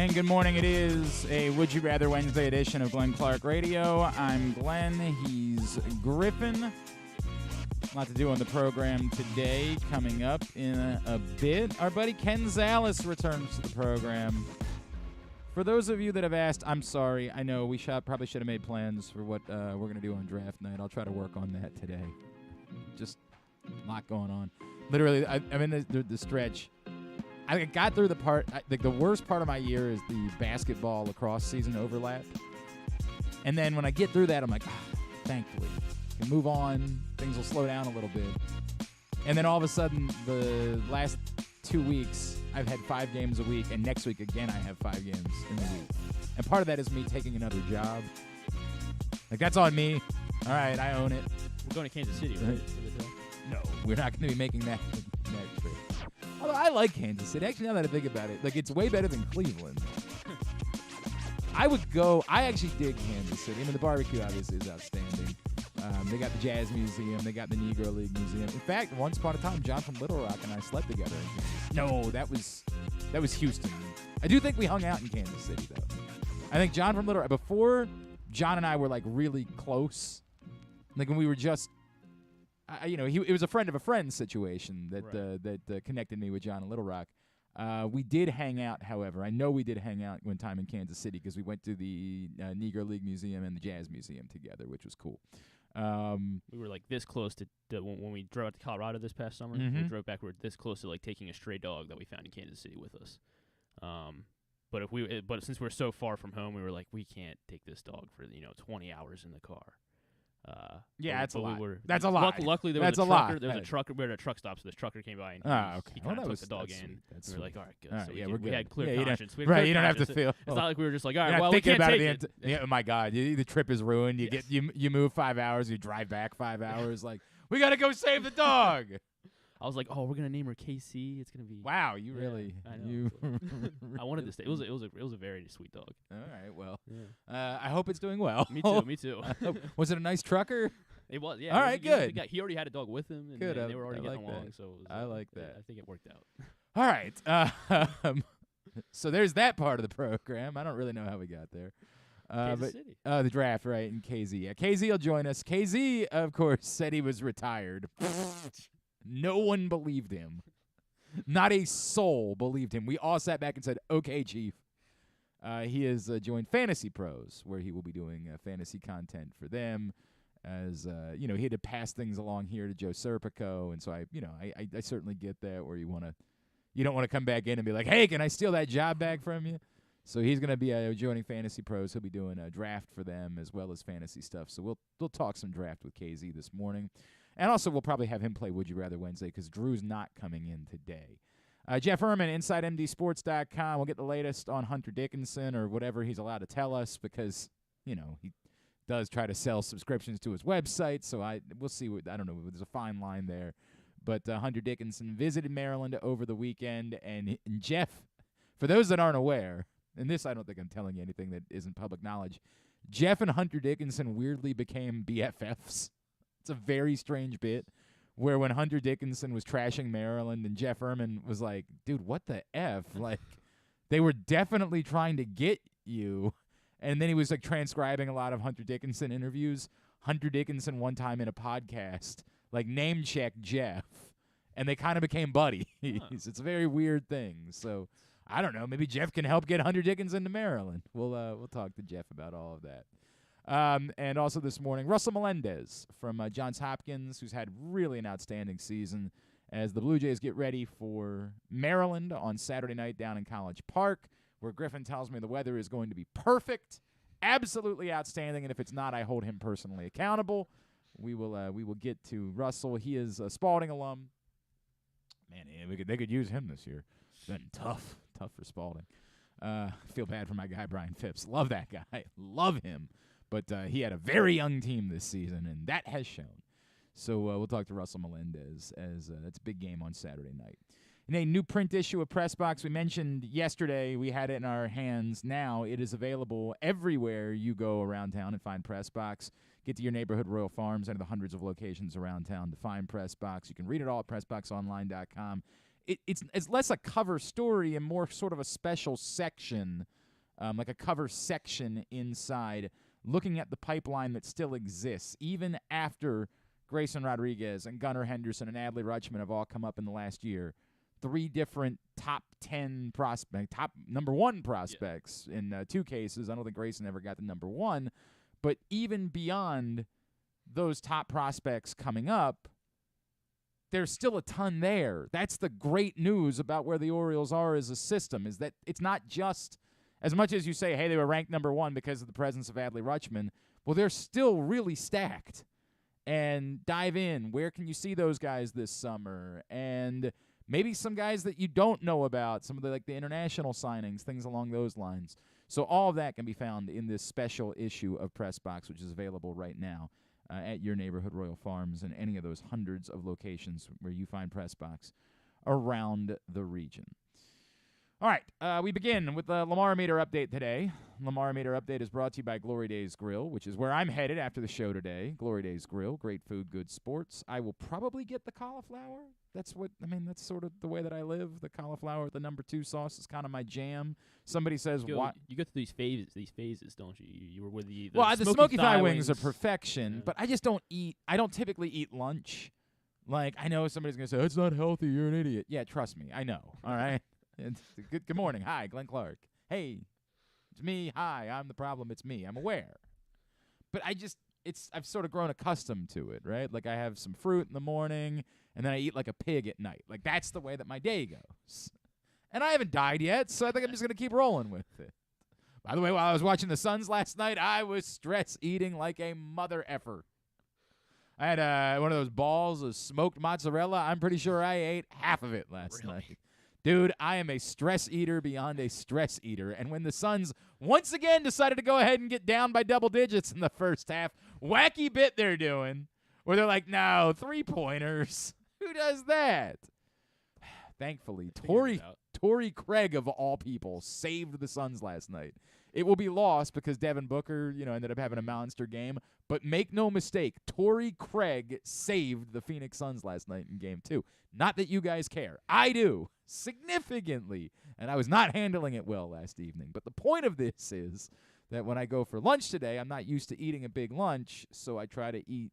And good morning. It is a Would You Rather Wednesday edition of Glenn Clark Radio. I'm Glenn. He's Griffin. A lot to do on the program today. Coming up in a bit, our buddy Ken Zalis returns to the program. For those of you that have asked, I'm sorry. I know we probably should have made plans for what we're going to do on draft night. I'll try to work on that today. Just a lot going on. Literally, I'm in the stretch. I got through the part, the worst part of my year is the basketball lacrosse season overlap. And then when I get through that, I'm like, thankfully, I can move on. Things will slow down a little bit. And then all of a sudden, the last 2 weeks, I've had 5 games a week. And next week, again, I have 5 games in the week. And part of that is me taking another job. Like, that's on me. All right, I own it. We're going to Kansas City, right? No, we're not going to be making that trip. Although I like Kansas City. Actually, now that I think about it, like it's way better than Cleveland. I actually dig Kansas City. I mean, the barbecue obviously is outstanding. They got the Jazz Museum. They got the Negro League Museum. In fact, once upon a time, John from Little Rock and I slept together in Kansas. No, that was Houston. I do think we hung out in Kansas City, though. I think John from Little Rock, before John and I were like really close, like when we were just, it was a friend of a friend situation that connected me with John in Little Rock. We did hang out, however. I know we did hang out one time in Kansas City because we went to the Negro League Museum and the Jazz Museum together, which was cool. We were like this close to when we drove out to Colorado this past summer. Mm-hmm. We drove back. We were this close to like taking a stray dog that we found in Kansas City with us. But since we're so far from home, we were like, we can't take this dog for 20 hours in the car. That's a lot. That's a lot. Luckily, there was a trucker. There was a trucker. We were at a truck stop, so this trucker came by and he kind of took the dog in. We were like, all right, good. All right, we had clear conscience. You don't have to feel. It's not like we were just like, all right, well, we can't take it. Oh my God, the trip is ruined. You move 5 hours, you drive back 5 hours. Like, we gotta go save the dog. I was like, oh, we're gonna name her KC. It's gonna be. Wow, you really. I know. I wanted to stay. It was a very sweet dog. All right, well, I hope it's doing well. Me too. Was it a nice trucker? It was, yeah. All right, good. He already had a dog with him, and they were already getting along. So I like that. I think it worked out. All right. So there's that part of the program. I don't really know how we got there. Kansas City. The draft, right, in KZ. Yeah, KZ will join us. KZ, of course, said he was retired. No one believed him. Not a soul believed him. We all sat back and said, okay, Chief. He has joined Fantasy Pros, where he will be doing fantasy content for them. As he had to pass things along here to Joe Serpico, and so I certainly get that, where you don't want to come back in and be like, hey, can I steal that job back from you? So he's going to be joining Fantasy Pros. He'll be doing a draft for them as well as fantasy stuff. So we'll talk some draft with KZ this morning. And also we'll probably have him play Would You Rather Wednesday because Drew's not coming in today. Jeff Ermann, InsideMDSports.com. We'll get the latest on Hunter Dickinson or whatever he's allowed to tell us because, he does try to sell subscriptions to his website. So we'll see. I don't know. There's a fine line there. But Hunter Dickinson visited Maryland over the weekend. And Jeff, for those that aren't aware, and this I don't think I'm telling you anything that isn't public knowledge, Jeff and Hunter Dickinson weirdly became BFFs. It's a very strange bit where when Hunter Dickinson was trashing Maryland and Jeff Ermann was like, dude, what the F? Like, they were definitely trying to get you. And then he was like transcribing a lot of Hunter Dickinson interviews. Hunter Dickinson one time in a podcast, like name checked Jeff, and they kind of became buddies. It's a very weird thing. So I don't know. Maybe Jeff can help get Hunter Dickinson to Maryland. We'll talk to Jeff about all of that. And also this morning, Russell Melendez from Johns Hopkins, who's had really an outstanding season as the Blue Jays get ready for Maryland on Saturday night down in College Park, where Griffin tells me the weather is going to be perfect, absolutely outstanding, and if it's not, I hold him personally accountable. We will get to Russell. He is a Spalding alum. Man, they could use him this year. It's been tough for Spalding. Feel bad for my guy Brian Phipps. Love that guy. Love him. But he had a very young team this season, and that has shown. So we'll talk to Russell Melendez as that's a big game on Saturday night. In a new print issue of Press Box, we mentioned yesterday we had it in our hands. Now it is available everywhere you go around town and find Press Box. Get to your neighborhood Royal Farms and the hundreds of locations around town to find Press Box. You can read it all at PressBoxOnline.com. it's less a cover story and more sort of a special section, like a cover section inside, looking at the pipeline that still exists, even after Grayson Rodriguez and Gunnar Henderson and Adley Rutschman have all come up in the last year. 3 different top 10 top number 1 prospects in 2 cases. I don't think Grayson ever got the number 1. But even beyond those top prospects coming up, there's still a ton there. That's the great news about where the Orioles are as a system, is that it's not just, as much as you say, hey, they were ranked number 1 because of the presence of Adley Rutschman, well, they're still really stacked. And dive in. Where can you see those guys this summer? And maybe some guys that you don't know about, some of the international signings, things along those lines. So all of that can be found in this special issue of Press Box, which is available right now at your neighborhood Royal Farms and any of those hundreds of locations where you find Press Box around the region. All right, we begin with the Lamar-O-Meter update today. Lamar-O-Meter update is brought to you by Glory Days Grill, which is where I'm headed after the show today. Glory Days Grill, great food, good sports. I will probably get the cauliflower. That's sort of the way that I live. The cauliflower with the number 2 sauce is kind of my jam. Somebody says, "What?" You go through these phases, don't you? You were with the smoky thigh wings are perfection, but I just don't eat. I don't typically eat lunch. Like, I know somebody's gonna say it's not healthy. You're an idiot. Yeah, trust me, I know. All right. Good morning. Hi, Glenn Clark. Hey, it's me. Hi, I'm the problem. It's me. I'm aware. But I've sort of grown accustomed to it, right? Like, I have some fruit in the morning, and then I eat like a pig at night. Like, that's the way that my day goes. And I haven't died yet, so I think I'm just going to keep rolling with it. By the way, while I was watching the Suns last night, I was stress eating like a mother effer. I had one of those balls of smoked mozzarella. I'm pretty sure I ate half of it last night. Dude, I am a stress eater beyond a stress eater. And when the Suns once again decided to go ahead and get down by double digits in the first half, wacky bit they're doing, where they're like, no, 3-pointers. Who does that? Thankfully, Torrey Craig, of all people, saved the Suns last night. It will be lost because Devin Booker, ended up having a monster game. But make no mistake, Torrey Craig saved the Phoenix Suns last night in Game 2. Not that you guys care. I do, significantly. And I was not handling it well last evening. But the point of this is that when I go for lunch today, I'm not used to eating a big lunch, so I try to eat.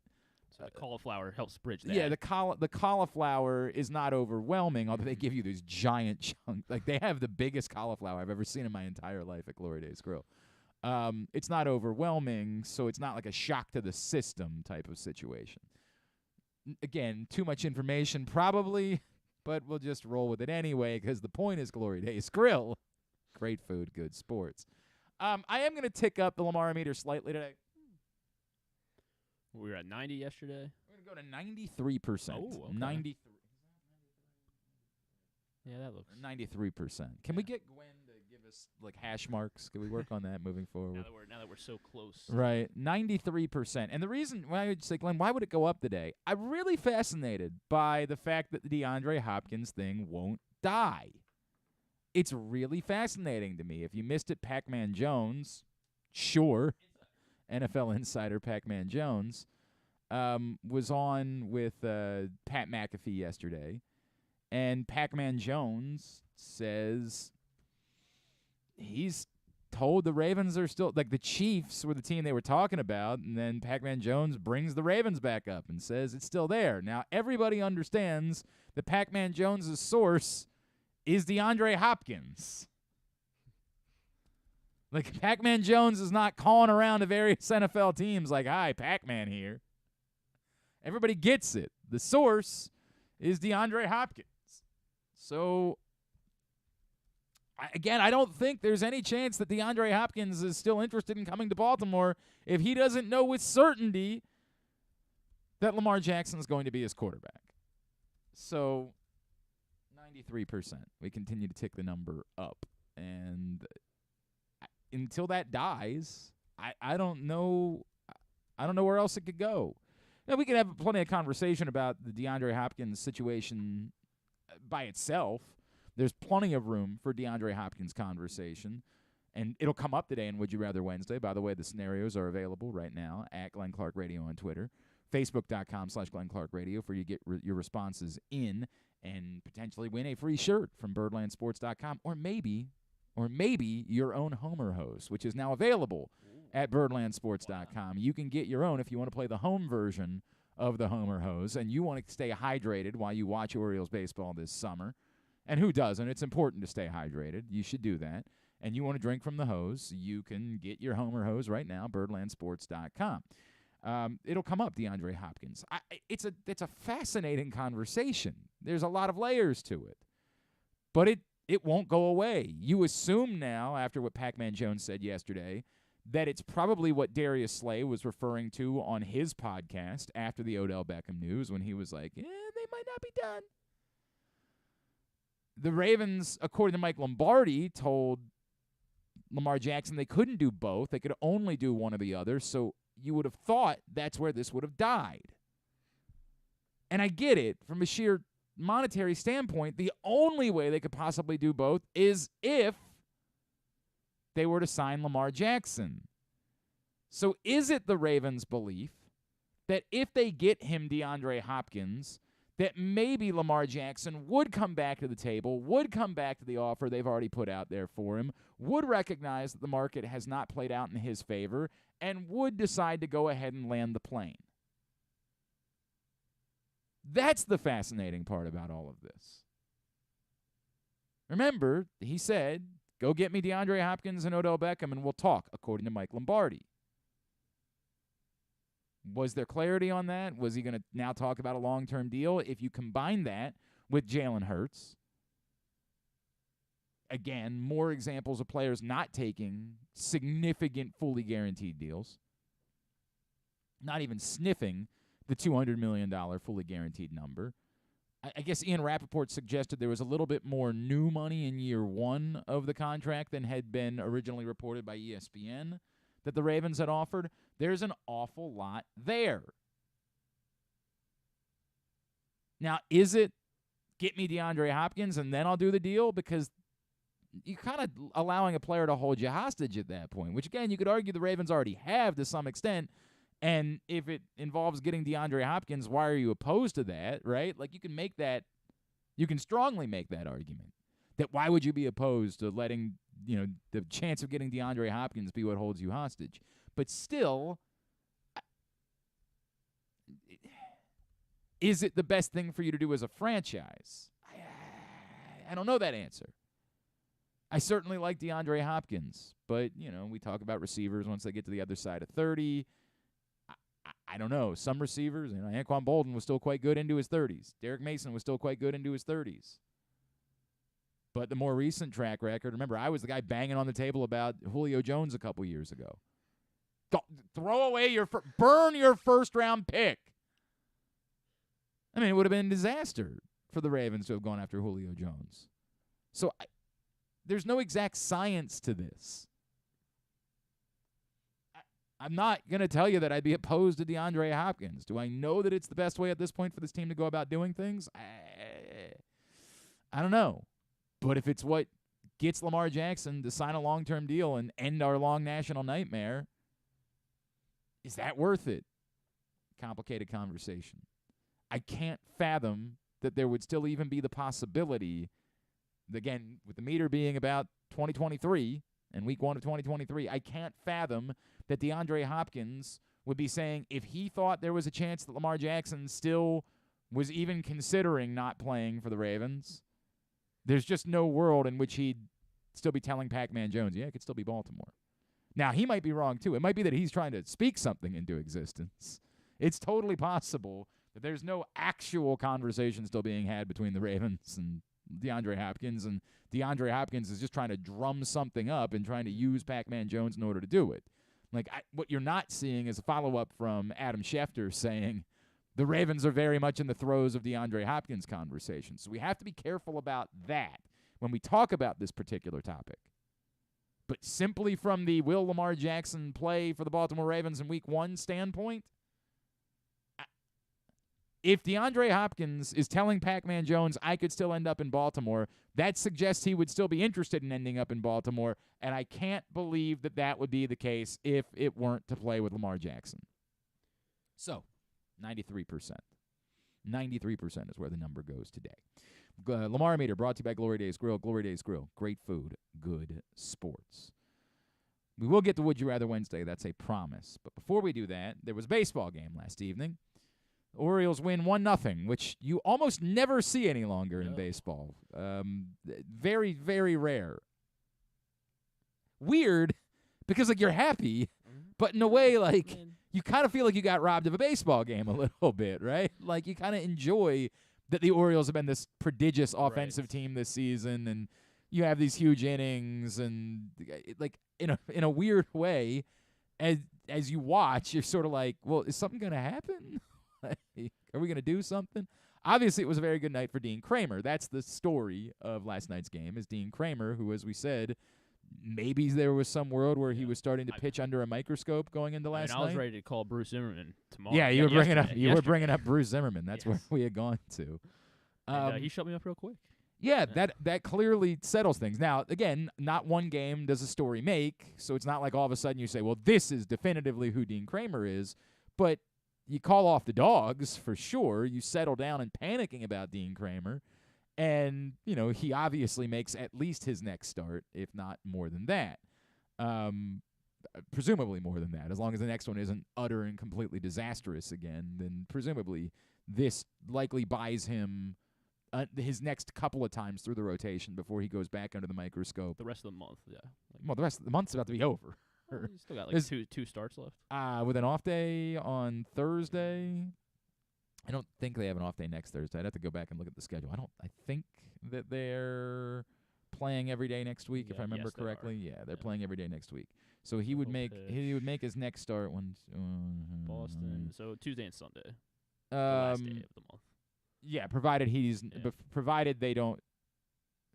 So the cauliflower helps bridge that. Yeah, the cauliflower is not overwhelming, although they give you these giant chunks. Like, they have the biggest cauliflower I've ever seen in my entire life at Glory Days Grill. It's not overwhelming, so it's not like a shock to the system type of situation. Again, too much information probably, but we'll just roll with it anyway because the point is Glory Days Grill. Great food, good sports. I am going to tick up the Lamar-O-Meter slightly today. We were at 90 yesterday. We're going to go to 93%. Oh, okay. 93. Yeah, that looks 93%. Can we get Gwen to give us hash marks? Can we work on that moving forward? Now that we're so close. Right, 93%. And the reason why I would say, Glenn, why would it go up today? I'm really fascinated by the fact that the DeAndre Hopkins thing won't die. It's really fascinating to me. If you missed it, Pac-Man Jones, sure. NFL insider Pac-Man Jones was on with Pat McAfee yesterday, and Pac-Man Jones says he's told the Ravens are still, the Chiefs were the team they were talking about, and then Pac-Man Jones brings the Ravens back up and says it's still there. Now, everybody understands that Pac-Man Jones's source is DeAndre Hopkins. Pac-Man Jones is not calling around to various NFL teams like, hi, Pac-Man here. Everybody gets it. The source is DeAndre Hopkins. So, I don't think there's any chance that DeAndre Hopkins is still interested in coming to Baltimore if he doesn't know with certainty that Lamar Jackson is going to be his quarterback. So, 93%. We continue to tick the number up. And until that dies, I don't know where else it could go. Now, we could have plenty of conversation about the DeAndre Hopkins situation by itself. There's plenty of room for DeAndre Hopkins conversation, and it'll come up today in Would You Rather Wednesday. By the way, the scenarios are available right now at Glenn Clark Radio on Twitter Facebook.com/Glenn Clark Radio for you to get your responses in and potentially win a free shirt from birdlandsports.com, or maybe your own Homer hose, which is now available at birdlandsports.com. You can get your own if you want to play the home version of the Homer hose and you want to stay hydrated while you watch Orioles baseball this summer. And who doesn't? It's important to stay hydrated. You should do that. And you want to drink from the hose, you can get your Homer hose right now, birdlandsports.com. It'll come up, DeAndre Hopkins. It's a fascinating conversation. There's a lot of layers to it. But it won't go away. You assume now, after what Pac-Man Jones said yesterday, that it's probably what Darius Slay was referring to on his podcast after the Odell Beckham news when he was like, they might not be done. The Ravens, according to Mike Lombardi, told Lamar Jackson they couldn't do both. They could only do one or the other, so you would have thought that's where this would have died. And I get it. From a sheer monetary standpoint, the only way they could possibly do both is if they were to sign Lamar Jackson. So is it the Ravens' belief that if they get him DeAndre Hopkins, that maybe Lamar Jackson would come back to the table, would come back to the offer they've already put out there for him, would recognize that the market has not played out in his favor, and would decide to go ahead and land the plane? That's the fascinating part about all of this. Remember, he said, go get me DeAndre Hopkins and Odell Beckham and we'll talk, according to Mike Lombardi. Was there clarity on that? Was he going to now talk about a long-term deal? If you combine that with Jalen Hurts, again, more examples of players not taking significant fully guaranteed deals, not even sniffing the $200 million fully guaranteed number. I guess Ian Rappaport suggested there was a little bit more new money in year one of the contract than had been originally reported by ESPN that the Ravens had offered. There's an awful lot there. Now, is it get me DeAndre Hopkins and then I'll do the deal? Because you're kind of allowing a player to hold you hostage at that point, which, again, you could argue the Ravens already have to some extent. And if it involves getting DeAndre Hopkins, why are you opposed to that, right? Like, you can make that, you can strongly make that argument. That why would you be opposed to letting, the chance of getting DeAndre Hopkins be what holds you hostage? But still, is it the best thing for you to do as a franchise? I don't know that answer. I certainly like DeAndre Hopkins, but, we talk about receivers once they get to the other side of 30. I don't know. Some receivers, Anquan Bolden was still quite good into his 30s. Derek Mason was still quite good into his 30s. But the more recent track record, remember, I was the guy banging on the table about Julio Jones a couple years ago. Throw away burn your first-round pick. I mean, it would have been a disaster for the Ravens to have gone after Julio Jones. So there's no exact science to this. I'm not going to tell you that I'd be opposed to DeAndre Hopkins. Do I know that it's the best way at this point for this team to go about doing things? I don't know. But if it's what gets Lamar Jackson to sign a long-term deal and end our long national nightmare, is that worth it? Complicated conversation. I can't fathom that there would still even be the possibility, again, with the meter being about 2023 and week 1 of 2023, I can't fathom that DeAndre Hopkins would be saying if he thought there was a chance that Lamar Jackson still was even considering not playing for the Ravens, there's just no world in which he'd still be telling Pac-Man Jones, it could still be Baltimore. Now, he might be wrong, too. It might be that he's trying to speak something into existence. It's totally possible that there's no actual conversation still being had between the Ravens and DeAndre Hopkins, and DeAndre Hopkins is just trying to drum something up and trying to use Pac-Man Jones in order to do it. What you're not seeing is a follow-up from Adam Schefter saying the Ravens are very much in the throes of DeAndre Hopkins conversation. So we have to be careful about that when we talk about this particular topic. But simply from the will Lamar Jackson play for the Baltimore Ravens in week 1 standpoint, if DeAndre Hopkins is telling Pac-Man Jones, I could still end up in Baltimore, that suggests he would still be interested in ending up in Baltimore, and I can't believe that would be the case if it weren't to play with Lamar Jackson. So, 93%. 93% is where the number goes today. Lamar-O-Meter brought to you by Glory Days Grill. Glory Days Grill. Great food, good sports. We will get to Would You Rather Wednesday. That's a promise. But before we do that, there was a baseball game last evening. The Orioles win 1-0, which you almost never see any longer in baseball. Very, very rare. Weird, because, like, you're happy, but in a way, like, you kind of feel like you got robbed of a baseball game a little bit, right? Like, you kind of enjoy that the Orioles have been this prodigious offensive team this season, and you have these huge innings, and, like, in a weird way, as you watch, you're sort of like, well, is something going to happen? Are we going to do something? Obviously, it was a very good night for Dean Kremer. That's the story of last night's game, is Dean Kremer, who, as we said, maybe there was some world where he was starting to pitch under a microscope going into last night. I was ready to call Bruce Zimmerman tomorrow. Yeah, you were bringing up Bruce Zimmerman. That's where we had gone to. He shut me up real quick. Yeah, that clearly settles things. Now, again, not one game does a story make, so it's not like all of a sudden you say, well, this is definitively who Dean Kremer is, but you call off the dogs for sure. You settle down and panicking about Dean Kremer. And, he obviously makes at least his next start, if not more than that. Presumably more than that. As long as the next one isn't utter and completely disastrous again, then presumably this likely buys him his next couple of times through the rotation before he goes back under the microscope. The rest of the month, yeah. Well, the rest of the month's about to be over. Well, you still got like two starts left. With an off day on Thursday. I don't think they have an off day next Thursday. I'd have to go back and look at the schedule. I think that they're playing every day next week, if I remember correctly. Yeah, they're playing every day next week. So he would make his next start when Boston. So Tuesday and Sunday. The last day of the month. Yeah, provided provided they don't.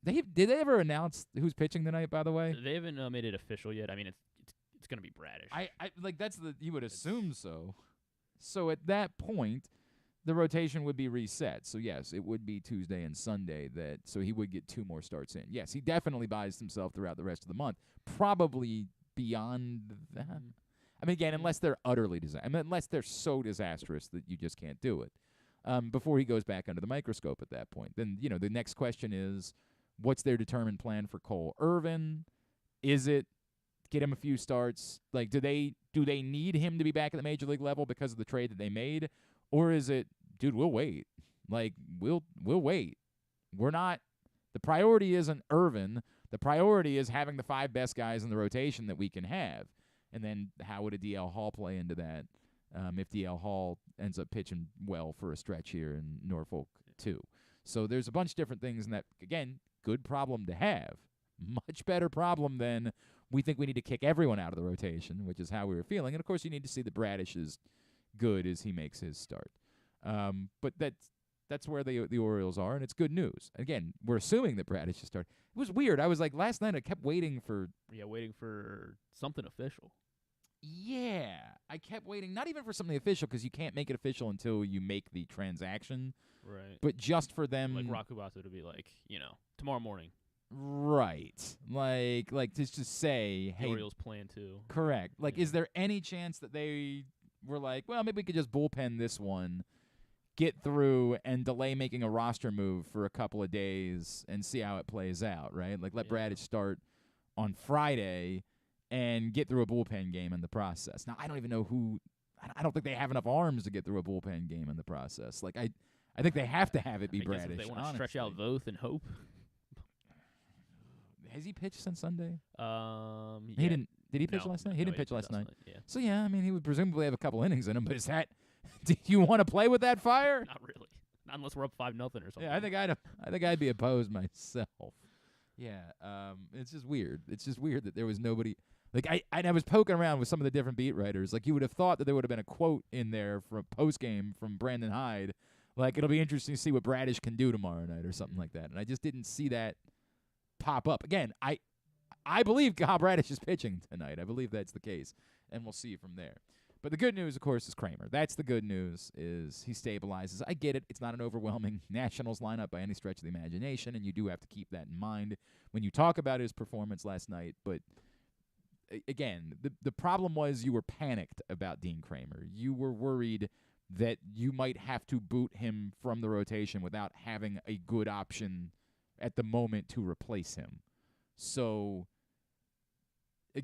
Did they ever announce who's pitching tonight? By the way, they haven't made it official yet. I mean, it's gonna be Bradish. I like that's you would assume so. So at that point, the rotation would be reset. So, yes, it would be Tuesday and Sunday. So he would get 2 more starts in. Yes, he definitely buys himself throughout the rest of the month. Probably beyond that. I mean, again, unless they're utterly unless they're so disastrous that you just can't do it. Before he goes back under the microscope at that point. Then, the next question is, what's their determined plan for Cole Irvin? Is it get him a few starts? Like, do they need him to be back at the major league level because of the trade that they made? Or is it, dude, we'll wait. Like, we'll wait. We're not – the priority isn't Irvin. The priority is having the 5 best guys in the rotation that we can have. And then how would a DL Hall play into that if DL Hall ends up pitching well for a stretch here in Norfolk too? So there's a bunch of different things in that, again, good problem to have. Much better problem than we think we need to kick everyone out of the rotation, which is how we were feeling. And, of course, you need to see that Bradish is – good as he makes his start. But that's where the Orioles are, and it's good news. Again, we're assuming that Bradish should start. It was weird. I was like, last night I kept waiting for something official. Yeah, I kept waiting, not even for something official, because you can't make it official until you make the transaction. Right. But just for them. Like Rakubatu to be like, tomorrow morning. Right. Like just to say, hey. The Orioles plan to. Correct. Like, is there any chance that they were like, well, maybe we could just bullpen this one, get through, and delay making a roster move for a couple of days and see how it plays out, right? Like, let Bradish start on Friday and get through a bullpen game in the process. Now, I don't even know who – I don't think they have enough arms to get through a bullpen game in the process. Like, I think they have to have it be Bradish. They want to stretch out Voth and hope. Has he pitched since Sunday? Yeah. He didn't. Did he pitch last night? He didn't pitch last night. Yeah. So, yeah, I mean, he would presumably have a couple innings in him, but is that – do you want to play with that fire? Not really. Not unless we're up 5-0 or something. Yeah, I think I'd be opposed myself. Yeah, it's just weird. It's just weird that there was nobody – like, I was poking around with some of the different beat writers. Like, you would have thought that there would have been a quote in there from post-game from Brandon Hyde. Like, it'll be interesting to see what Bradish can do tomorrow night or something like that. And I just didn't see that pop up. Again, I believe Kyle Bradish is pitching tonight. I believe that's the case, and we'll see from there. But the good news, of course, is Kremer. That's the good news, is he stabilizes. I get it. It's not an overwhelming Nationals lineup by any stretch of the imagination, and you do have to keep that in mind when you talk about his performance last night. But, again, the problem was you were panicked about Dean Kremer. You were worried that you might have to boot him from the rotation without having a good option at the moment to replace him. So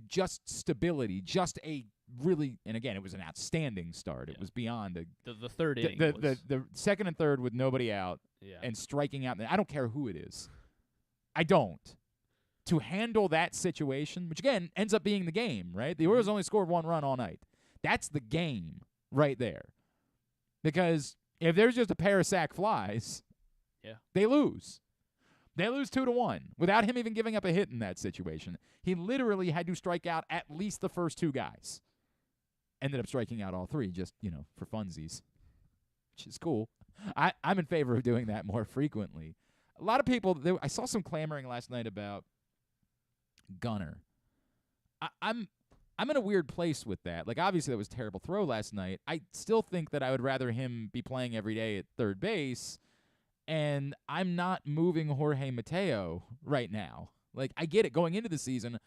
just stability, just a really, and again, it was an outstanding start. It was beyond the third inning. The second and third with nobody out and striking out. I don't care who it is. I don't. To handle that situation, which again ends up being the game, right? The Orioles only scored 1 run all night. That's the game right there. Because if there's just a pair of sac flies, they lose. They lose 2-1 without him even giving up a hit in that situation. He literally had to strike out at least the first 2 guys. Ended up striking out all 3 just, for funsies, which is cool. I'm in favor of doing that more frequently. A lot of people, I saw some clamoring last night about Gunnar. I'm in a weird place with that. Like, obviously, that was a terrible throw last night. I still think that I would rather him be playing every day at third base, and I'm not moving Jorge Mateo right now. Like, I get it. Going into the season,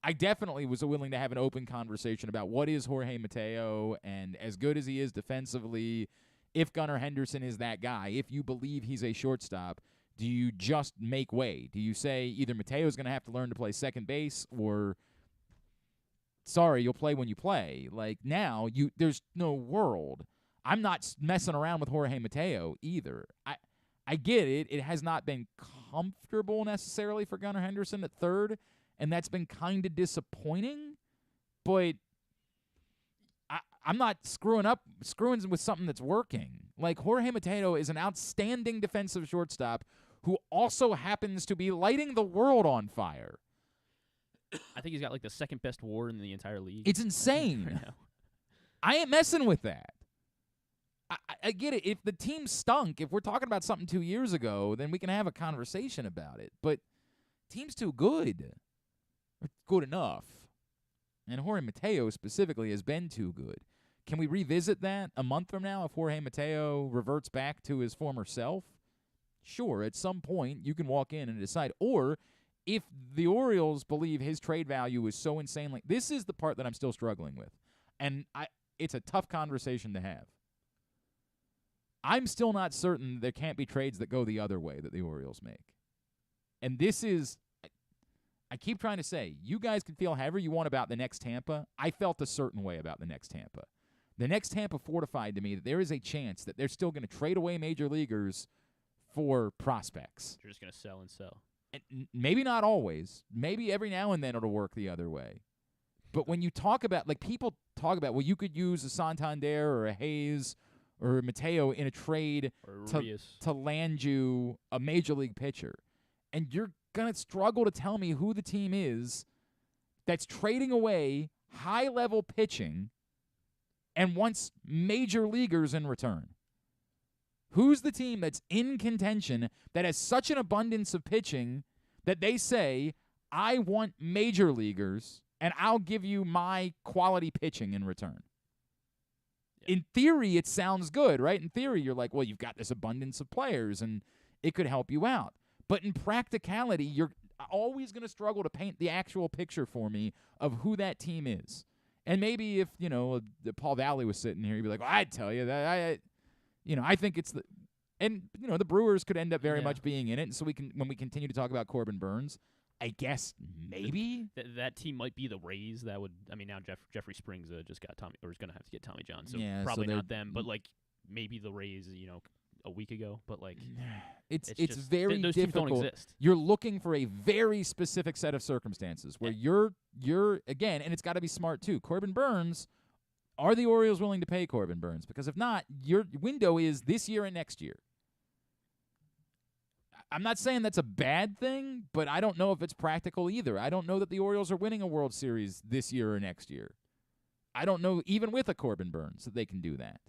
I definitely was willing to have an open conversation about what is Jorge Mateo, and as good as he is defensively, if Gunnar Henderson is that guy, if you believe he's a shortstop, do you just make way? Do you say either Mateo's going to have to learn to play second base or sorry, you'll play when you play? Like, now, there's no world. I'm not messing around with Jorge Mateo either. I get it. It has not been comfortable necessarily for Gunnar Henderson at third, and that's been kind of disappointing. But I'm not screwing with something that's working. Like, Jorge Mateo is an outstanding defensive shortstop who also happens to be lighting the world on fire. I think he's got, like, the second best WAR in the entire league. It's insane. I ain't messing with that. I get it. If the team stunk, if we're talking about something 2 years ago, then we can have a conversation about it. But team's too good. Or good enough. And Jorge Mateo specifically has been too good. Can we revisit that a month from now if Jorge Mateo reverts back to his former self? Sure, at some point you can walk in and decide. Or if the Orioles believe his trade value is so insanely, this is the part that I'm still struggling with. And it's a tough conversation to have. I'm still not certain there can't be trades that go the other way that the Orioles make. And this is, I keep trying to say, you guys can feel however you want about the next Tampa. I felt a certain way about the next Tampa. The next Tampa fortified to me that there is a chance that they're still going to trade away major leaguers for prospects. You're just going to sell and sell. And maybe not always. Maybe every now and then it'll work the other way. But when you talk about, like, people talk about, well, you could use a Santander or a Hayes or Mateo in a trade to land you a major league pitcher. And you're going to struggle to tell me who the team is that's trading away high-level pitching and wants major leaguers in return. Who's the team that's in contention that has such an abundance of pitching that they say, I want major leaguers and I'll give you my quality pitching in return? In theory, it sounds good, right? In theory, you're like, well, you've got this abundance of players, and it could help you out. But in practicality, you're always going to struggle to paint the actual picture for me of who that team is. And maybe if, Paul Valley was sitting here, he'd be like, well, I'd tell you that. I think it's the Brewers could end up very much being in it. And so when we continue to talk about Corbin Burns, I guess maybe that team might be the Rays. That would, now Jeffrey Springs just got Tommy, or is going to have to get Tommy John. So probably not them, but like maybe the Rays, a week ago. But like, it's just, very those difficult. Teams don't exist. You're looking for a very specific set of circumstances where you're again, and it's got to be smart too. Corbin Burns, are the Orioles willing to pay Corbin Burns? Because if not, your window is this year and next year. I'm not saying that's a bad thing, but I don't know if it's practical either. I don't know that the Orioles are winning a World Series this year or next year. I don't know, even with a Corbin Burns, that they can do that.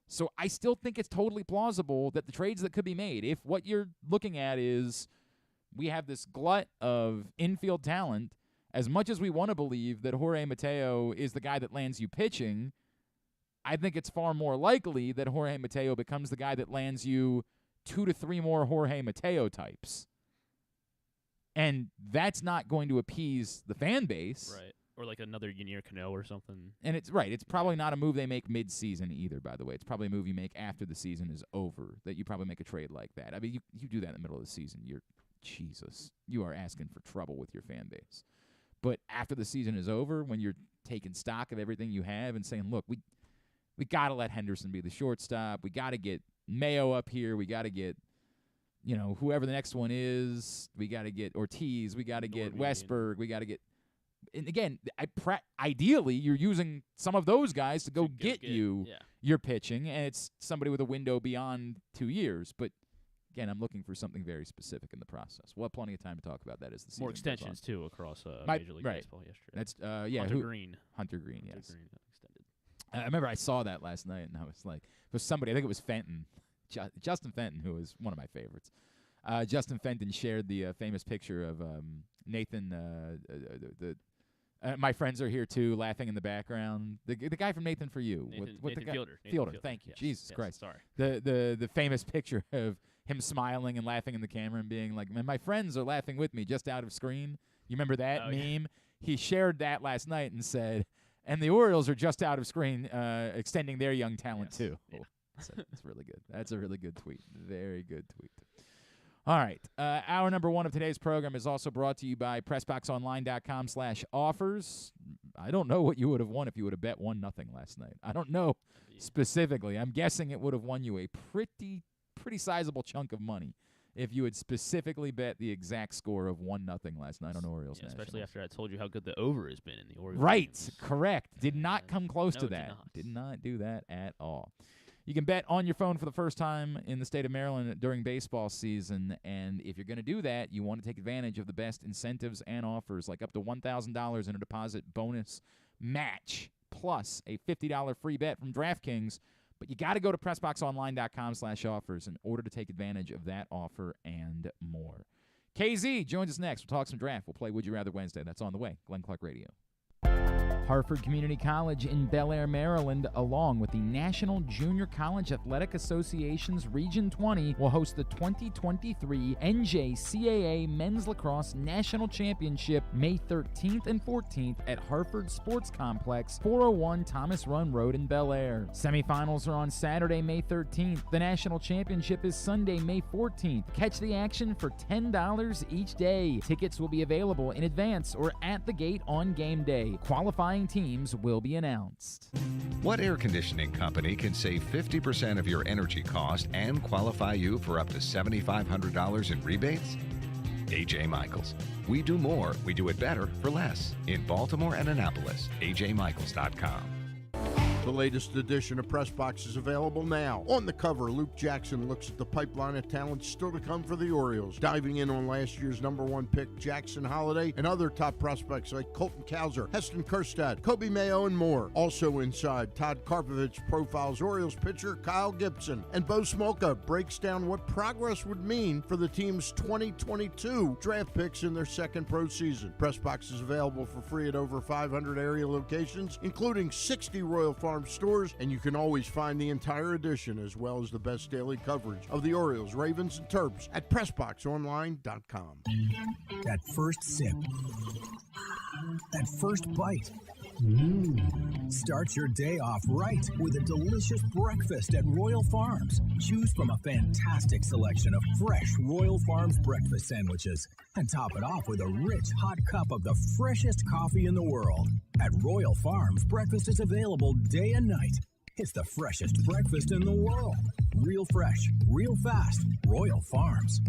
So I still think it's totally plausible that the trades that could be made, if what you're looking at is we have this glut of infield talent, as much as we want to believe that Jorge Mateo is the guy that lands you pitching, I think it's far more likely that Jorge Mateo becomes the guy that lands you 2 to 3 more Jorge Mateo types. And that's not going to appease the fan base. Right. Or like another Ynier Cano or something. And it's right. It's probably not a move they make mid-season either, by the way. It's probably a move you make after the season is over, that you probably make a trade like that. I mean, you do that in the middle of the season. You are asking for trouble with your fan base. But after the season is over, when you're taking stock of everything you have and saying, look, we got to let Henderson be the shortstop. We got to get Mayo up here. We got to get, whoever the next one is. We got to get Ortiz. We got to get Westberg. We got to get. And again, ideally, you're using some of those guys to go get you your pitching, and it's somebody with a window beyond 2 years. But again, I'm looking for something very specific in the process. We'll have plenty of time to talk about that as the season more extensions too across Major League Baseball yesterday. That's Hunter Green. Hunter Green, yes. Hunter Green extended. I remember I saw that last night, and I was like, for somebody, I think it was Fenton, Justin Fenton, who is one of my favorites. Justin Fenton shared the famous picture of Nathan, my friends are here too, laughing in the background. The guy from Nathan For You, Nathan Fielder. Fielder. Thank you. Yes. Jesus Christ. Sorry. The famous picture of him smiling and laughing in the camera and being like, "Man, my friends are laughing with me just out of screen." You remember that meme? Yeah. He shared that last night and said, "And the Orioles are just out of screen, extending their young talent too." Yeah. That's really good. That's a really good tweet. Very good tweet. All right. Hour number 1 of today's program is also brought to you by PressBoxOnline.com/offers. I don't know what you would have won if you would have bet 1-0 last night. I don't know specifically. I'm guessing it would have won you a pretty sizable chunk of money if you had specifically bet the exact score of 1-0 last night on Orioles. Yeah, especially after I told you how good the over has been in the Orioles. Right. games. Correct. Did not come close to that. Did not do that at all. You can bet on your phone for the first time in the state of Maryland during baseball season, and if you're going to do that, you want to take advantage of the best incentives and offers, like up to $1,000 in a deposit bonus match, plus a $50 free bet from DraftKings. But you got to go to PressBoxOnline.com/offers in order to take advantage of that offer and more. KZ joins us next. We'll talk some draft. We'll play Would You Rather Wednesday. That's on the way. Glenn Clark Radio. Hartford Community College in Bel Air, Maryland, along with the National Junior College Athletic Association's Region 20, will host the 2023 NJCAA Men's Lacrosse National Championship May 13th and 14th at Hartford Sports Complex, 401 Thomas Run Road in Bel Air. Semifinals are on Saturday, May 13th. The National Championship is Sunday, May 14th. Catch the action for $10 each day. Tickets will be available in advance or at the gate on game day. Qualifying teams will be announced. What air conditioning company can save 50% of your energy cost and qualify you for up to $7,500 in rebates? A.J. Michaels. We do more, we do it better for less. In Baltimore and Annapolis, ajmichaels.com. The latest edition of Press Box is available now. On the cover, Luke Jackson looks at the pipeline of talent still to come for the Orioles, diving in on last year's #1 pick, Jackson Holliday, and other top prospects like Colton Cowser, Heston Kjerstad, Kobe Mayo, and more. Also inside, Todd Karpovich profiles Orioles pitcher Kyle Gibson, and Bo Smolka breaks down what progress would mean for the team's 2022 draft picks in their second pro season. Press Box is available for free at over 500 area locations, including 60 Royal Farm stores, and you can always find the entire edition as well as the best daily coverage of the Orioles, Ravens, and Terps at PressBoxOnline.com. That first sip, that first bite. Start your day off right with a delicious breakfast at Royal Farms. Choose from a fantastic selection of fresh Royal Farms breakfast sandwiches and top it off with a rich hot cup of the freshest coffee in the world. At Royal Farms, breakfast is available day and night. It's the freshest breakfast in the world. Real fresh, real fast. Royal Farms.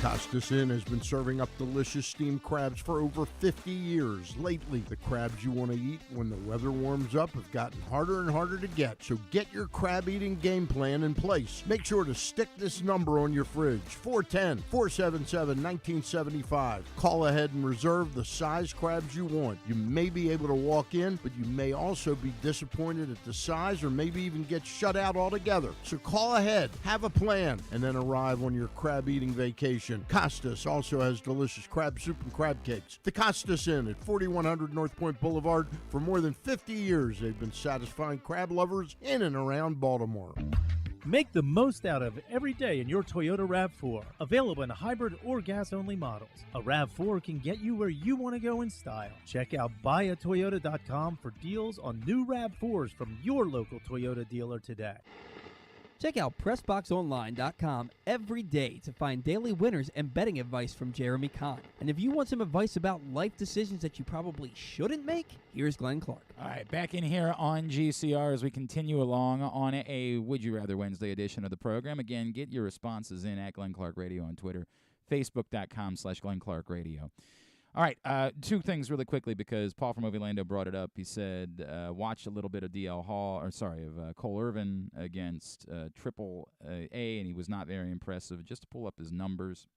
Costas Inn has been serving up delicious steamed crabs for over 50 years. Lately, the crabs you want to eat when the weather warms up have gotten harder and harder to get. So get your crab eating game plan in place. Make sure to stick this number on your fridge, 410-477-1975. Call ahead and reserve the size crabs you want. You may be able to walk in, but you may also be disappointed at the size or maybe even get shut out altogether. So call ahead, have a plan, and then arrive on your crab eating vacation. Costas also has delicious crab soup and crab cakes. The Costas Inn at 4100 North Point Boulevard. For more than 50 years, they've been satisfying crab lovers in and around Baltimore. Make the most out of every day in your Toyota RAV4. Available in hybrid or gas-only models. A RAV4 can get you where you want to go in style. Check out buyatoyota.com for deals on new RAV4s from your local Toyota dealer today. Check out PressBoxOnline.com every day to find daily winners and betting advice from Jeremy Kahn. And if you want some advice about life decisions that you probably shouldn't make, here's Glenn Clark. All right, back in here on GCR as we continue along on a Would You Rather Wednesday edition of the program. Again, get your responses in at Glenn Clark Radio on Twitter, Facebook.com/Glenn Clark Radio. All right, two things really quickly because Paul from Orlando brought it up. He said watched a little bit of Cole Irvin against Triple A, and he was not very impressive. Just to pull up his numbers,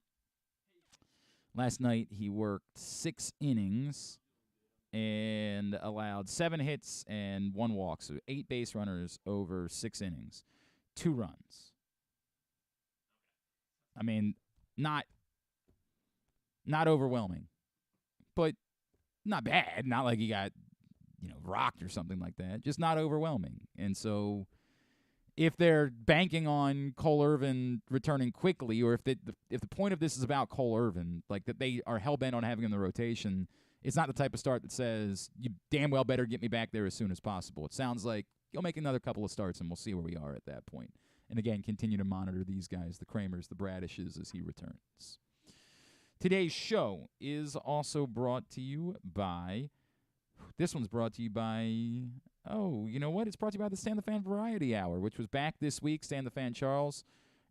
last night he worked 6 innings and allowed 7 hits and 1 walk, so 8 base runners over 6 innings, 2 runs. I mean, not overwhelming. But not bad. Not like he got, rocked or something like that. Just not overwhelming. And so if they're banking on Cole Irvin returning quickly, or if the point of this is about Cole Irvin, like that they are hell-bent on having him in the rotation, it's not the type of start that says, you damn well better get me back there as soon as possible. It sounds like you'll make another couple of starts, and we'll see where we are at that point. And again, continue to monitor these guys, the Kramers, the Bradishes, as he returns. Today's show is also brought to you by, it's brought to you by the Stan the Fan Variety Hour, which was back this week. Stan the Fan Charles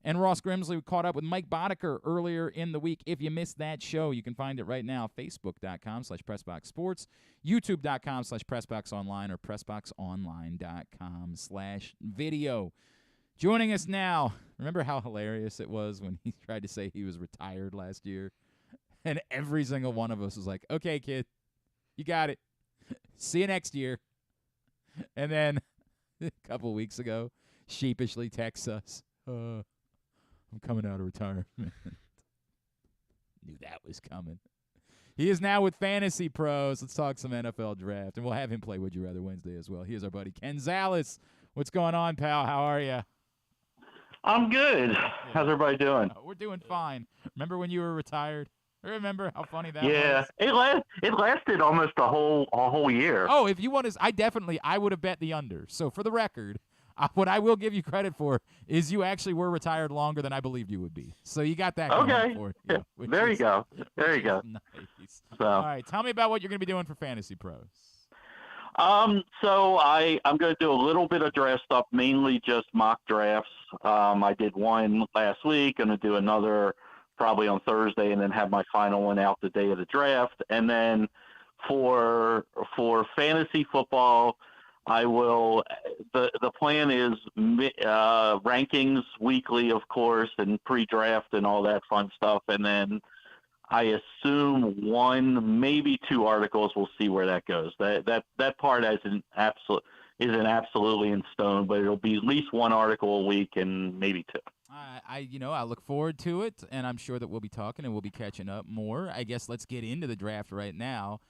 and Ross Grimsley caught up with Mike Boddicker earlier in the week. If you missed that show, you can find it right now, Facebook.com/PressBoxSports, YouTube.com/PressBoxOnline, or PressBoxOnline.com/video. Joining us now, remember how hilarious it was when he tried to say he was retired last year? And every single one of us was like, okay, kid, you got it. See you next year. And then a couple of weeks ago, sheepishly texts us, I'm coming out of retirement. Knew that was coming. He is now with Fantasy Pros. Let's talk some NFL draft. And we'll have him play Would You Rather Wednesday as well. He is our buddy Ken Zalis. What's going on, pal? How are you? I'm good. How's everybody doing? We're doing fine. Remember when you were retired? Remember how funny that was? Yeah, it lasted almost a whole year. Oh, if you want to, I would have bet the under. So for the record, what I will give you credit for is you actually were retired longer than I believed you would be. So you got that going for you. There you go. There you go. Nice. So. All right, tell me about what you're going to be doing for Fantasy Pros. So I'm going to do a little bit of draft stuff, mainly just mock drafts. I did one last week. Going to do another probably on Thursday, and then have my final one out the day of the draft. And then for fantasy football, I will. The plan is rankings weekly, of course, and pre-draft and all that fun stuff. And then I assume 1, maybe 2 articles. We'll see where that goes. That part isn't absolutely in stone, but it'll be at least 1 article a week and maybe 2. I look forward to it, and I'm sure that we'll be talking and we'll be catching up more. I guess let's get into the draft right now.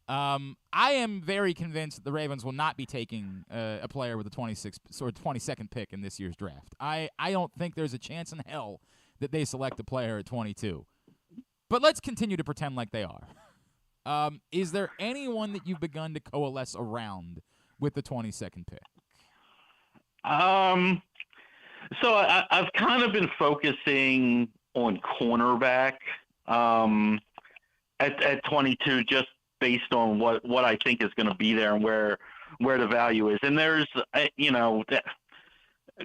I am very convinced that the Ravens will not be taking a player with the 22nd pick in this year's draft. I don't think there's a chance in hell that they select a player at 22. But let's continue to pretend like they are. Is there anyone that you've begun to coalesce around with the 22nd pick? So I've kind of been focusing on cornerback at 22, just based on what I think is going to be there and where the value is. And there's,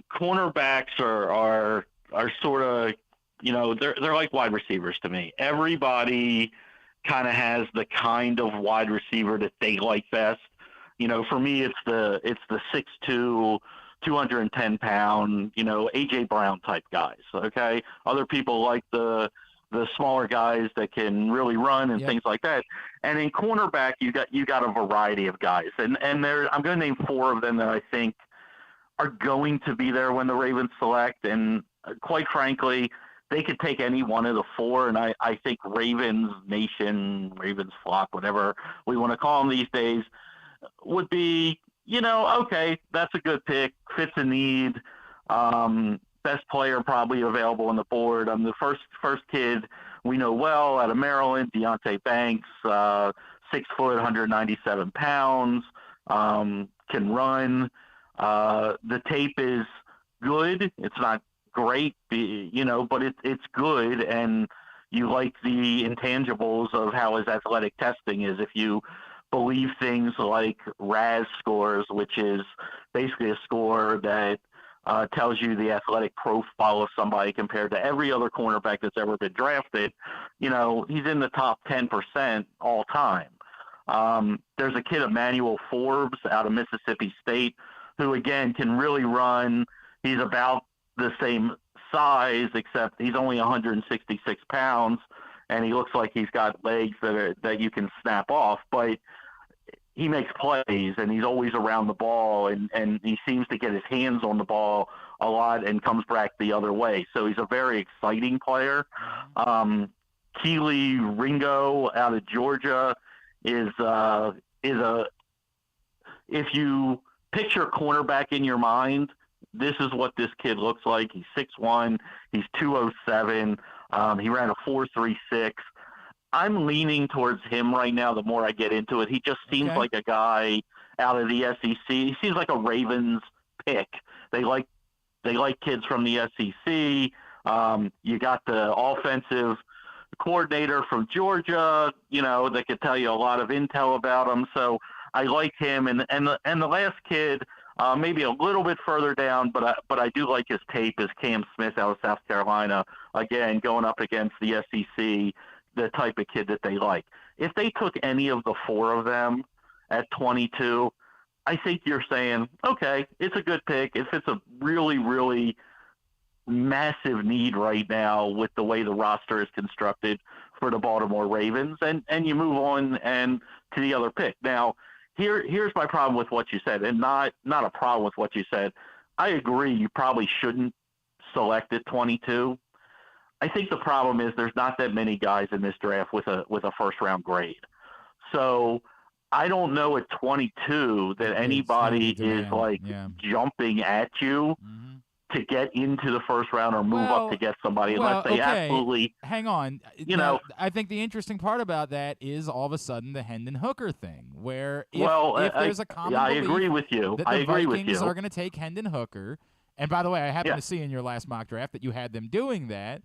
cornerbacks are sort of, they're like wide receivers to me. Everybody kind of has the kind of wide receiver that they like best. For me, it's the 6'2", 210-pound, A.J. Brown type guys, okay? Other people like the smaller guys that can really run and things like that. And in cornerback, you got a variety of guys. And I'm going to name 4 of them that I think are going to be there when the Ravens select. And quite frankly, they could take any one of the 4. And I think Ravens Nation, Ravens flock, whatever we want to call them these days, would be, okay, that's a good pick, fits a need. Best player probably available on the board. The first kid we know well out of Maryland, Deontay Banks, 6 foot, 197 pounds, can run. The tape is good. It's not great, but it's good, and you like the intangibles of how his athletic testing is. If you believe things like RAS scores, which is basically a score that tells you the athletic profile of somebody compared to every other cornerback that's ever been drafted, he's in the top 10% all time. There's a kid, Emmanuel Forbes, out of Mississippi State, who, again, can really run. He's about the same size, except he's only 166 pounds, and he looks like he's got legs that you can snap off. But he makes plays, and he's always around the ball, and he seems to get his hands on the ball a lot and comes back the other way. So he's a very exciting player. Keely Ringo out of Georgia is if you picture cornerback in your mind, this is what this kid looks like. He's 6'1", he's 207, he ran a 4.36. I'm leaning towards him right now the more I get into it. He just seems like a guy out of the SEC. He seems like a Ravens pick. They like kids from the SEC. You got the offensive coordinator from Georgia, that could tell you a lot of intel about him. So I like him. And the last kid, maybe a little bit further down, but I do like his tape, is Cam Smith out of South Carolina. Again, going up against the SEC, the type of kid that they like. If they took any of the four of them at 22, I think you're saying, okay, it's a good pick. If it's a really, really massive need right now with the way the roster is constructed for the Baltimore Ravens, and you move on and to the other pick. Now, here's my problem with what you said, and not a problem with what you said. I agree you probably shouldn't select at 22. I think the problem is there's not that many guys in this draft with a first round grade. So I don't know at 22 that anybody is jumping at you to get into the first round or move up to get somebody unless they absolutely hang on. I think the interesting part about that is all of a sudden the Hendon Hooker thing, where if there's a common I belief agree with you. that the Vikings are going to take Hendon Hooker, and by the way, I happened to see in your last mock draft that you had them doing that.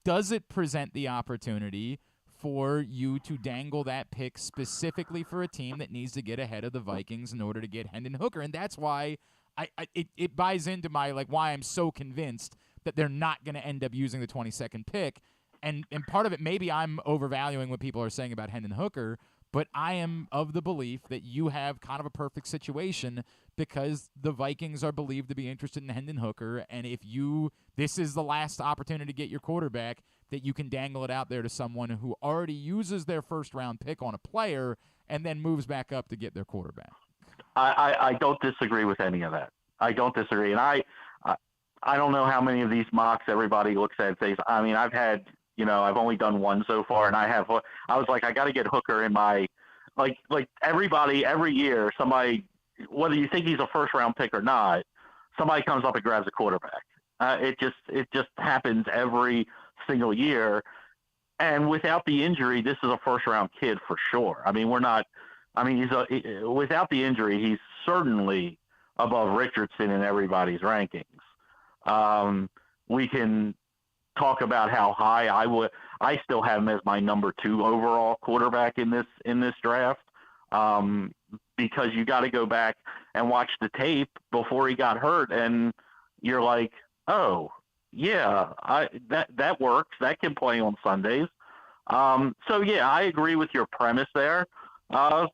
Does it present the opportunity for you to dangle that pick specifically for a team that needs to get ahead of the Vikings in order to get Hendon Hooker? And that's why it buys into my why I'm so convinced that they're not going to end up using the 22nd pick. And part of it, maybe I'm overvaluing what people are saying about Hendon Hooker, but I am of the belief that you have kind of a perfect situation because the Vikings are believed to be interested in Hendon Hooker, and if this is the last opportunity to get your quarterback, that you can dangle it out there to someone who already uses their first-round pick on a player and then moves back up to get their quarterback. I don't disagree with any of that. I don't disagree, and I don't know how many of these mocks everybody looks at and says, I've had, I've only done one so far, and I was like, I got to get Hooker in my, like everybody, every year, somebody, whether you think he's a first-round pick or not, somebody comes up and grabs a quarterback. It just happens every single year. And without the injury, this is a first-round kid for sure. Without the injury, he's certainly above Richardson in everybody's rankings. We can talk about how high I still have him as my number 2 overall quarterback in this draft. Because you got to go back and watch the tape before he got hurt, and you're like, oh yeah, that works. That can play on Sundays. So yeah, I agree with your premise there. Or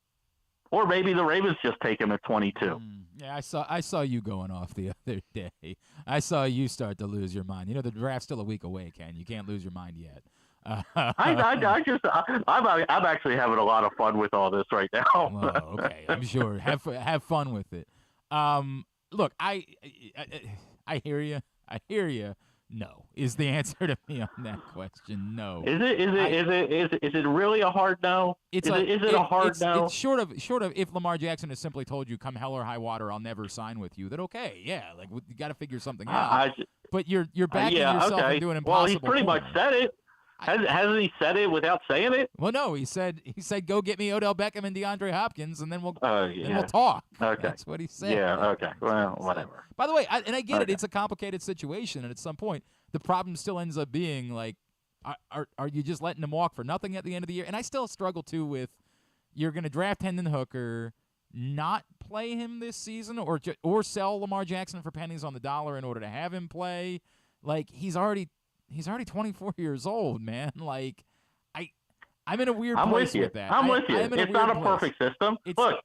maybe the Ravens just take him at 22. Yeah, I saw you going off the other day. I saw you start to lose your mind. The draft's still a week away, Ken. You can't lose your mind yet. I'm actually having a lot of fun with all this right now. Well, okay, I'm sure. Have fun with it. Look, I hear you. No, is the answer to me on that question. No. Is it really a hard no? Is it a hard no? It's short of if Lamar Jackson has simply told you, come hell or high water, I'll never sign with you, then okay, yeah, like you got to figure something out. But you're backing yourself into an impossible Well, he's pretty much said it. Hasn't he said it without saying it? Well, no, he said go get me Odell Beckham and DeAndre Hopkins, and then we'll talk. Okay, that's what he said. Yeah, okay. Well, whatever. By the way, I get it. It's a complicated situation, and at some point, the problem still ends up being like, are you just letting him walk for nothing at the end of the year? And I still struggle too with you're going to draft Hendon Hooker, not play him this season, or sell Lamar Jackson for pennies on the dollar in order to have him play. Like he's already 24 years old, man. Like, I'm in a weird place with that. I'm with you. It's not a perfect system. Look.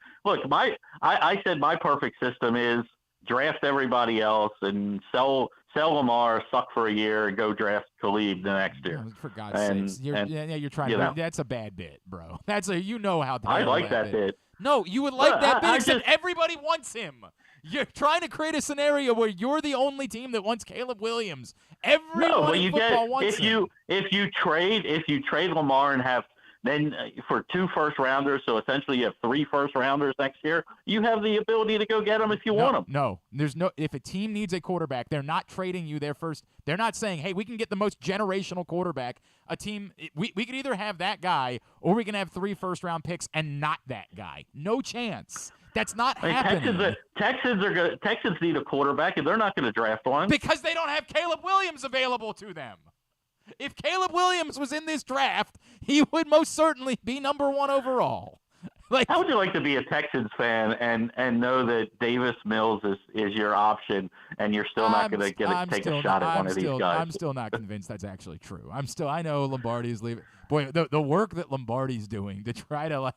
I said my perfect system is draft everybody else and sell Lamar, suck for a year, and go draft Khalid the next year. For God's sakes, you're trying to. That's a bad bit, bro. That's a how. I like that bit. No, you would like that bit, except everybody wants him. You're trying to create a scenario where you're the only team that wants Caleb Williams. Everyone in football wants him. If you trade Lamar and have then for 2 first-rounders, so essentially you have 3 first-rounders next year, you have the ability to go get them if you want them. No, if a team needs a quarterback, they're not trading you their first. They're not saying, hey, we can get the most generational quarterback. A team, we could either have that guy or we can have 3 first-round picks and not that guy. No chance. That's not happening. Texans need a quarterback, and they're not going to draft one. Because they don't have Caleb Williams available to them. If Caleb Williams was in this draft, he would most certainly be number 1 overall. How would you like to be a Texans fan and know that Davis Mills is your option, and you're still not going to take a shot at one of these guys? I'm still not convinced that's actually true. I know Lombardi's leaving. Boy, the work that Lombardi's doing to try to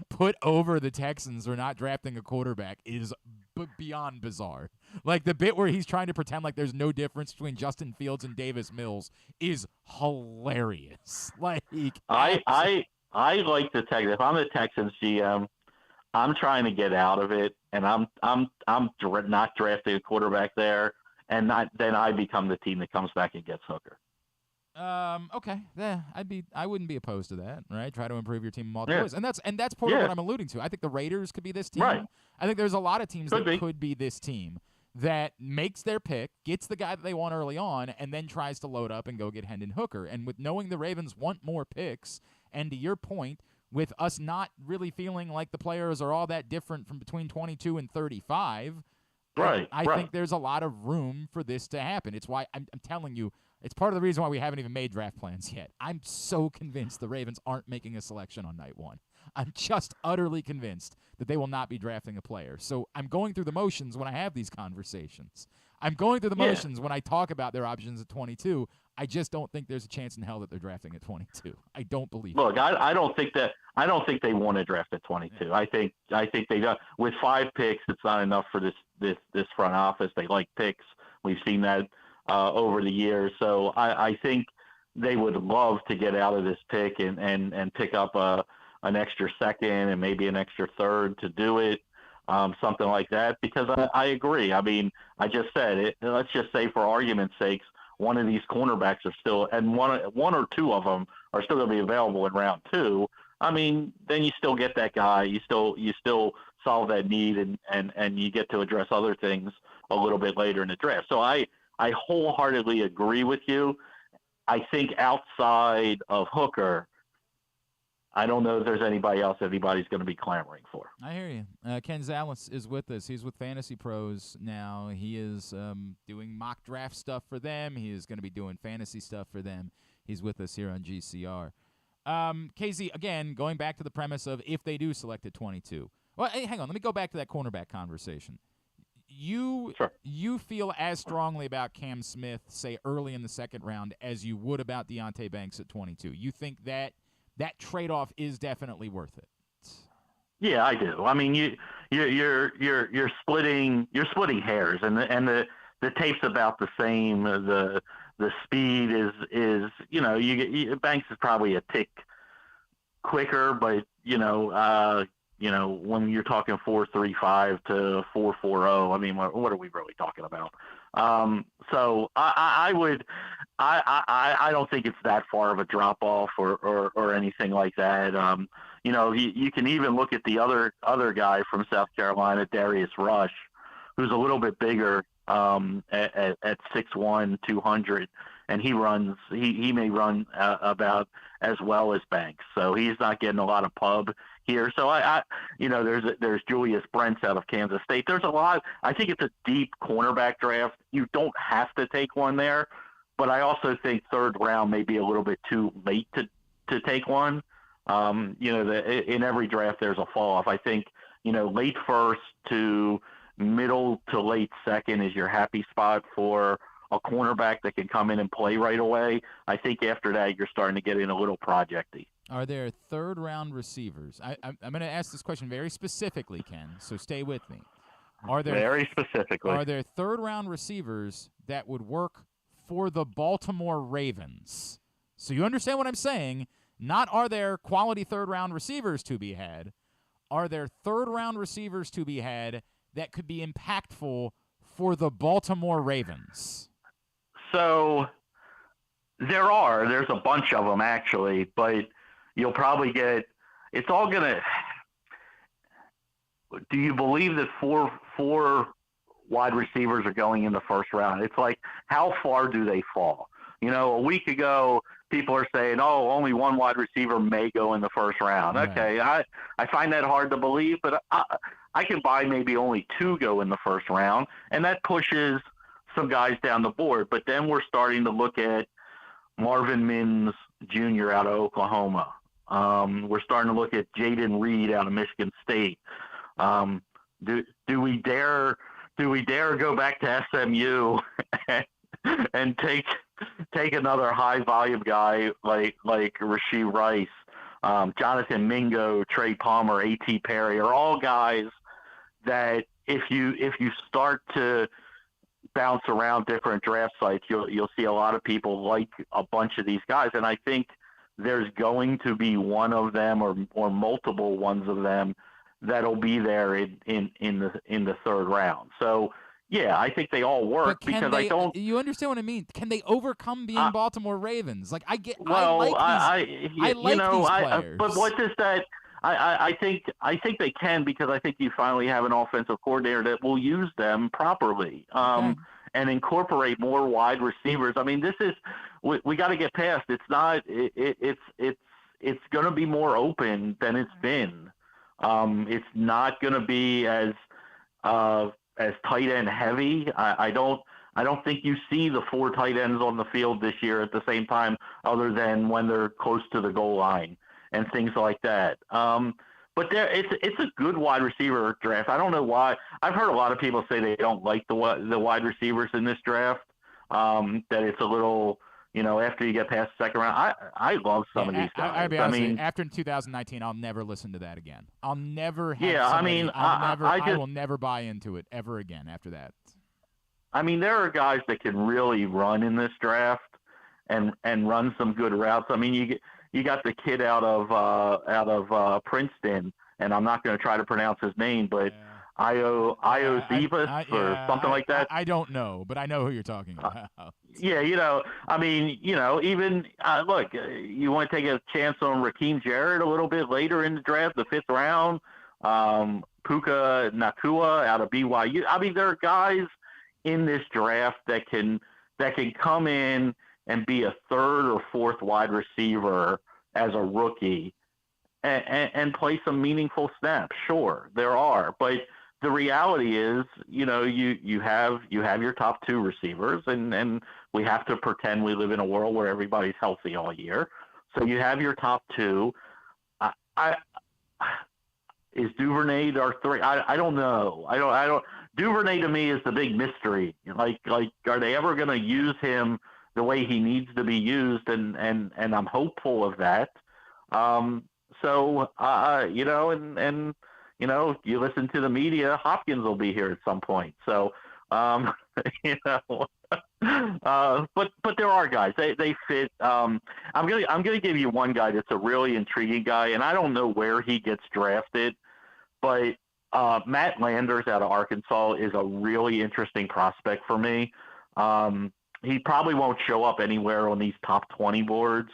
put over the Texans or not drafting a quarterback is beyond bizarre. Like the bit where he's trying to pretend like there's no difference between Justin Fields and Davis Mills is hilarious. I like the Texans. If I'm the Texans GM, I'm trying to get out of it, and I'm not drafting a quarterback there, and then I become the team that comes back and gets Hooker. Okay. Yeah, I wouldn't be opposed to that, right? Try to improve your team in multiple ways. And that's part of what I'm alluding to. I think the Raiders could be this team. Right. I think there's a lot of teams could be this team that makes their pick, gets the guy that they want early on, and then tries to load up and go get Hendon Hooker. And with knowing the Ravens want more picks, and to your point, with us not really feeling like the players are all that different from between 22 and 35, I think there's a lot of room for this to happen. It's why I'm telling you, it's part of the reason why we haven't even made draft plans yet. I'm so convinced the Ravens aren't making a selection on night 1. I'm just utterly convinced that they will not be drafting a player. So I'm going through the motions when I have these conversations. I'm going through the motions when I talk about their options at 22. I just don't think there's a chance in hell that they're drafting at 22. I don't believe. Look, I don't think they want to draft at 22. Yeah. I think they got with 5 picks. It's not enough for this front office. They like picks. We've seen that over the years. So I think they would love to get out of this pick and pick up an extra second and maybe an extra third to do it, something like that. Because I agree. I mean, I just said it. Let's just say, for argument's sakes, one of these cornerbacks are still, and one or 2 of them are still going to be available in round 2. I mean, then you still get that guy. You still solve that need, and you get to address other things a little bit later in the draft. So I wholeheartedly agree with you. I think outside of Hooker, I don't know if there's anybody else anybody's going to be clamoring for. I hear you. Ken Zalis is with us. He's with Fantasy Pros now. He is doing mock draft stuff for them. He is going to be doing fantasy stuff for them. He's with us here on GCR. KZ, again, going back to the premise of if they do select at 22. Well, hey, hang on. Let me go back to that cornerback conversation. You feel as strongly about Cam Smith, say, early in the second round as you would about Deonte Banks at 22. You think that trade-off is definitely worth it? Yeah, I do. I mean, you're splitting hairs, and the tape's about the same. The speed is Banks is probably a tick quicker, but when you're talking 4.35 to 4.40, I mean, what are we really talking about? So I don't think it's that far of a drop off or anything like that. You can even look at the other guy from South Carolina, Darius Rush, who's a little bit bigger at 6'1", 200, and he may run about as well as Banks. So he's not getting a lot of pub here. So there's Julius Brents out of Kansas State. There's a lot. I think it's a deep cornerback draft. You don't have to take one there, but I also think third round may be a little bit too late to take one. In every draft there's a fall off. I think late first to middle to late second is your happy spot for a cornerback that can come in and play right away. I think after that you're starting to get in a little projecty. Are there third-round receivers? I'm going to ask this question very specifically, Ken, so stay with me. Very specifically. Are there third-round receivers that would work for the Baltimore Ravens? So you understand what I'm saying? Not are there quality third-round receivers to be had. Are there third-round receivers to be had that could be impactful for the Baltimore Ravens? So there's a bunch of them actually, but you'll probably get – it's all going to – do you believe that four wide receivers are going in the first round? It's like, how far do they fall? A week ago, people are saying, oh, only one wide receiver may go in the first round. Right. Okay, I find that hard to believe, but I can buy maybe only two go in the first round, and that pushes some guys down the board. But then we're starting to look at Marvin Mims Jr. out of Oklahoma. We're starting to look at Jaden Reed out of Michigan State. Do we dare go back to SMU and take another high volume guy like Rashee Rice, Jonathan Mingo, Trey Palmer, A.T. Perry are all guys that if you start to bounce around different draft sites, you'll see a lot of people like a bunch of these guys, and I think there's going to be one of them or multiple ones of them that'll be there in the third round. So yeah, I think they all work because I don't. You understand what I mean? Can they overcome being Baltimore Ravens? Like I like these players. But what does that? I think they can because I think you finally have an offensive coordinator that will use them properly and incorporate more wide receivers. I mean, this is we got to get past. It's not. It's going to be more open than it's been. It's not going to be as tight end heavy. I don't think you see the four tight ends on the field this year at the same time, other than when they're close to the goal line and things like that. But it's a good wide receiver draft. I don't know why. I've heard a lot of people say they don't like the wide receivers in this draft. That it's a little, after you get past the second round. I love some of these guys. I'll be honest, after 2019, I'll never listen to that again. I'll never have I will never buy into it ever again after that. I mean, there are guys that can really run in this draft and run some good routes. I mean, you got the kid out of Princeton, and I'm not going to try to pronounce his name, but Io Zivas or something like that. I don't know, but I know who you're talking about. I mean, even look, you want to take a chance on Rakeem Jarrett a little bit later in the draft, the fifth round. Puka Nacua out of BYU. I mean, there are guys in this draft that can come in and be a third or fourth wide receiver as a rookie and play some meaningful snaps. Sure, there are, but the reality is, you have your top two receivers, and we have to pretend we live in a world where everybody's healthy all year. So you have your top two. Is Duvernay our three? I don't know. I don't. Duvernay to me is the big mystery. Like, are they ever going to use him the way he needs to be used? And I'm hopeful of that. You listen to the media, Hopkins will be here at some point. So, but there are guys. They fit. I'm gonna give you one guy that's a really intriguing guy, and I don't know where he gets drafted, but Matt Landers out of Arkansas is a really interesting prospect for me. He probably won't show up anywhere on these top 20 boards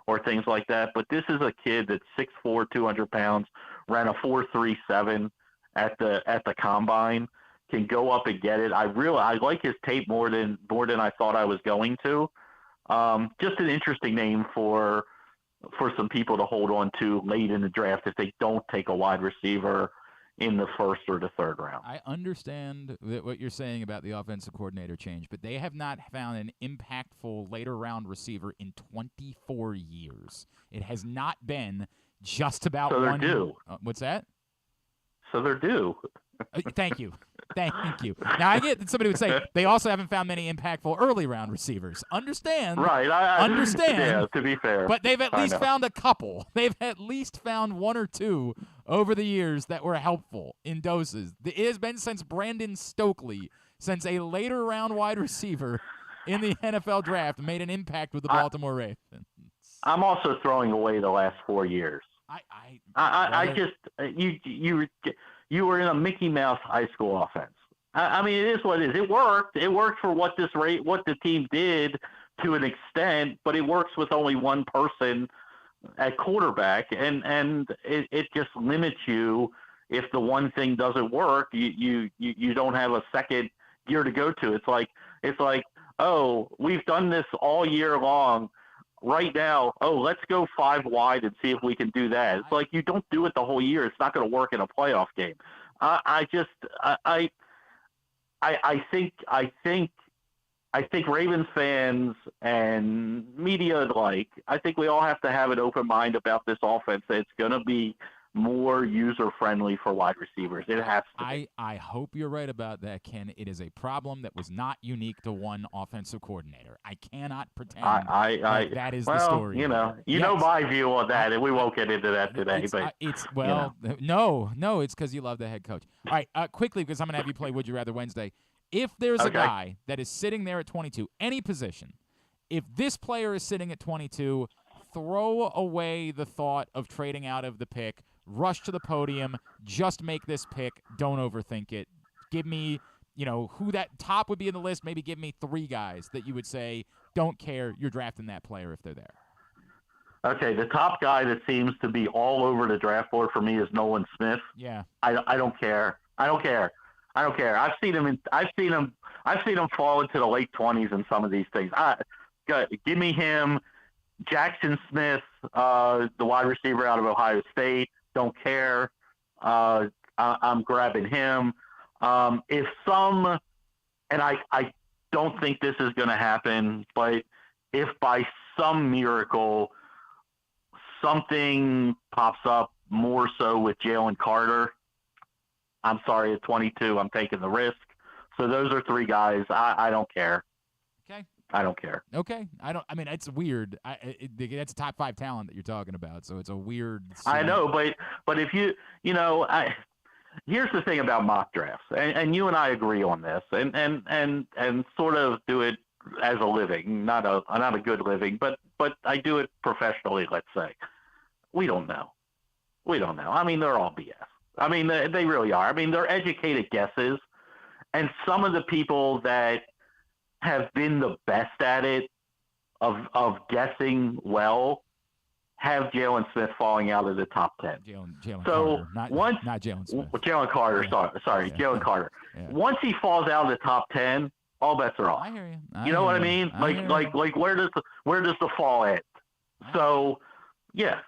or things like that, but this is a kid that's 6'4", 200 pounds, ran a 4.37 at the combine, can go up and get it. I like his tape more than I thought I was going to. Just an interesting name for some people to hold on to late in the draft if they don't take a wide receiver in the first or the third round. I understand what you're saying about the offensive coordinator change, but they have not found an impactful later round receiver in 24 years. It has not been just about so they're one. Due. What's that? So they're due. Thank you. Thank you. Now, I get that somebody would say they also haven't found many impactful early round receivers. Understand. Right. I understand. Yeah, to be fair. But they've at least found a couple. They've at least found one or two over the years that were helpful in doses. It has been since Brandon Stokely, since a later round wide receiver in the NFL draft made an impact with the Baltimore Ravens. I'm also throwing away the last 4 years. You were in a Mickey Mouse high school offense. I mean, it is what it is. It worked. It worked for what the team did to an extent, but it works with only one person at quarterback, and it just limits you. If the one thing doesn't work, you don't have a second gear to go to. It's like, oh, we've done this all year long. Right now, let's go 5 wide and see if we can do that. It's like you don't do it the whole year. It's not going to work in a playoff game. I think Ravens fans and media alike, I think we all have to have an open mind about this offense. That it's going to be more user-friendly for wide receivers. It has to be. I hope you're right about that, Ken. It is a problem that was not unique to one offensive coordinator. I cannot pretend that is the story. You know my view on that, and we won't get into that today. No, it's because you love the head coach. All right, quickly, because I'm going to have you play Would You Rather Wednesday. If there's a guy that is sitting there at 22, any position, if this player is sitting at 22, throw away the thought of trading out of the pick. Rush to the podium. Just make this pick. Don't overthink it. Give me, who that top would be in the list. Maybe give me 3 guys that you would say, don't care. You're drafting that player if they're there. Okay, the top guy that seems to be all over the draft board for me is Nolan Smith. Yeah. I don't care. I've seen him fall into the late 20s in some of these things. Give me him. Jackson Smith, the wide receiver out of Ohio State. Don't care. I'm grabbing him. And I don't think this is going to happen, but if by some miracle something pops up more so with Jalen Carter, I'm sorry, at 22, I'm taking the risk. So those are 3 guys. I don't care. Okay. I don't care. Okay. It's weird. That's a top 5 talent that you're talking about, so it's a weird. I know, but if here's the thing about mock drafts, and you and I agree on this, and sort of do it as a living, not a good living, but I do it professionally. Let's say we don't know. I mean, they're all BS. I mean, they really are. I mean, they're educated guesses, and some of the people that have been the best at it of guessing well have Jalen Smith falling out of the top 10. Jalen so Carter, not Jalen Smith. Jalen Carter, sorry, Jalen Carter. Yeah. Once he falls out of the top 10, all bets are off. I hear you. You know what I mean? Like where does the fall end? So, yeah.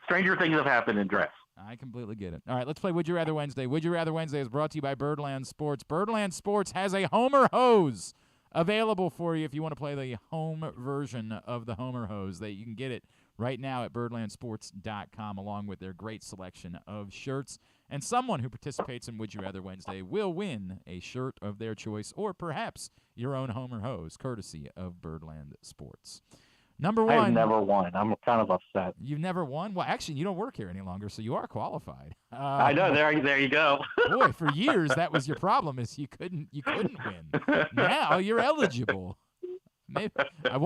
Stranger things have happened in drafts. I completely get it. All right, let's play Would You Rather Wednesday. Would You Rather Wednesday is brought to you by Birdland Sports. Birdland Sports has a Homer hose available for you if you want to play the home version of the Homer hose. You can get it right now at birdlandsports.com along with their great selection of shirts. And someone who participates in Would You Rather Wednesday will win a shirt of their choice or perhaps your own Homer hose, courtesy of Birdland Sports. Number 1. I've never won. I'm kind of upset. You've never won? Well, actually, you don't work here any longer, so you are qualified. I know. There you go. Boy, for years that was your problem, is you couldn't win. Now you're eligible. Maybe I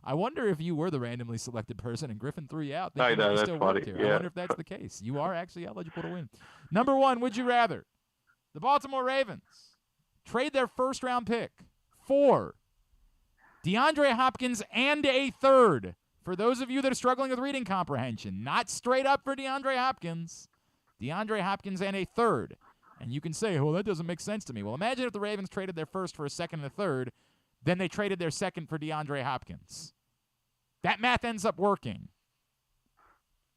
I wonder if you were the randomly selected person and Griffin threw you out. I know, that's still funny. Here. Yeah. I wonder if that's the case. You are actually eligible to win. Number 1, would you rather the Baltimore Ravens trade their first-round pick for DeAndre Hopkins and a third? For those of you that are struggling with reading comprehension, not straight up for DeAndre Hopkins and a third. And you can say, well, that doesn't make sense to me. Well, imagine if the Ravens traded their first for a second and a third, then they traded their second for DeAndre Hopkins. That math ends up working.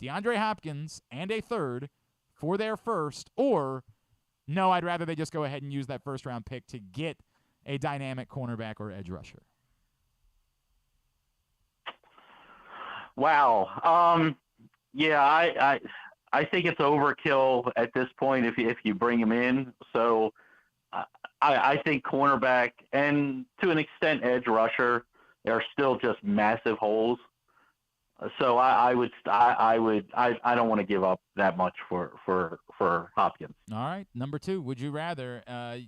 DeAndre Hopkins and a third for their first, or no, I'd rather they just go ahead and use that first-round pick to get a dynamic cornerback or edge rusher. Wow. Yeah, I think it's overkill at this point if you bring him in. So I think cornerback and to an extent edge rusher are still just massive holes. So I don't want to give up that much for Hopkins. All right, number 2. Would you rather?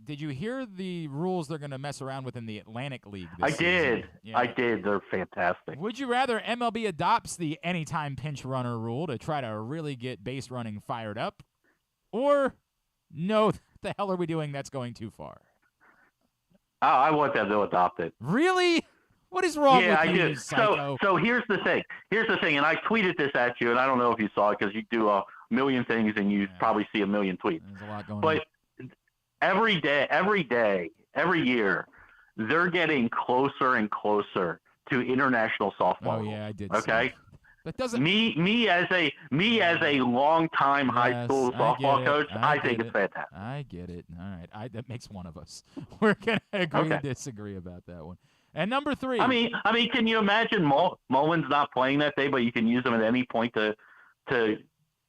Did you hear the rules they're going to mess around with in the Atlantic League this season? Did. Yeah. I did. They're fantastic. Would you rather MLB adopts the anytime pinch runner rule to try to really get base running fired up, or no? The hell are we doing? That's going too far. Oh, I want them to adopt it. Really? What is wrong with I you, do. psycho? So here's the thing, and I tweeted this at you, and I don't know if you saw it because you do a million things and you probably see a million tweets. There's a lot going on. But every day, every year, they're getting closer and closer to international softball. Oh yeah, I did. Okay. That doesn't. Me as a longtime high school softball coach, I think it's fantastic. I get it. All right, that makes one of us. We're gonna agree to disagree about that one. And number 3. I mean, can you imagine Mullins not playing that day, but you can use him at any point to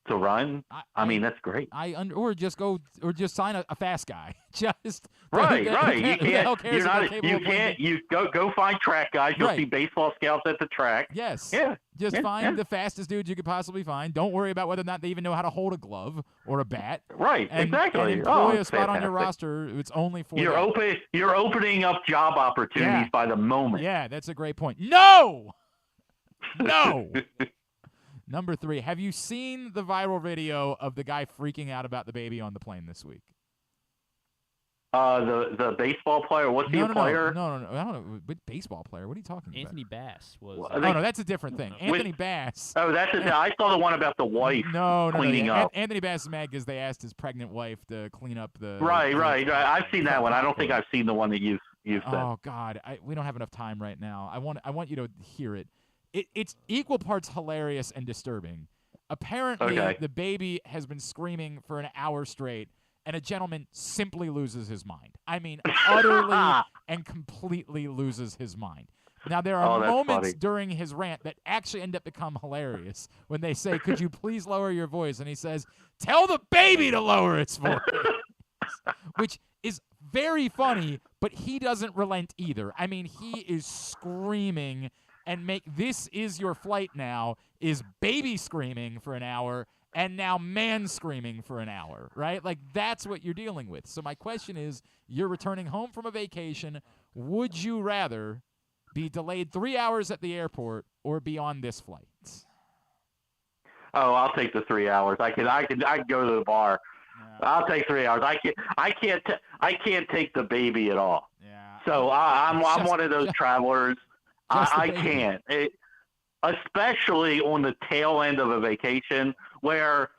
run? I mean, that's great. Or just sign a fast guy. Just right. You go find track guys. You'll see baseball scouts at the track. Yes. Yeah. Just find the fastest dudes you could possibly find. Don't worry about whether or not they even know how to hold a glove or a bat. Right. Exactly. And employ a spot fantastic. on your roster. It's only for You're opening up job opportunities by the moment. Yeah, that's a great point. No. Number 3, have you seen the viral video of the guy freaking out about the baby on the plane this week? The baseball player? What's he a player? No. I don't know. What baseball player? What are you talking about? Anthony Bass was. No, that's a different thing. Anthony Bass. Oh, that's it. I saw the one about the wife cleaning up. Anthony Bass is mad because they asked his pregnant wife to clean up the. Right. I've seen that one. I don't think I've seen the one that you've said. Oh God, we don't have enough time right now. I want you to hear it. It's equal parts hilarious and disturbing. Apparently, the baby has been screaming for an hour straight, and a gentleman simply loses his mind. I mean, utterly and completely loses his mind. Now, there are moments during his rant that actually end up become hilarious when they say, could you please lower your voice? And he says, tell the baby to lower its voice, which is very funny, but he doesn't relent either. I mean, he is screaming and this is your flight now is baby screaming for an hour and now man screaming for an hour, right? Like, that's what you're dealing with. So my question is, you're returning home from a vacation. Would you rather be delayed 3 hours at the airport or be on this flight? Oh, I'll take the 3 hours. I can go to the bar. Yeah. I'll take 3 hours. I can't take the baby at all. Yeah. So I'm one of those travelers. I can't, especially on the tail end of a vacation where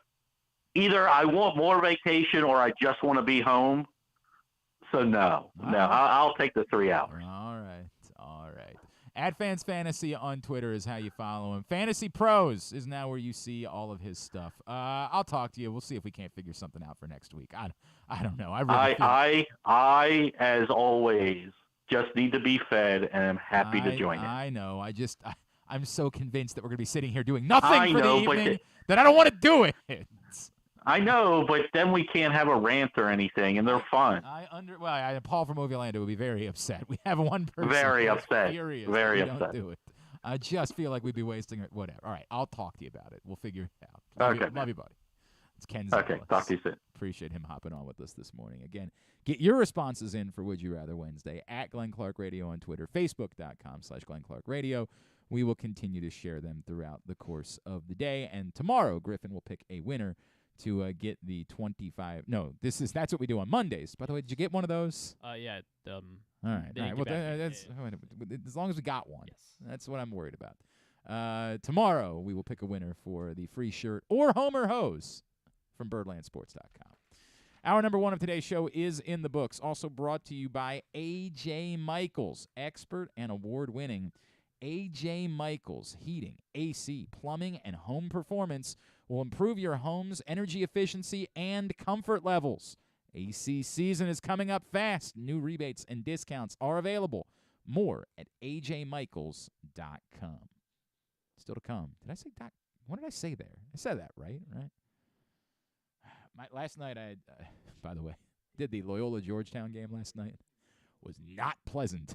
either I want more vacation or I just want to be home. So no, I'll take the 3 hours. All right. @Fans Fantasy on Twitter is how you follow him. Fantasy Pros is now where you see all of his stuff. I'll talk to you. We'll see if we can't figure something out for next week. I don't know. I as always just need to be fed, and I'm happy to join it. I know. I'm so convinced that we're going to be sitting here doing nothing for the evening that I don't want to do it. I know, but then we can't have a rant or anything, and they're fun. Paul from Oviolanda would be very upset. We have one person very upset. Furious very upset. Don't do it. I just feel like we'd be wasting it. Whatever. All right, I'll talk to you about it. We'll figure it out. Love you, buddy. It's Ken Zalis. Okay, talk to you soon. Appreciate him hopping on with us this morning. Again, get your responses in for Would You Rather Wednesday at Glenn Clark Radio on Twitter, Facebook.com/Glenn Clark Radio. We will continue to share them throughout the course of the day. And tomorrow, Griffin will pick a winner to get the 25. No, that's what we do on Mondays. By the way, did you get one of those? Yeah. All right. Well, that's as long as we got one. Yes. That's what I'm worried about. Tomorrow, we will pick a winner for the free shirt or Homer hose from birdlandsports.com. Hour number 1 of today's show is in the books. Also brought to you by A.J. Michaels, expert and award-winning. A.J. Michaels Heating, AC, Plumbing, and Home Performance will improve your home's energy efficiency and comfort levels. AC season is coming up fast. New rebates and discounts are available. More at ajmichaels.com. Still to come. Did I say doc? What did I say there? I said that right? Last night, by the way, did the Loyola Georgetown game last night. Was not pleasant.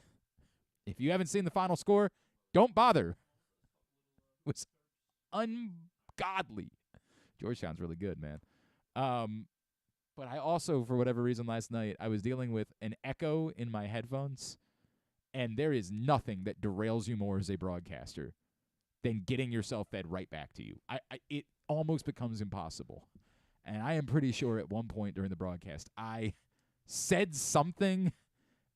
If you haven't seen the final score, don't bother. It was ungodly. Georgetown's really good, man. But I also, for whatever reason last night, I was dealing with an echo in my headphones, and there is nothing that derails you more as a broadcaster than getting yourself fed right back to you. It almost becomes impossible. And I am pretty sure at one point during the broadcast, I said something,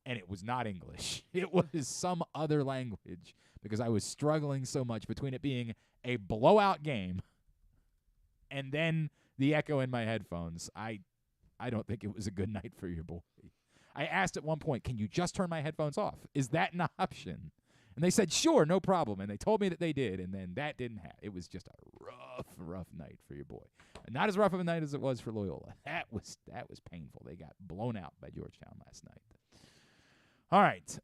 and it was not English. It was some other language because I was struggling so much between it being a blowout game and then the echo in my headphones. I don't think it was a good night for your boy. I asked at one point, can you just turn my headphones off? Is that an option? And they said, sure, no problem. And they told me that they did, and then that didn't happen. It was just a rough night for your boy. Not as rough of a night as it was for Loyola. That was painful. They got blown out by Georgetown last night. All right,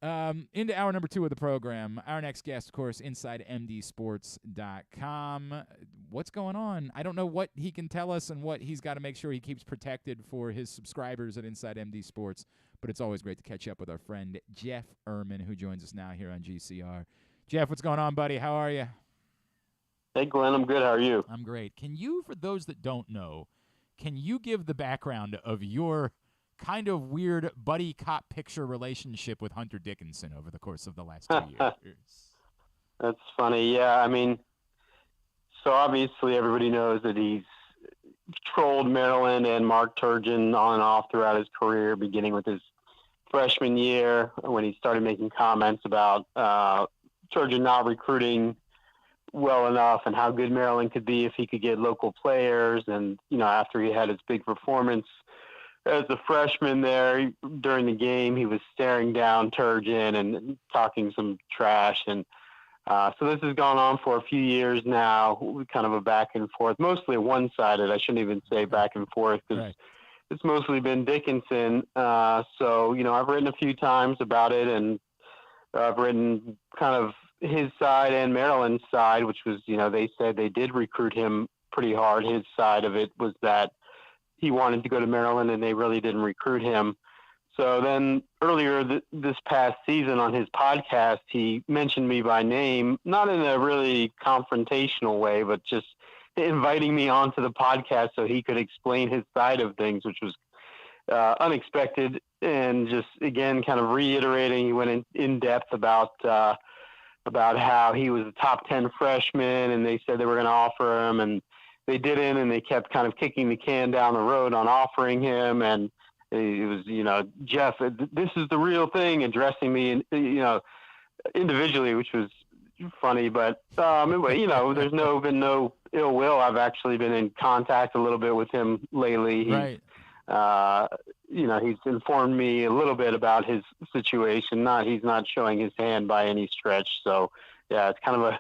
into hour number 2 of the program. Our next guest, of course, InsideMDSports.com. What's going on? I don't know what he can tell us and what he's got to make sure he keeps protected for his subscribers at Inside MD Sports, but it's always great to catch up with our friend Jeff Ermann, who joins us now here on GCR. Jeff, what's going on, buddy? How are you? Hey, Glenn, I'm good. How are you? I'm great. Can you, for those that don't know, can you give the background of your kind of weird buddy cop picture relationship with Hunter Dickinson over the course of the last 2 years? That's funny. Yeah, I mean, so obviously everybody knows that he's trolled Maryland and Mark Turgeon on and off throughout his career, beginning with his freshman year when he started making comments about Turgeon not recruiting well enough and how good Maryland could be if he could get local players. And, after he had his big performance as a freshman there during the game, he was staring down Turgeon and talking some trash. And so this has gone on for a few years now, kind of a back and forth, mostly one-sided. I shouldn't even say back and forth because it's mostly been Dickinson. So, I've written a few times about it, and I've written kind of his side and Maryland's side, which was, they said they did recruit him pretty hard. His side of it was that he wanted to go to Maryland and they really didn't recruit him. So then earlier this past season on his podcast, he mentioned me by name, not in a really confrontational way, but just inviting me onto the podcast so he could explain his side of things, which was unexpected. And just, again, kind of reiterating, he went in depth about how he was a top 10 freshman and they said they were going to offer him and they didn't, and they kept kind of kicking the can down the road on offering him. And it was, Jeff, this is the real thing, addressing me, individually, which was funny. But, there's been no ill will. I've actually been in contact a little bit with him lately. Right. He's informed me a little bit about his situation. He's not showing his hand by any stretch. So, yeah, it's kind of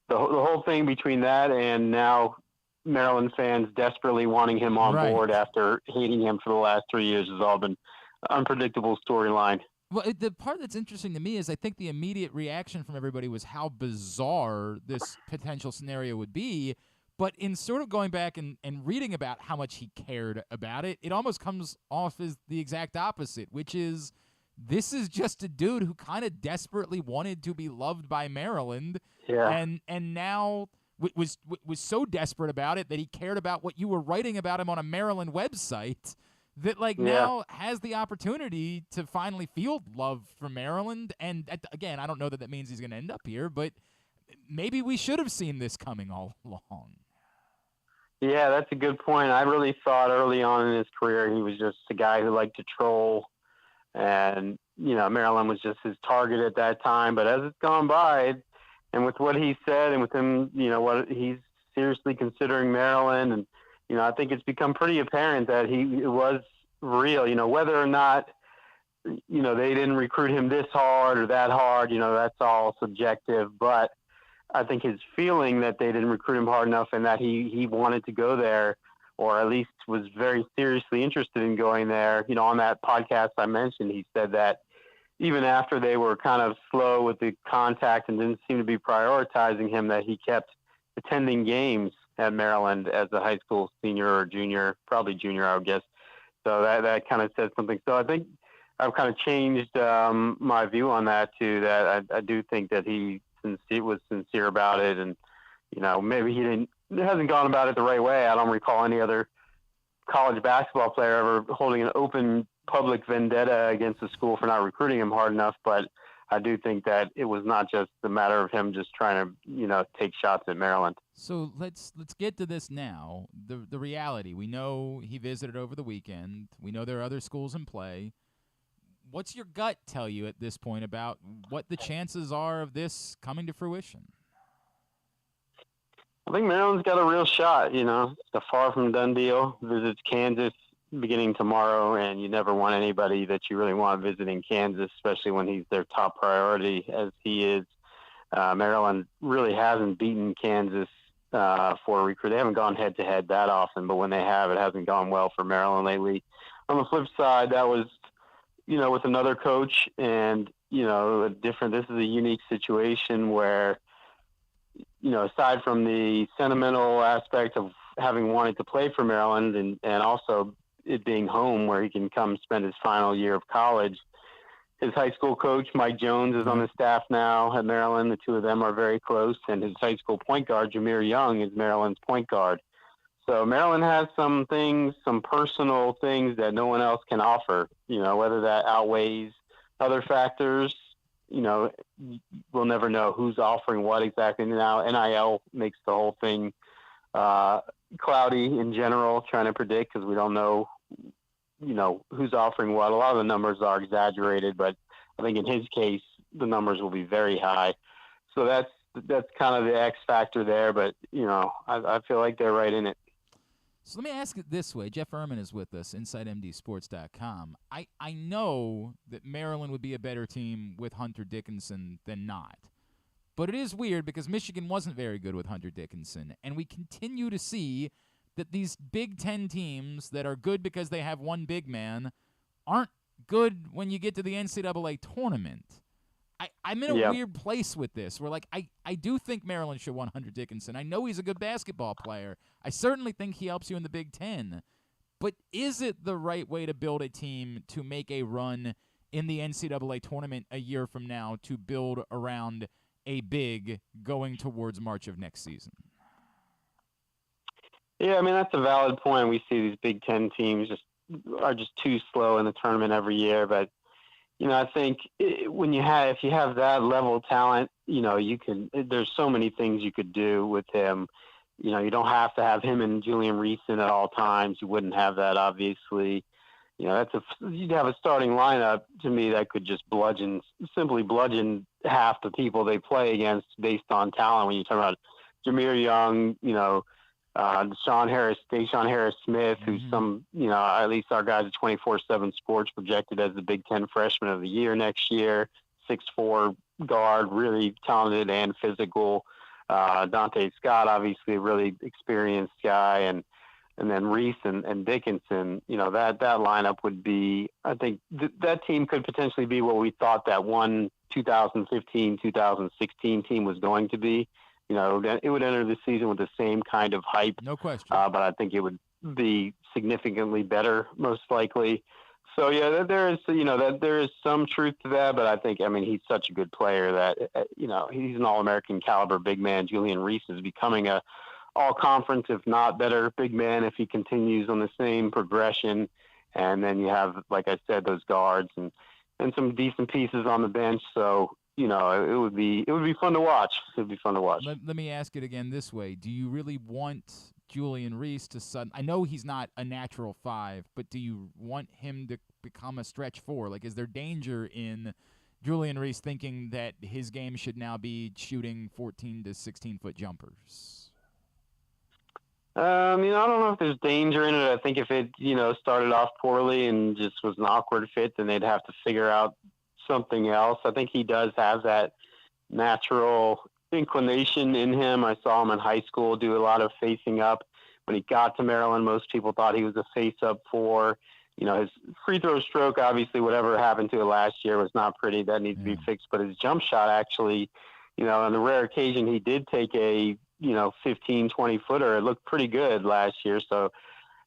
the whole thing between that and now Maryland fans desperately wanting him on board after hating him for the last 3 years has all been unpredictable storyline. Well, the part that's interesting to me is I think the immediate reaction from everybody was how bizarre this potential scenario would be. But in sort of going back and reading about how much he cared about it, it almost comes off as the exact opposite, which is this is just a dude who kind of desperately wanted to be loved by Maryland. Yeah. And now was so desperate about it that he cared about what you were writing about him on a Maryland website that now has the opportunity to finally feel love for Maryland. And again, I don't know that means he's going to end up here, but maybe we should have seen this coming all along. Yeah, that's a good point. I really thought early on in his career he was just a guy who liked to troll, and Maryland was just his target at that time. But as it's gone by, and with what he said, and with him, what he's seriously considering Maryland, and I think it's become pretty apparent that it was real. Whether or not they didn't recruit him this hard or that hard, that's all subjective. But I think his feeling that they didn't recruit him hard enough and that he wanted to go there, or at least was very seriously interested in going there. On that podcast I mentioned, he said that even after they were kind of slow with the contact and didn't seem to be prioritizing him, that he kept attending games at Maryland as a high school senior or junior, probably junior, I would guess. So that kind of said something. So I think I've kind of changed my view on that too, that I do think that he was sincere about it. And, maybe he hasn't gone about it the right way. I don't recall any other college basketball player ever holding an open public vendetta against the school for not recruiting him hard enough. But I do think that it was not just a matter of him just trying to, take shots at Maryland. So let's get to this now. The reality, we know he visited over the weekend. We know there are other schools in play. What's your gut tell you at this point about what the chances are of this coming to fruition? I think Maryland's got a real shot. It's a far from done deal. Visits Kansas beginning tomorrow, and you never want anybody that you really want visiting Kansas, especially when he's their top priority as he is. Maryland really hasn't beaten Kansas for a recruit. They haven't gone head-to-head that often, but when they have, it hasn't gone well for Maryland lately. On the flip side, that was with another coach, and, this is a unique situation where, aside from the sentimental aspect of having wanted to play for Maryland and also it being home where he can come spend his final year of college, his high school coach, Mike Jones, is on the staff now at Maryland. The two of them are very close, and his high school point guard, Jameer Young, is Maryland's point guard. So Maryland has some personal things that no one else can offer, whether that outweighs other factors, we'll never know who's offering what exactly. Now, NIL makes the whole thing cloudy in general, trying to predict, because we don't know, who's offering what. A lot of the numbers are exaggerated, but I think in his case, the numbers will be very high. So that's kind of the X factor there, but, I feel like they're right in it. So let me ask it this way. Jeff Ermann is with us, InsideMDSports.com. I know that Maryland would be a better team with Hunter Dickinson than not. But it is weird because Michigan wasn't very good with Hunter Dickinson, and we continue to see that these Big Ten teams that are good because they have one big man aren't good when you get to the NCAA tournament. I'm in a weird place with this where, I do think Maryland should want Hunter Dickinson. I know he's a good basketball player. I certainly think he helps you in the Big Ten. But is it the right way to build a team to make a run in the NCAA tournament a year from now to build around a big going towards March of next season? Yeah, that's a valid point. We see these Big Ten teams are just too slow in the tournament every year, but I think if you have that level of talent, there's so many things you could do with him. You don't have to have him and Julian Reeson at all times. You wouldn't have that, obviously. You'd have a starting lineup to me that could just simply bludgeon half the people they play against based on talent. When you talk about Jameer Young, Deshaun Harris-Smith, who's at least our guys at 24/7 Sports projected as the Big Ten Freshman of the Year next year, 6'4" guard, really talented and physical. Dante Scott, obviously a really experienced guy, and then Reese and Dickinson. That lineup would be, I think that team could potentially be what we thought that one 2015-2016 team was going to be. It would enter the season with the same kind of hype. No question. But I think it would be significantly better, most likely. So yeah, there is some truth to that, but I think, I mean, he's such a good player that, he's an All-American caliber big man. Julian Reese is becoming a all-conference, if not better, big man if he continues on the same progression. And then you have, like I said, those guards and some decent pieces on the bench. So, it would be fun to watch. It would be fun to watch. Let me ask it again this way. Do you really want Julian Reese to I know he's not a natural 5, but do you want him to become a stretch 4? Like, is there danger in Julian Reese thinking that his game should now be shooting 14 to 16-foot jumpers? I don't know if there's danger in it. I think if it, started off poorly and just was an awkward fit, then they'd have to figure out something else. I think he does have that natural inclination in him. I saw him in high school do a lot of facing up. When he got to Maryland, most people thought he was a face-up 4. His free throw stroke, obviously, whatever happened to it last year was not pretty. That needs to be fixed. But his jump shot actually, on the rare occasion he did take a 15, 20-footer. It looked pretty good last year. So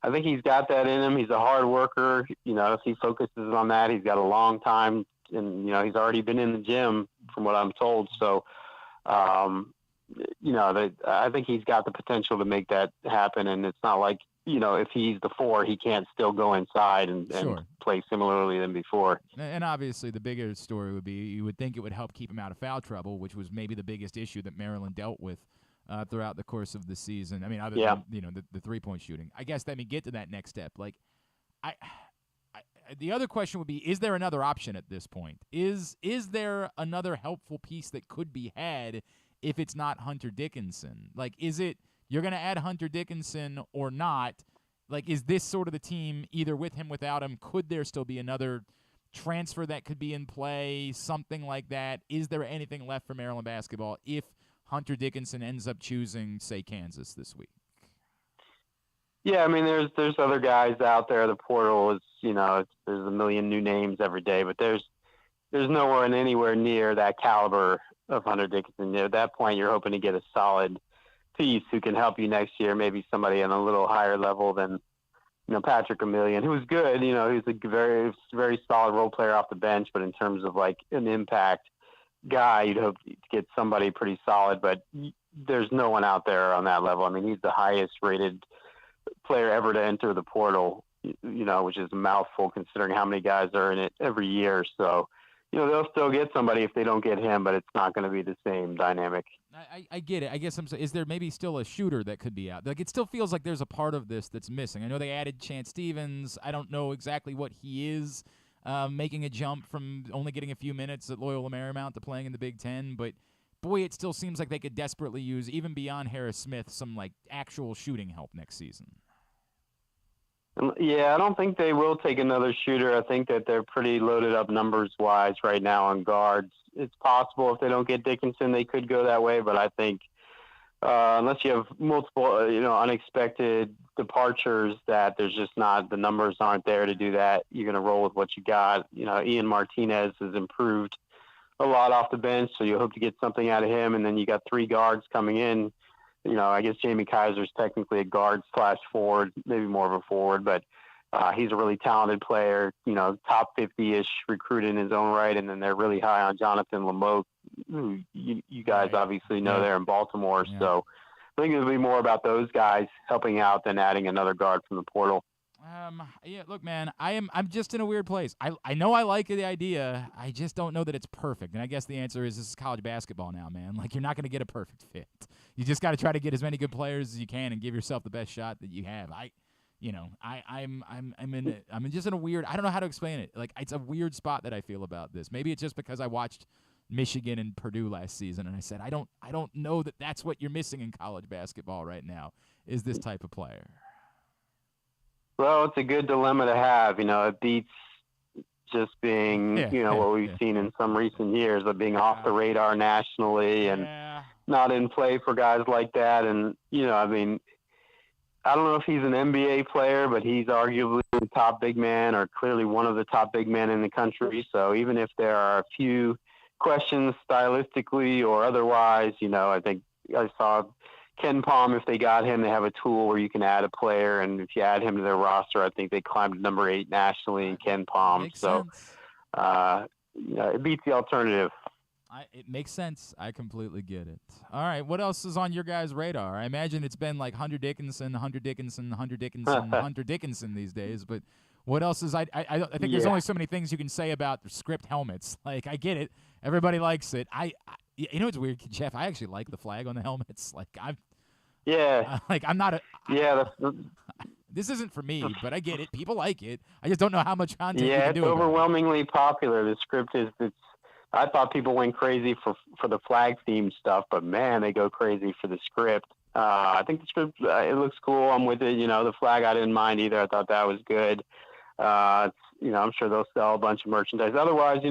I think he's got that in him. He's a hard worker. If he focuses on that, he's got a long time. And, he's already been in the gym from what I'm told. So, I think he's got the potential to make that happen. And it's not like, if he's the 4, he can't still go inside and play similarly than before. And obviously the bigger story would be you would think it would help keep him out of foul trouble, which was maybe the biggest issue that Maryland dealt with throughout the course of the season. I mean, other than, the three-point shooting. I guess let me get to that next step. Like, the other question would be, is there another option at this point? Is there another helpful piece that could be had if it's not Hunter Dickinson? Like, is it you're going to add Hunter Dickinson or not? Like, is this sort of the team, either with him, without him? Could there still be another transfer that could be in play, something like that? Is there anything left for Maryland basketball if Hunter Dickinson ends up choosing, say, Kansas this week? Yeah, I mean, there's other guys out there. The portal is, there's a million new names every day, but there's nowhere anywhere near that caliber of Hunter Dickinson. At that point, you're hoping to get a solid piece who can help you next year, maybe somebody on a little higher level than, Patrick Emilian, who was good. He's a very, very solid role player off the bench, but in terms of like an impact guy, you'd hope to get somebody pretty solid, but there's no one out there on that level. I mean, he's the highest rated player ever to enter the portal, which is a mouthful considering how many guys are in it every year. So, they'll still get somebody if they don't get him, but it's not going to be the same dynamic. I get it. I guess I'm saying, is there maybe still a shooter that could be out? Like, it still feels like there's a part of this that's missing. I know they added Chance Stevens. I don't know exactly what he is, making a jump from only getting a few minutes at Loyola Marymount to playing in the Big Ten, but boy, it still seems like they could desperately use, even beyond Harris Smith, some like actual shooting help next season. Yeah, I don't think they will take another shooter. I think that they're pretty loaded up numbers-wise right now on guards. It's possible if they don't get Dickinson, they could go that way, but I think unless you have multiple, unexpected departures, that there's just not, the numbers aren't there to do that. You're going to roll with what you got. Ian Martinez has improved a lot off the bench, so you hope to get something out of him, and then you got 3 guards coming in. I guess Jamie Kaiser's technically a guard / forward, maybe more of a forward, but he's a really talented player, top 50-ish recruit in his own right. And then they're really high on Jonathan Lamote, who you guys obviously know there in Baltimore. Yeah. So I think it'll be more about those guys helping out than adding another guard from the portal. Yeah, look, man, I'm just in a weird place. I know I like the idea. I just don't know that it's perfect. And I guess the answer is this is college basketball now, man. Like, you're not going to get a perfect fit. You just got to try to get as many good players as you can and give yourself the best shot that you have. I'm just in a weird, I don't know how to explain it. Like, it's a weird spot that I feel about this. Maybe it's just because I watched Michigan and Purdue last season and I said, I don't know that that's what you're missing in college basketball right now, is this type of player. Well, it's a good dilemma to have. It beats just being, what we've seen in some recent years of being off the radar nationally and not in play for guys like that. And, I don't know if he's an NBA player, but he's arguably the top big man or clearly one of the top big men in the country. So even if there are a few questions stylistically or otherwise, I think I saw Ken Palm, if they got him, they have a tool where you can add a player, and if you add him to their roster, I think they climbed to number 8 nationally in Ken Palm. Makes so, it beats the alternative. It makes sense. I completely get it. All right, what else is on your guys' radar? I imagine it's been like Hunter Dickinson these days, but what else is I think there's only so many things you can say about the Script helmets. Like, I get it. Everybody likes it. You know what's weird, Jeff? I actually like the flag on the helmets. Like, I'm not a this isn't for me, but I get it. People like it. I just don't know how much content you can do. Yeah, it's overwhelmingly popular. The Script is I thought people went crazy for the flag theme stuff, but man, they go crazy for the Script. I think the Script it looks cool. I'm with it. The flag I didn't mind either. I thought that was good. I'm sure they'll sell a bunch of merchandise. Otherwise,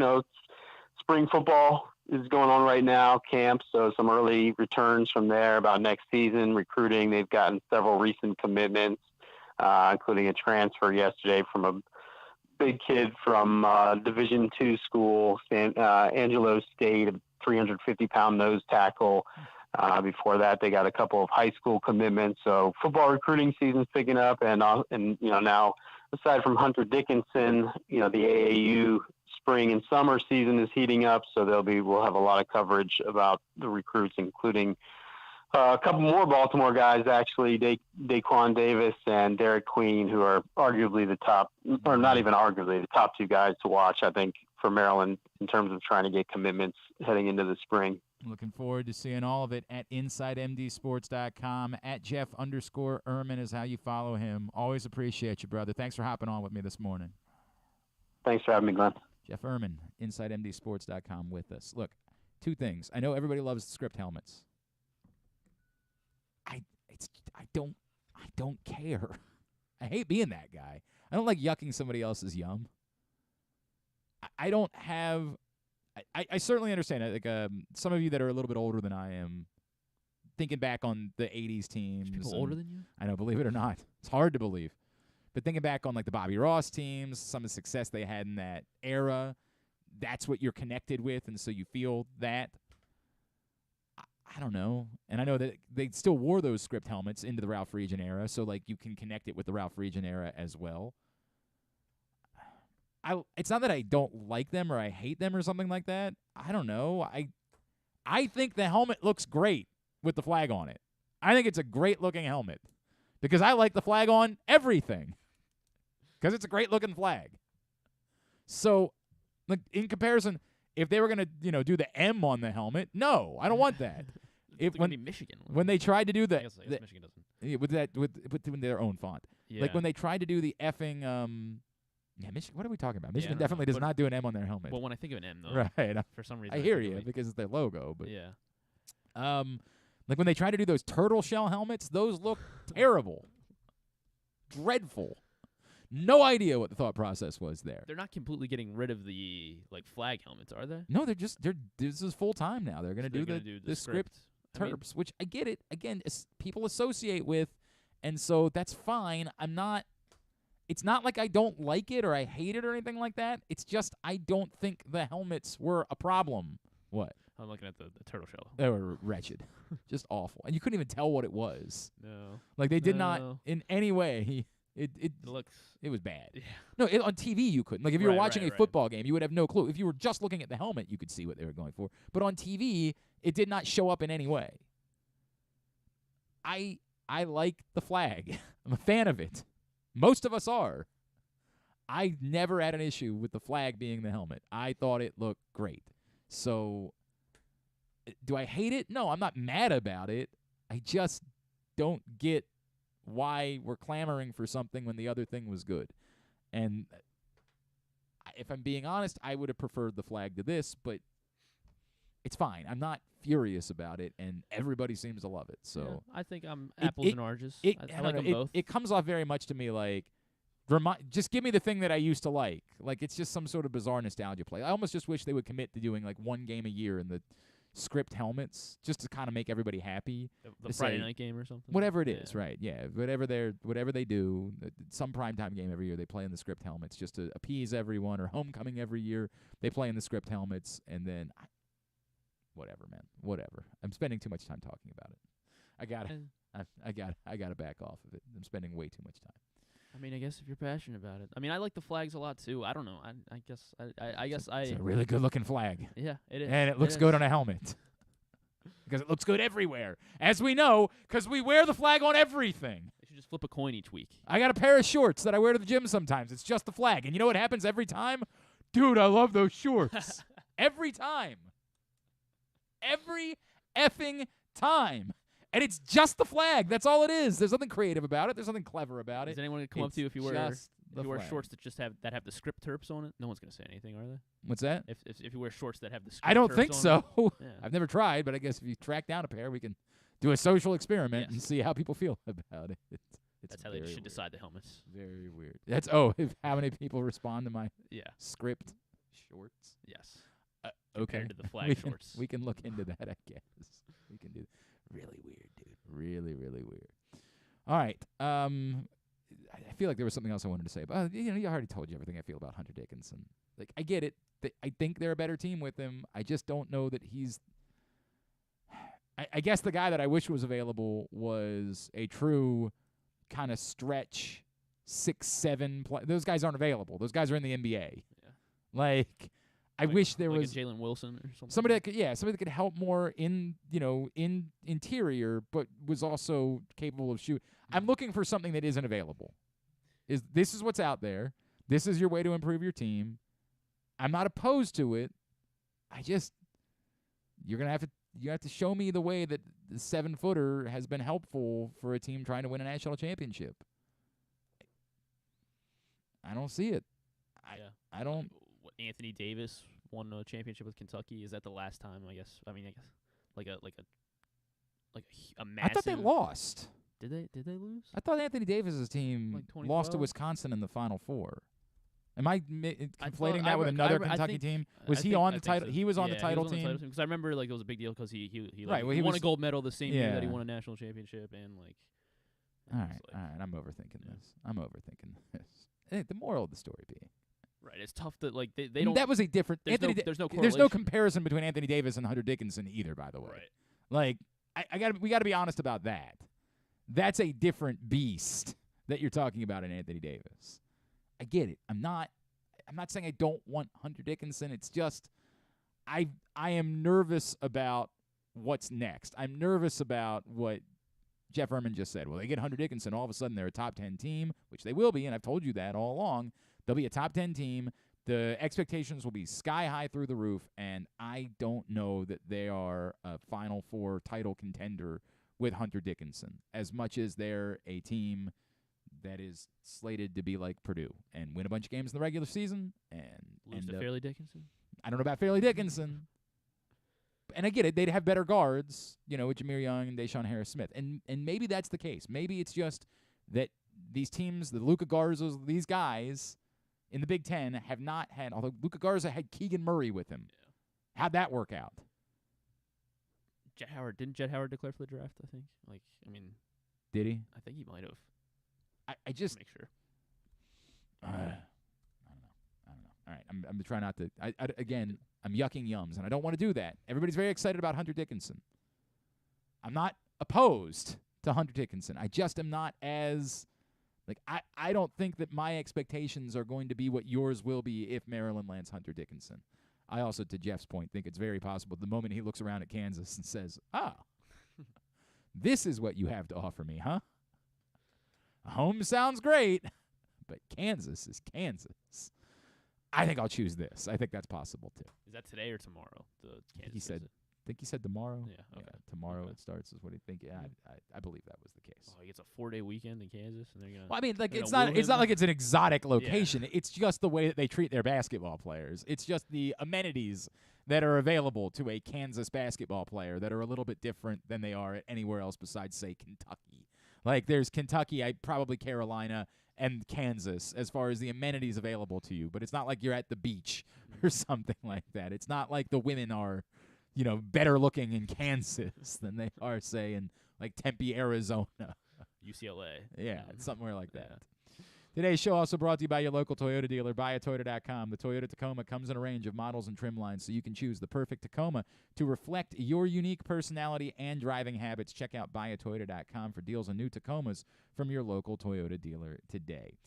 spring football is going on right now, camp, so some early returns from there about next season. Recruiting, they've gotten several recent commitments, including a transfer yesterday from a big kid from Division II school, Angelo State, a 350-pound nose tackle. Before that, they got a couple of high school commitments. So football recruiting season's picking up, and now aside from Hunter Dickinson, the AAU spring and summer season is heating up, so we'll have a lot of coverage about the recruits, including a couple more Baltimore guys, actually, Daquan Davis and Derek Queen, who are arguably the top, or not even arguably, the top 2 guys to watch, I think, for Maryland in terms of trying to get commitments heading into the spring. Looking forward to seeing all of it at InsideMDSports.com. At Jeff_Ermann is how you follow him. Always appreciate you, brother. Thanks for hopping on with me this morning. Thanks for having me, Glenn. Jeff Ermann, InsideMDSports.com with us. Look, 2 things. I know everybody loves the Script helmets. I don't care. I hate being that guy. I don't like yucking somebody else's yum. I don't have. I certainly understand it. Like some of you that are a little bit older than I am, thinking back on the '80s teams. There's people older than you? I know, believe it or not, it's hard to believe. But thinking back on like the Bobby Ross teams, some of the success they had in that era, that's what you're connected with, and so you feel that. I don't know. And I know that they still wore those Script helmets into the Ralph Region era, so like you can connect it with the Ralph Region era as well. It's not that I don't like them or I hate them or something like that. I don't know. I think the helmet looks great with the flag on it. I think it's a great-looking helmet because I like the flag on everything because it's a great-looking flag. So, like in comparison, if they were going to, do the M on the helmet, no, I don't want that. When Michigan. When they tried to do I guess Michigan doesn't. With their own font. Yeah. Like when they tried to do the effing Michigan. What are we talking about? Michigan definitely does not do an M on their helmet. Well, when I think of an M, though, right? For some reason, I hear you because it's their logo. But yeah. Like when they try to do those turtle shell helmets, those look terrible, dreadful. No idea what the thought process was there. They're not completely getting rid of the flag helmets, are they? No, this is full time now. They're going to do the Script Terps, which I get it. Again, people associate with, and so that's fine. It's not like I don't like it or I hate it or anything like that. It's just I don't think the helmets were a problem. What? I'm looking at the turtle shell. They were wretched. Just awful. And you couldn't even tell what it was. No. Like they did not in any way. It was bad. Yeah. No, on TV you couldn't. Like if you were watching a football game, you would have no clue. If you were just looking at the helmet, you could see what they were going for. But on TV, it did not show up in any way. I like the flag. I'm a fan of it. Most of us are. I never had an issue with the flag being the helmet. I thought it looked great. So, do I hate it? No, I'm not mad about it. I just don't get why we're clamoring for something when the other thing was good. And if I'm being honest, I would have preferred the flag to this, but it's fine. I'm not furious about it, and everybody seems to love it. So yeah, I think I'm apples and oranges. I like them both. It comes off very much to me like, just give me the thing that I used to like. Like it's just some sort of bizarre nostalgia play. I almost just wish they would commit to doing like one game a year in the Script helmets, just to kind of make everybody happy. The Friday night game or something. Whatever it is, right? Yeah, whatever they do, some primetime game every year they play in the Script helmets just to appease everyone. Or homecoming every year they play in the Script helmets, and then. Whatever, man. Whatever. I'm spending too much time talking about it. I gotta back off of it. I'm spending way too much time. I mean, I guess if you're passionate about it. I mean, I like the flags a lot too. I don't know. I guess It's a really good looking flag. Yeah, it is. And it looks good on a helmet. Because it looks good everywhere. As we know, because we wear the flag on everything. They should just flip a coin each week. I got a pair of shorts that I wear to the gym sometimes. It's just the flag. And you know what happens every time? Dude, I love those shorts. Every time. Every effing time. And it's just the flag. That's all it is. There's nothing creative about it. There's nothing clever about it. Does anyone come up to you if you wear shorts that just have the script Terps on it? No one's gonna say anything, are they? What's that? If you wear shorts that have the script I don't Terps think on so. Yeah. I've never tried, but I guess if you track down a pair, we can do a social experiment and see how people feel about it. That's how they should decide the helmets. Very weird. That's how many people respond to my script shorts? Yes. Okay. Compared to the flag shorts. We can look into that, I guess. We can do. Really weird, dude. Really, really weird. All right. I feel like there was something else I wanted to say. But you already told you everything I feel about Hunter Dickinson. Like, I get it. I think they're a better team with him. I just don't know that he's. I guess the guy that I wish was available was a true kind of stretch 6'7" play. Those guys aren't available. Those guys are in the NBA. Yeah. Like, I wish there was a Jalen Wilson or something. Somebody that could help more in interior, but was also capable of shooting. I'm looking for something that isn't available. This is what's out there. This is your way to improve your team. I'm not opposed to it. You're gonna have to show me the way that the 7-footer has been helpful for a team trying to win a national championship. I don't see it. I don't. Anthony Davis won a championship with Kentucky. Is that the last time? I guess like a massive. I thought they lost. Did they lose? I thought Anthony Davis's team lost to Wisconsin in the Final Four. Am I conflating that with another Kentucky team? Was he on the title? He was on the title team. Because I remember it was a big deal because he won a gold medal the same year that he won a national championship and like. All right. I'm overthinking this. The moral of the story being. Right, it's tough that they don't. That was a different. There's no comparison between Anthony Davis and Hunter Dickinson either. By the way, right. Like we got to be honest about that. That's a different beast that you're talking about in Anthony Davis. I get it. I'm not saying I don't want Hunter Dickinson. It's just I am nervous about what's next. I'm nervous about what Jeff Ermann just said. Well, they get Hunter Dickinson, all of a sudden they're a top 10 team, which they will be, and I've told you that all along. They'll be a top 10 team. The expectations will be sky high through the roof, and I don't know that they are a Final Four title contender with Hunter Dickinson, as much as they're a team that is slated to be like Purdue and win a bunch of games in the regular season and lose to Fairleigh Dickinson. I don't know about Fairleigh Dickinson. And I get it. They'd have better guards, with Jameer Young and Deshaun Harris-Smith. And maybe that's the case. Maybe it's just that these teams, the Luka Garzas, these guys in the Big Ten have not had, although Luka Garza had Keegan Murray with him. Yeah. How'd that work out? Didn't Jet Howard declare for the draft, I think? Did he? I think he might have. I just make sure. I don't know. All right, I'm trying not to. Again, I'm yucking yums, and I don't want to do that. Everybody's very excited about Hunter Dickinson. I'm not opposed to Hunter Dickinson. I just am not as I don't think that my expectations are going to be what yours will be if Maryland lands Hunter Dickinson. I also, to Jeff's point, think it's very possible the moment he looks around at Kansas and says, this is what you have to offer me, huh? Home sounds great, but Kansas is Kansas. I think I'll choose this. I think that's possible, too. Is that today or tomorrow? I think he said tomorrow. Yeah, okay. Tomorrow it starts is what he think. Yeah, I believe that was the case. Oh, he gets a 4-day weekend in Kansas, and they're gonna. Well, I mean, it's not like it's an exotic location. Yeah. It's just the way that they treat their basketball players. It's just the amenities that are available to a Kansas basketball player that are a little bit different than they are at anywhere else besides, say, Kentucky. Like there's Kentucky, probably Carolina, and Kansas as far as the amenities available to you. But it's not like you're at the beach or something like that. It's not like the women are, better looking in Kansas than they are, say, in like Tempe, Arizona. UCLA. Yeah, somewhere like that. Today's show also brought to you by your local Toyota dealer, buyatoyota.com. The Toyota Tacoma comes in a range of models and trim lines, so you can choose the perfect Tacoma to reflect your unique personality and driving habits. Check out buyatoyota.com for deals on new Tacomas from your local Toyota dealer today.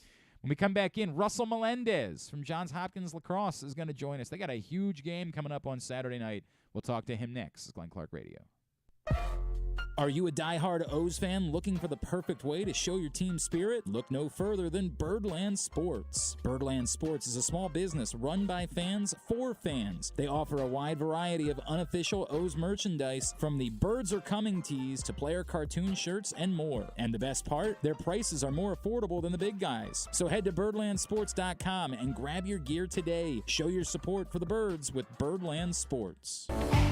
When we come back in, Russell Melendez from Johns Hopkins Lacrosse is going to join us. They got a huge game coming up on Saturday night. We'll talk to him next. This is Glenn Clark Radio. Are you a diehard O's fan looking for the perfect way to show your team spirit? Look no further than Birdland Sports. Birdland Sports is a small business run by fans for fans. They offer a wide variety of unofficial O's merchandise, from the Birds Are Coming tees to player cartoon shirts and more. And the best part? Their prices are more affordable than the big guys. So head to birdlandsports.com and grab your gear today. Show your support for the Birds with Birdland Sports.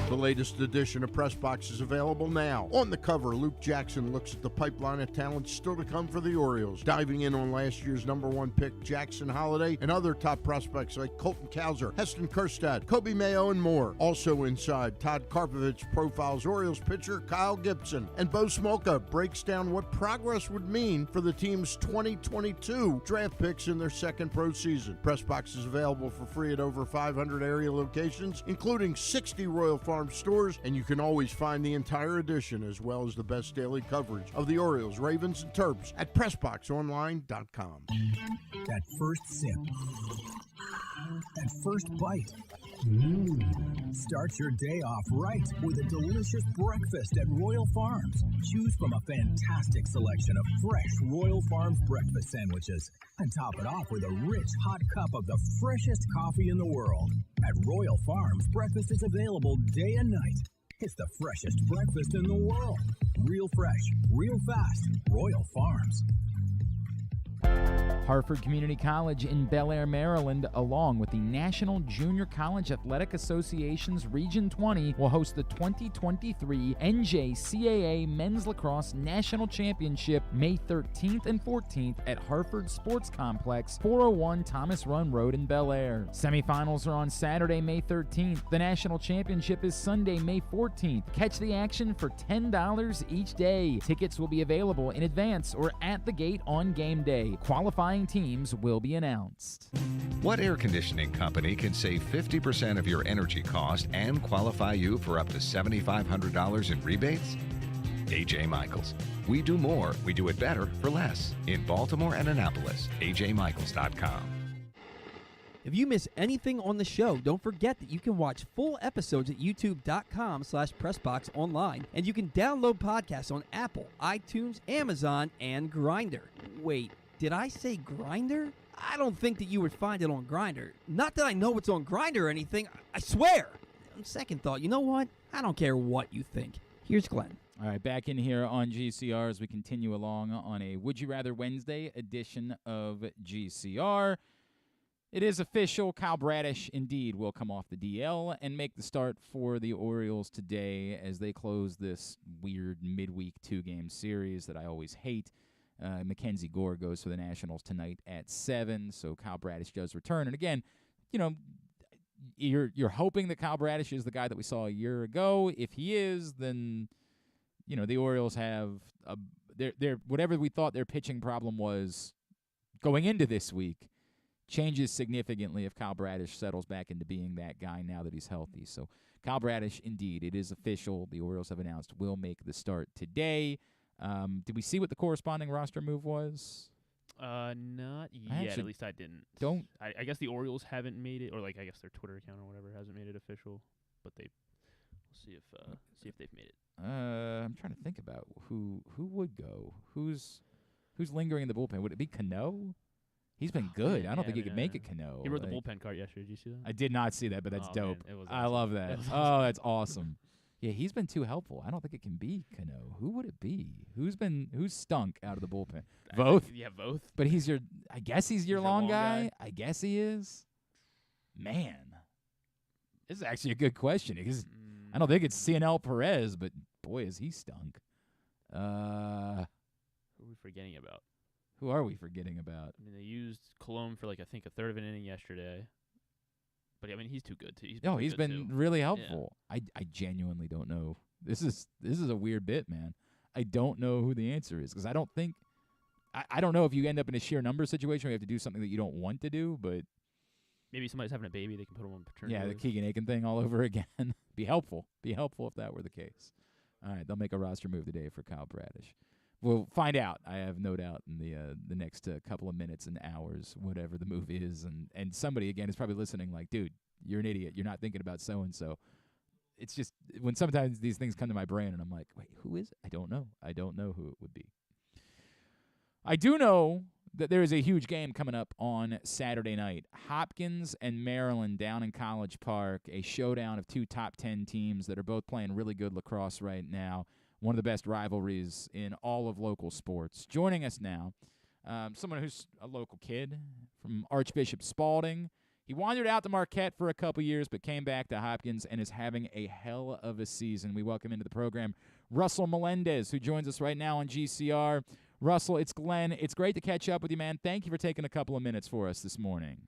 The latest edition of Press Box is available now. On the cover, Luke Jackson looks at the pipeline of talent still to come for the Orioles, diving in on last year's #1 pick Jackson Holliday and other top prospects like Colton Cowser, Heston Kjerstad, Kobe Mayo, and more. Also inside, Todd Karpovich profiles Orioles pitcher Kyle Gibson, and Bo Smolka breaks down what progress would mean for the team's 2022 draft picks in their second pro season. Press Box is available for free at over 500 area locations, including 60 Royal Farm stores, and you can always find the entire edition as well as the best daily coverage of the Orioles, Ravens, and Terps at PressBoxOnline.com. That first sip. That first bite. Start your day off right with a delicious breakfast at Royal Farms. Choose from a fantastic selection of fresh Royal Farms breakfast sandwiches and top it off with a rich hot cup of the freshest coffee in the world. At Royal Farms, breakfast is available day and night. It's the freshest breakfast in the world. Real fresh, real fast. Royal Farms. Hartford Community College in Bel Air, Maryland, along with the National Junior College Athletic Association's Region 20, will host the 2023 NJCAA Men's Lacrosse National Championship May 13th and 14th at Hartford Sports Complex, 401 Thomas Run Road in Bel Air. Semifinals are on Saturday, May 13th. The National Championship is Sunday, May 14th. Catch the action for $10 each day. Tickets will be available in advance or at the gate on game day. Qualifying teams will be announced. What air conditioning company can save 50% of your energy cost and qualify you for up to $7,500 in rebates? A.J. Michaels. We do more, we do it better for less. In Baltimore and Annapolis, ajmichaels.com. If you miss anything on the show, don't forget that you can watch full episodes at youtube.com/pressboxonline, and you can download podcasts on Apple, iTunes, Amazon, and Grindr. Wait, did I say Grindr? I don't think that you would find it on Grindr. Not that I know it's on Grindr or anything, I swear. On second thought, you know what? I don't care what you think. Here's Glenn. All right, back in here on GCR as we continue along on a Would You Rather Wednesday edition of GCR. It is official. Kyle Bradish, indeed, will come off the DL and make the start for the Orioles today as they close this weird midweek two-game series that I always hate. Mackenzie Gore goes for the Nationals tonight at 7, so Kyle Bradish does return. And again, you know, you're hoping that Kyle Bradish is the guy that we saw a year ago. If he is, then, you know, the Orioles have their whatever we thought their pitching problem was going into this week changes significantly if Kyle Bradish settles back into being that guy now that he's healthy. So Kyle Bradish, indeed, it is official. The Orioles have announced will make the start today. Did we see what the corresponding roster move was? Not yet. At least I didn't. I guess the Orioles haven't made it, or like I guess their Twitter account or whatever hasn't made it official. But we'll see if they've made it. I'm trying to think about who would go. Who's lingering in the bullpen? Would it be Cano? He's been good. I don't think he could make it Cano. He wrote the bullpen card yesterday. Did you see that? I did not see that, but that's dope. Man, it was I awesome. love that. Oh, that's awesome. Yeah, he's been too helpful. I don't think it can be Cano. Who would it be? Who's stunk out of the bullpen? Voth? Yeah, Voth. But I guess he's your long guy. I guess he is. Man. This is actually a good question because I don't think it's CNL Perez, but boy, has he stunk. Who are we forgetting about? Who are we forgetting about? I mean, they used Colomb for, like, I think a third of an inning yesterday. But, I mean, he's too good, too. He's been really helpful. Yeah. I genuinely don't know. This is a weird bit, man. I don't know who the answer is because I I don't know if you end up in a sheer number situation where you have to do something that you don't want to do, but maybe somebody's having a baby, they can put them on paternity yeah, leave. the Keegan-Aiken thing all over again. Be helpful if that were the case. All right, they'll make a roster move today for Kyle Bradish. We'll find out. I have no doubt in the next couple of minutes and hours, whatever the move is, and somebody again is probably listening like, dude, you're an idiot. You're not thinking about so and so. It's just when sometimes these things come to my brain and I'm like, wait, who is it? I don't know. I don't know who it would be. I do know that there is a huge game coming up on Saturday night. Hopkins and Maryland down in College Park, a showdown of two top 10 teams that are both playing really good lacrosse right now. One of the best rivalries in all of local sports. Joining us now, someone who's a local kid from Archbishop Spalding. He wandered out to Marquette for a couple years, but came back to Hopkins and is having a hell of a season. We welcome into the program Russell Melendez, who joins us right now on GCR. Russell, it's Glenn. It's great to catch up with you, man. Thank you for taking a couple of minutes for us this morning.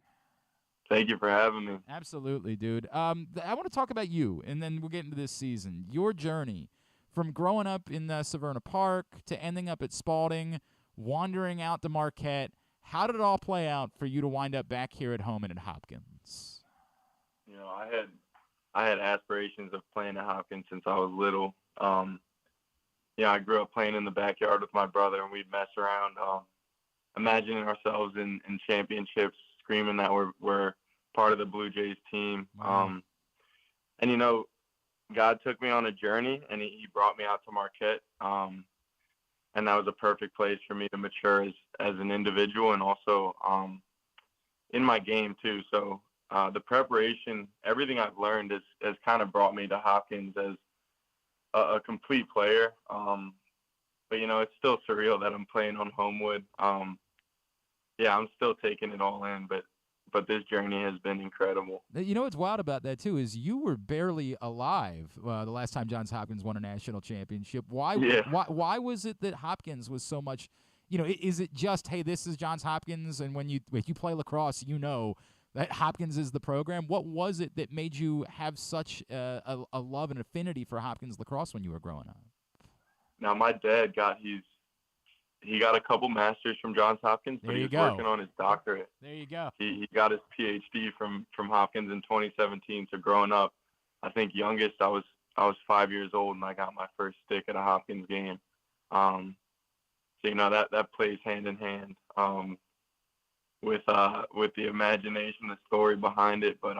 Thank you for having me. Absolutely, dude. I want to talk about you, and then we'll get into this season. Your journey from growing up in Severna Park to ending up at Spalding, wandering out to Marquette. How did it all play out for you to wind up back here at home and at Hopkins? You know, I had aspirations of playing at Hopkins since I was little. I grew up playing in the backyard with my brother, and we'd mess around, imagining ourselves in championships, screaming that we're part of the Blue Jays team. Wow. And, you know, God took me on a journey, and he brought me out to Marquette. And that was a perfect place for me to mature as an individual and also in my game too. So the preparation, everything I've learned has kind of brought me to Hopkins as a complete player. But, you know, it's still surreal that I'm playing on Homewood. I'm still taking it all in, but this journey has been incredible. You know what's wild about that, too, is you were barely alive the last time Johns Hopkins won a national championship. Why was it that Hopkins was so much, you know, is it just, hey, this is Johns Hopkins, and when you play lacrosse, you know that Hopkins is the program? What was it that made you have such a love and affinity for Hopkins lacrosse when you were growing up? Now, my dad he got a couple masters from Johns Hopkins, but he was working on his doctorate. There you go. He got his PhD from Hopkins in 2017. So growing up, I think youngest I was 5 years old and I got my first stick at a Hopkins game. So you know that plays hand in hand with the imagination, the story behind it. But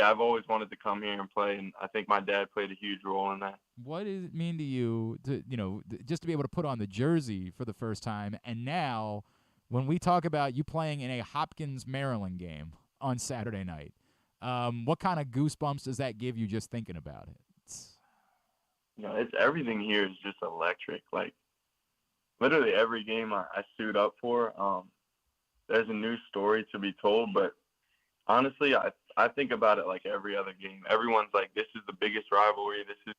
I've always wanted to come here and play, and I think my dad played a huge role in that. What does it mean to you to, you know, just to be able to put on the jersey for the first time, and now when we talk about you playing in a Hopkins Maryland game on Saturday night, what kind of goosebumps does that give you just thinking about it? You know, it's everything here is just electric. Like literally every game I suit up for, there's a new story to be told. But honestly, I think about it like every other game. Everyone's like, this is the biggest rivalry. This is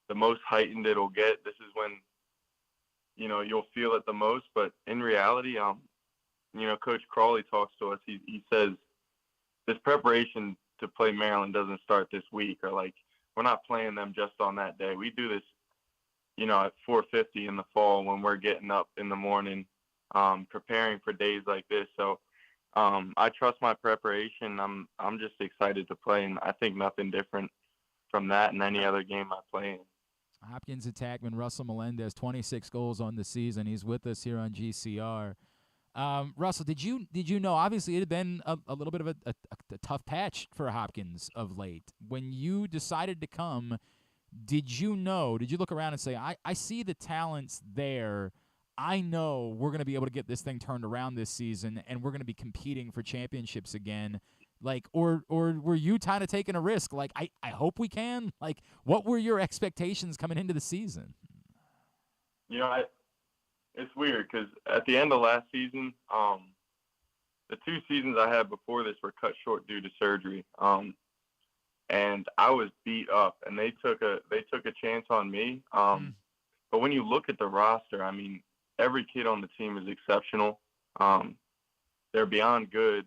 the most heightened it'll get. This is when, you know, you'll feel it the most. But in reality, you know, Coach Crawley talks to us. He says this preparation to play Maryland doesn't start this week, or like we're not playing them just on that day. We do this, you know, at 4:50 in the fall when we're getting up in the morning, preparing for days like this. So I trust my preparation. I'm just excited to play, and I think nothing different from that in any other game I play in. Hopkins attackman Russell Melendez, 26 goals on the season. He's with us here on GCR. Russell, did you know? Obviously, it had been a little bit of a tough patch for Hopkins of late. When you decided to come, did you know? Did you look around and say, I see the talents there. I know we're going to be able to get this thing turned around this season, and we're going to be competing for championships again. Like, or were you kind of taking a risk? Like, I hope we can. Like, what were your expectations coming into the season? You know, it's weird because at the end of last season, the 2 seasons I had before this were cut short due to surgery. And I was beat up, and they took a chance on me. But when you look at the roster, I mean, every kid on the team is exceptional. They're beyond good.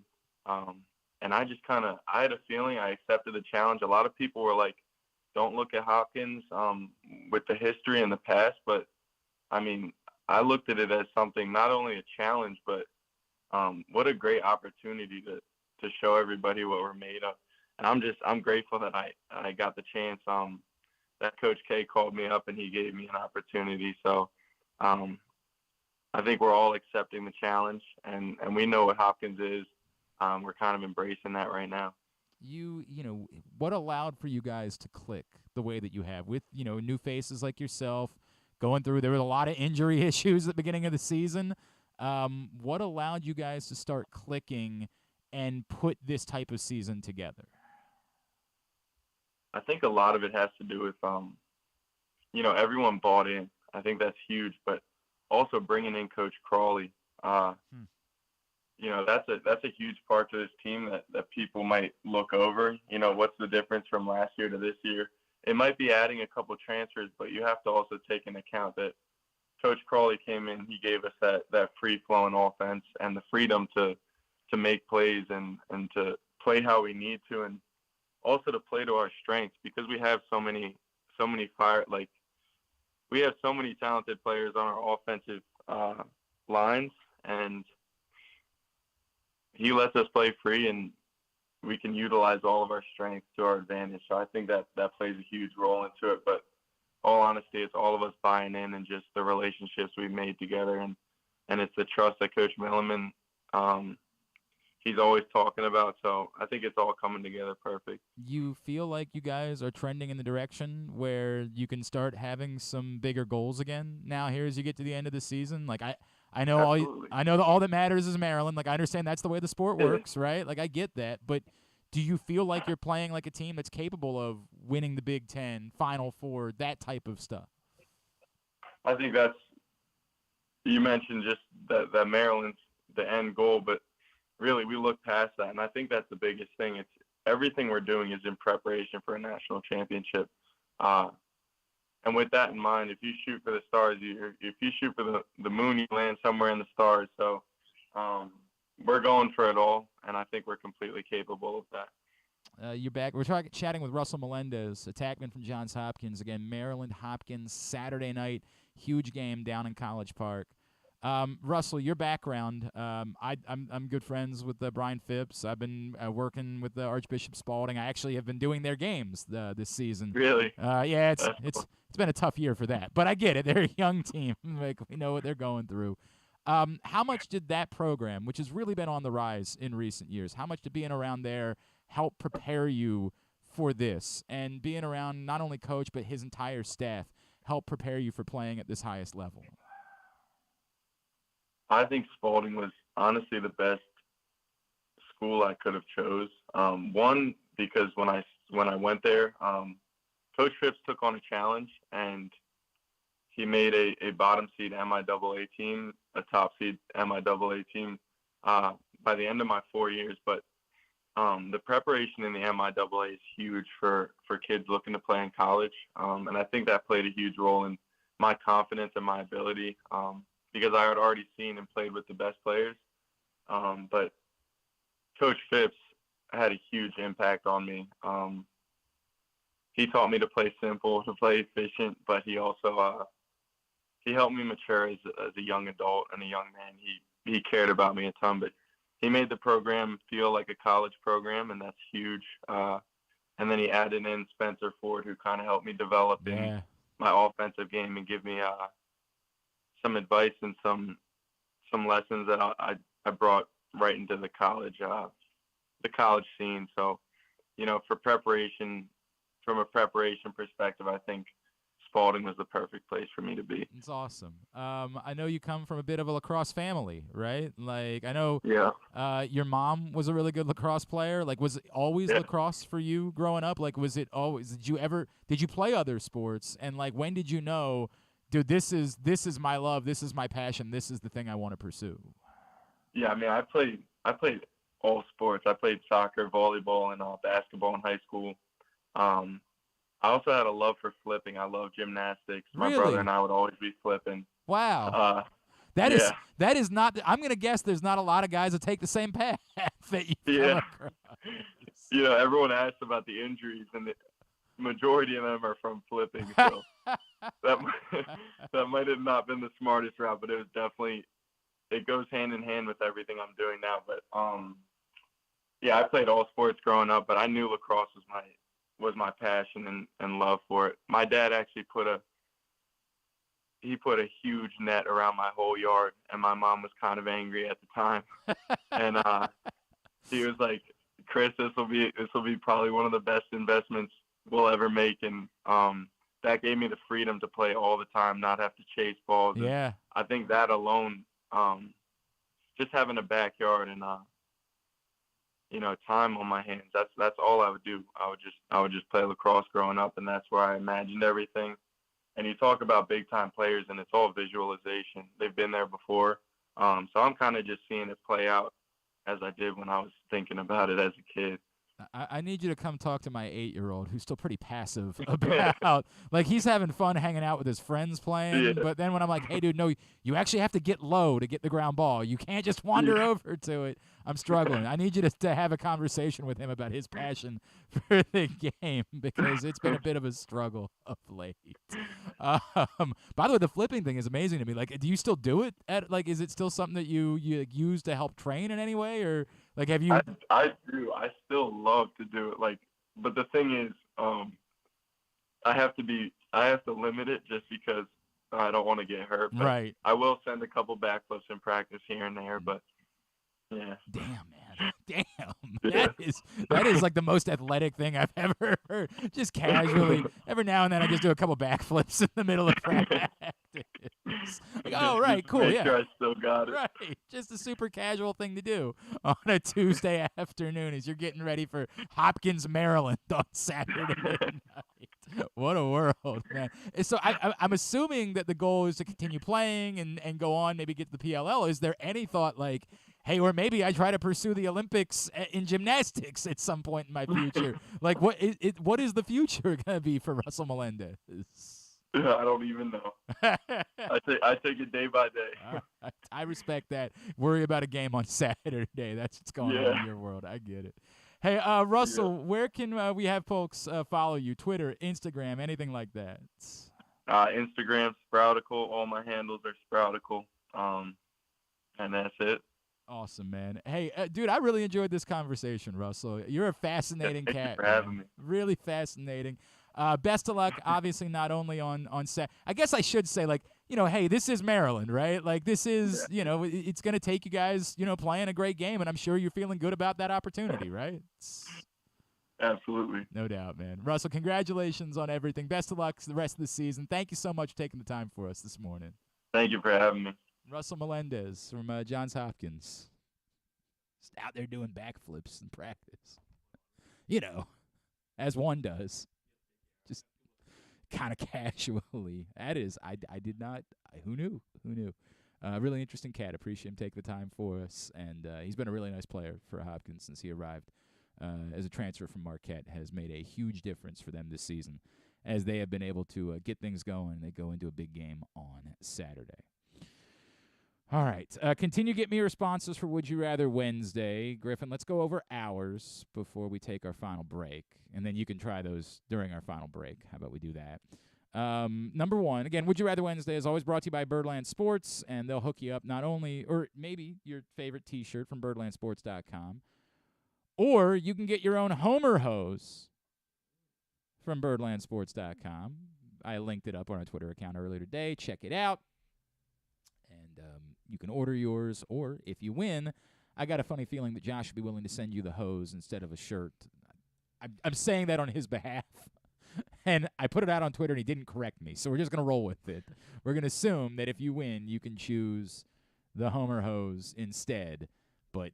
And I just I had a feeling. I accepted the challenge. A lot of people were like, don't look at Hopkins with the history in the past. But, I mean, I looked at it as something, not only a challenge, but what a great opportunity to show everybody what we're made of. And I'm grateful that I got the chance. That Coach K called me up and he gave me an opportunity. So I think we're all accepting the challenge, and we know what Hopkins is. We're kind of embracing that right now. You know, what allowed for you guys to click the way that you have with, new faces like yourself going through? There were a lot of injury issues at the beginning of the season. What allowed you guys to start clicking and put this type of season together? I think a lot of it has to do with, everyone bought in. I think that's huge, but also bringing in Coach Crawley. That's a huge part to this team that people might look over. What's the difference from last year to this year? It might be adding a couple transfers, but you have to also take into account that Coach Crawley came in. He gave us that free-flowing offense and the freedom to make plays and to play how we need to, and also to play to our strengths, because we have so many we have so many talented players on our offensive lines, and he lets us play free, and we can utilize all of our strengths to our advantage. So I think that plays a huge role into it. But all honesty, it's all of us buying in and just the relationships we've made together, and it's the trust that Coach Milliman he's always talking about. So I think it's all coming together perfect. You feel like you guys are trending in the direction where you can start having some bigger goals again now here as you get to the end of the season? Like I know all that matters is Maryland. Like, I understand that's the way the sport works, right? Like, I get that. But do you feel like you're playing like a team that's capable of winning the Big Ten, Final Four, that type of stuff? I think you mentioned just that Maryland's the end goal, but really we look past that. And I think that's the biggest thing. It's everything we're doing is in preparation for a national championship. And with that in mind, if you shoot for the stars, if you shoot for the moon, you land somewhere in the stars. So we're going for it all, and I think we're completely capable of that. You're back. We're chatting with Russell Melendez, attackman from Johns Hopkins. Again, Maryland Hopkins, Saturday night, huge game down in College Park. Russell, your background, I'm good friends with Brian Phipps. I've been working with Archbishop Spalding. I actually have been doing their games this season. Really? Yeah, it's been a tough year for that, but I get it. They're a young team. Like, we know what they're going through. How much did that program, which has really been on the rise in recent years, how much did being around there help prepare you for this, and being around not only Coach but his entire staff help prepare you for playing at this highest level? I think Spalding was honestly the best school I could have chose. One, because when I went there, Coach Phipps took on a challenge, and he made a bottom seed MIAA team, a top seed MIAA team by the end of my 4 years. But the preparation in the MIAA is huge for kids looking to play in college, and I think that played a huge role in my confidence and my ability. Because I had already seen and played with the best players. But Coach Phipps had a huge impact on me. He taught me to play simple, to play efficient, but he also he helped me mature as a young adult and a young man. He cared about me a ton, but he made the program feel like a college program, and that's huge. And then he added in Spencer Ford, who kind of helped me develop in my offensive game and give me some advice and some lessons that I brought right into the college scene. So, for preparation, from a preparation perspective, I think Spalding was the perfect place for me to be. It's awesome. I know you come from a bit of a lacrosse family, right? Like, I know your mom was a really good lacrosse player. Like, was it always lacrosse for you growing up? Like, was it always, did you play other sports? And like, when did you know, dude, this is my love, this is my passion, this is the thing I want to pursue? Yeah, I mean, I played all sports. I played soccer, volleyball, and basketball in high school. I also had a love for flipping. I love gymnastics. My brother and I would always be flipping. Wow. That is not. I'm going to guess there's not a lot of guys that take the same path that you come across. Everyone asks about the injuries, and the majority of them are from flipping. So that might have not been the smartest route, but it was definitely, it goes hand in hand with everything I'm doing now. But yeah, I played all sports growing up, but I knew lacrosse was my passion and love for it. My dad actually put a huge net around my whole yard, and my mom was kind of angry at the time. And she was like, "Chris, this will be probably one of the best investments we'll ever make." And that gave me the freedom to play all the time, not have to chase balls. Yeah. And I think that alone, just having a backyard and time on my hands, that's all I would do. I would just play lacrosse growing up, and that's where I imagined everything. And you talk about big time players, and it's all visualization. They've been there before. So I'm kind of just seeing it play out as I did when I was thinking about it as a kid. I need you to come talk to my 8-year-old who's still pretty passive about, like, he's having fun hanging out with his friends playing, Yeah. but then when I'm like, hey, dude, no, you actually have to get low to get the ground ball. You can't just wander over to it. I'm struggling. I need you to have a conversation with him about his passion for the game because it's been a bit of a struggle of late. By the way, the flipping thing is amazing to me. Like, do you still do it? Is it still something that you use to help train in any way, or like have you? I do. I still love to do it. Like, but the thing is, I have to limit it just because I don't want to get hurt. But Right. I will send a couple backflips in practice here and there, but yeah. Damn, man. Damn. That is like the most athletic thing I've ever heard. Just casually. Every now and then I just do a couple backflips in the middle of practice. Like, oh, right, cool, Make yeah. sure I still got it. Right. Just a super casual thing to do on a Tuesday afternoon as you're getting ready for Hopkins, Maryland on Saturday night. What a world, man. So I'm assuming that the goal is to continue playing and go on, maybe get to the PLL. Is there any thought like, hey, or maybe I try to pursue the Olympics in gymnastics at some point in my future? Like, what is the future going to be for Russell Melendez? Yeah, I don't even know. I take it day by day. I respect that. Worry about a game on Saturday. That's what's going on in your world. I get it. Hey, Russell, where can we have folks follow you? Twitter, Instagram, anything like that? Instagram, Sproutical. All my handles are Sproutical. And that's it. Awesome, man. Hey, dude, I really enjoyed this conversation, Russell. You're a fascinating cat. Thanks for having me. Really fascinating. Best of luck, obviously, not only on set. I guess I should say, like, hey, this is Maryland, right? Like, this is, it's going to take you guys, playing a great game, and I'm sure you're feeling good about that opportunity, right? Absolutely. No doubt, man. Russell, congratulations on everything. Best of luck the rest of the season. Thank you so much for taking the time for us this morning. Thank you for having me. Russell Melendez from Johns Hopkins. Just out there doing backflips in practice. As one does. Just kind of casually. That is, I did not, who knew? Really interesting cat. Appreciate him taking the time for us. And he's been a really nice player for Hopkins since he arrived as a transfer from Marquette. Has made a huge difference for them this season as they have been able to get things going. They go into a big game on Saturday. All right. Continue to get me responses for Would You Rather Wednesday. Griffin, let's go over ours before we take our final break. And then you can try those during our final break. How about we do that? Number one, again, Would You Rather Wednesday is always brought to you by Birdland Sports. And they'll hook you up not only, or maybe your favorite T-shirt from birdlandsports.com. Or you can get your own Homer hose from birdlandsports.com. I linked it up on our Twitter account earlier today. Check it out. And you can order yours, or if you win, I got a funny feeling that Josh would be willing to send you the hose instead of a shirt. I'm saying that on his behalf. And I put it out on Twitter, and he didn't correct me, so we're just going to roll with it. We're going to assume that if you win, you can choose the Homer hose instead, but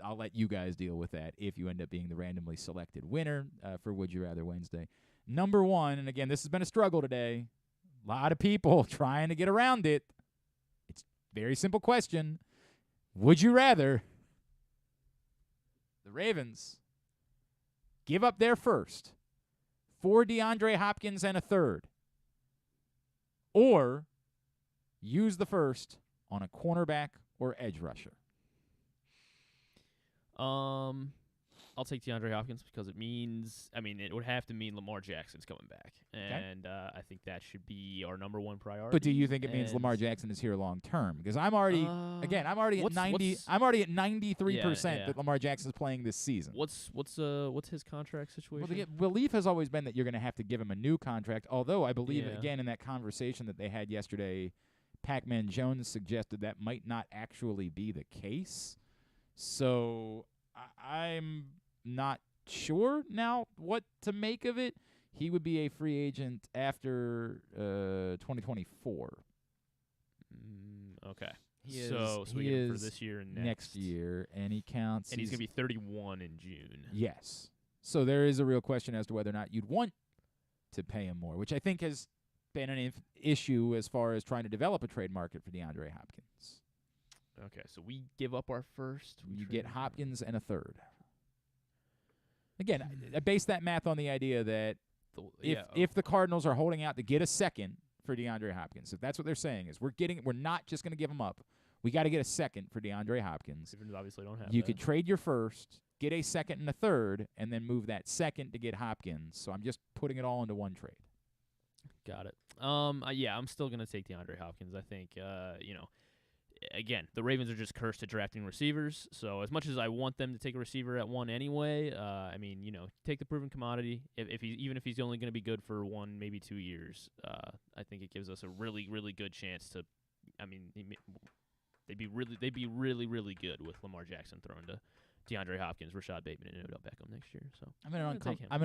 I'll let you guys deal with that if you end up being the randomly selected winner for Would You Rather Wednesday. Number one, and again, this has been a struggle today. A lot of people trying to get around it. Very simple question. Would you rather the Ravens give up their first for DeAndre Hopkins and a third, or use the first on a cornerback or edge rusher? I'll I'll take DeAndre Hopkins because it means, it would have to mean Lamar Jackson's coming back. And I think that should be our number one priority. But do you think it means Lamar Jackson is here long term? Because I'm already at 93% that Lamar Jackson is playing this season. What's his contract situation? Well, the belief has always been that you're going to have to give him a new contract, although I believe, again, in that conversation that they had yesterday, Pac-Man Jones suggested that might not actually be the case. So I'm not sure now what to make of it. He would be a free agent after 2024. Okay. So we get him for this year and next year, and he counts. And he's going to be 31 in June. Yes. So there is a real question as to whether or not you'd want to pay him more, which I think has been an issue as far as trying to develop a trade market for DeAndre Hopkins. Okay, so we give up our first. You get Hopkins and a third. Again, I base that math on the idea that if the Cardinals are holding out to get a second for DeAndre Hopkins, if that's what they're saying is we're not just going to give him up. We got to get a second for DeAndre Hopkins. Obviously don't have you could trade your first, get a second and a third, and then move that second to get Hopkins. So I'm just putting it all into one trade. Got it. I'm still going to take DeAndre Hopkins. I think, again, the Ravens are just cursed at drafting receivers. So as much as I want them to take a receiver at 1 anyway, take the proven commodity. If he's only going to be good for 1, maybe 2 years, I think it gives us a really, really good chance to. They'd be really, really good with Lamar Jackson thrown to DeAndre Hopkins, Rashad Bateman, and Odell Beckham next year. So I'm in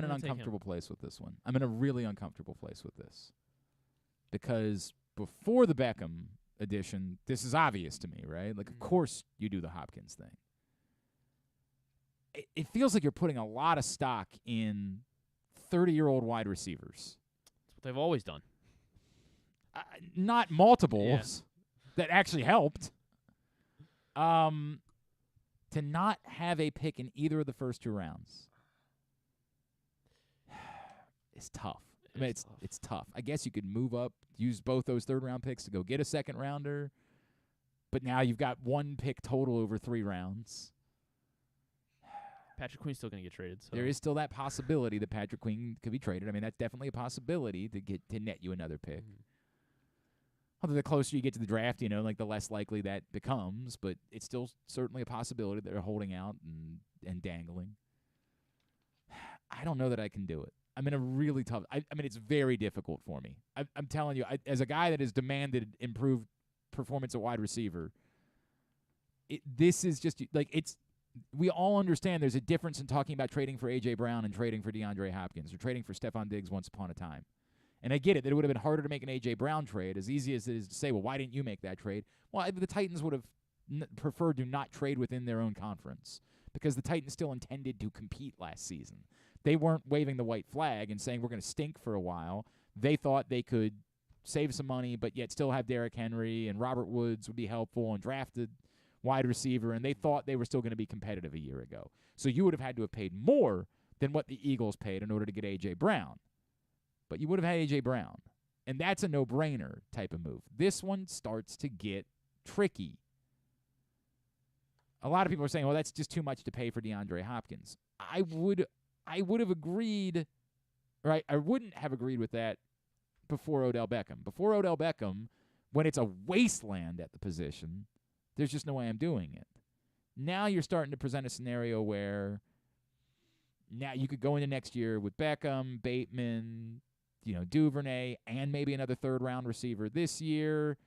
an uncomfortable place with this one. I'm in a really uncomfortable place with this because before the Beckham edition, this is obvious to me, right? Like, of course you do the Hopkins thing. It feels like you're putting a lot of stock in 30-year-old wide receivers. That's what they've always done. Not multiples that actually helped. To not have a pick in either of the first 2 rounds is tough. It's tough. I guess you could move up, use both those third-round picks to go get a second-rounder, but now you've got 1 pick total over 3 rounds. Patrick Queen's still going to get traded. So. There is still that possibility that Patrick Queen could be traded. That's definitely a possibility to net you another pick. Although the closer you get to the draft, the less likely that becomes, but it's still certainly a possibility that they're holding out and dangling. I don't know that I can do it. I'm in a really tough it's very difficult for me. I'm telling you, as a guy that has demanded improved performance at wide receiver, this is just we all understand there's a difference in talking about trading for A.J. Brown and trading for DeAndre Hopkins or trading for Stephon Diggs once upon a time. And I get it that it would have been harder to make an A.J. Brown trade, as easy as it is to say, well, why didn't you make that trade? Well, the Titans would have preferred to not trade within their own conference because the Titans still intended to compete last season. They weren't waving the white flag and saying we're going to stink for a while. They thought they could save some money but yet still have Derrick Henry and Robert Woods would be helpful and drafted wide receiver, and they thought they were still going to be competitive a year ago. So you would have had to have paid more than what the Eagles paid in order to get A.J. Brown. But you would have had A.J. Brown. And that's a no-brainer type of move. This one starts to get tricky. A lot of people are saying, well, that's just too much to pay for DeAndre Hopkins. I would have agreed, or I wouldn't have agreed with that before Odell Beckham. Before Odell Beckham, when it's a wasteland at the position, there's just no way I'm doing it. Now you're starting to present a scenario where now you could go into next year with Beckham, Bateman, Duvernay, and maybe another third-round receiver this year.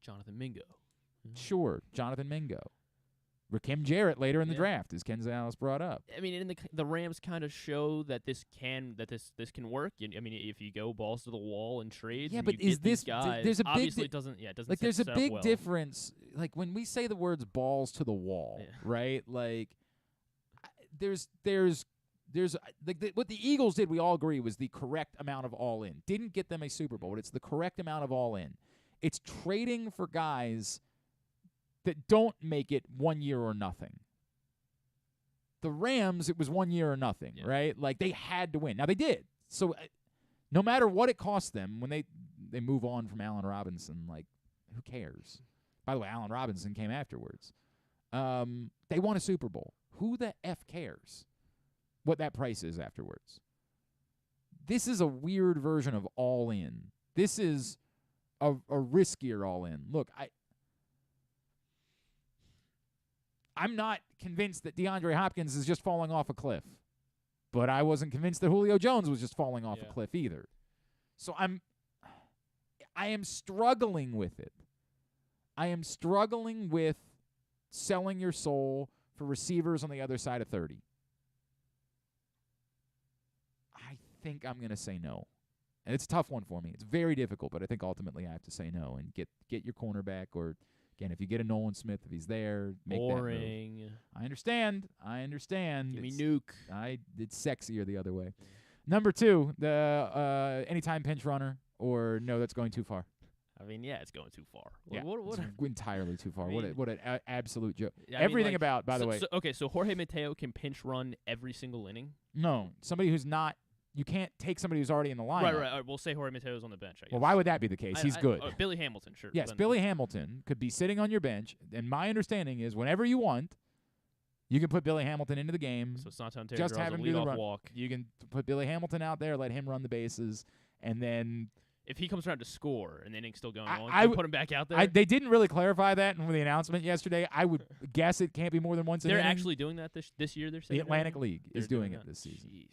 Jonathan Mingo. Sure, Jonathan Mingo. Rakim Jarrett later in the draft, as Ken Zalis brought up. The Rams kind of show that this can work. If you go balls to the wall and trade, but is this guys, there's a obviously big doesn't doesn't like there's a set big well. difference. Like when we say the words balls to the wall, right? Like there's what the Eagles did, we all agree, was the correct amount of all in. Didn't get them a Super Bowl, but it's the correct amount of all in. It's trading for guys that don't make it 1 year or nothing. The Rams, it was 1 year or nothing, right? Like they had to win. Now they did. So no matter what it cost them, when they move on from Allen Robinson, like who cares? By the way, Allen Robinson came afterwards. They won a Super Bowl. Who the F cares what that price is afterwards? This is a weird version of all-in. This is a riskier all-in. Look, I'm not convinced that DeAndre Hopkins is just falling off a cliff, but I wasn't convinced that Julio Jones was just falling off a cliff either. So I am struggling with it. I am struggling with selling your soul for receivers on the other side of 30. I think I'm going to say no. And it's a tough one for me. It's very difficult, but I think ultimately I have to say no and get your cornerback, or, again, if you get a Nolan Smith, if he's there, make Boring. that move. I understand. Give me Nuke. It's sexier the other way. Number 2, the anytime pinch runner, or no, that's going too far. I mean, yeah, it's going too far. It's entirely too far. I mean, what an absolute joke. I Everything mean, about, by the way. So Jorge Mateo can pinch run every single inning? No, somebody who's not. You can't take somebody who's already in the lineup. Right. We'll say Jorge Mateo's on the bench, I guess. Well, why would that be the case? He's good. Billy Hamilton, sure. Yes, Billy Hamilton could be sitting on your bench, and my understanding is whenever you want, you can put Billy Hamilton into the game. So Santander just draws have a him do the leadoff run. walk. You can put Billy Hamilton out there, let him run the bases, and then if he comes around to score and the inning's still going on, can you put him back out there? They didn't really clarify that in the announcement yesterday. I would guess it can't be more than once an inning. They're inning. actually doing that this year, they're saying? The Atlantic League is doing that it this season. Jeez.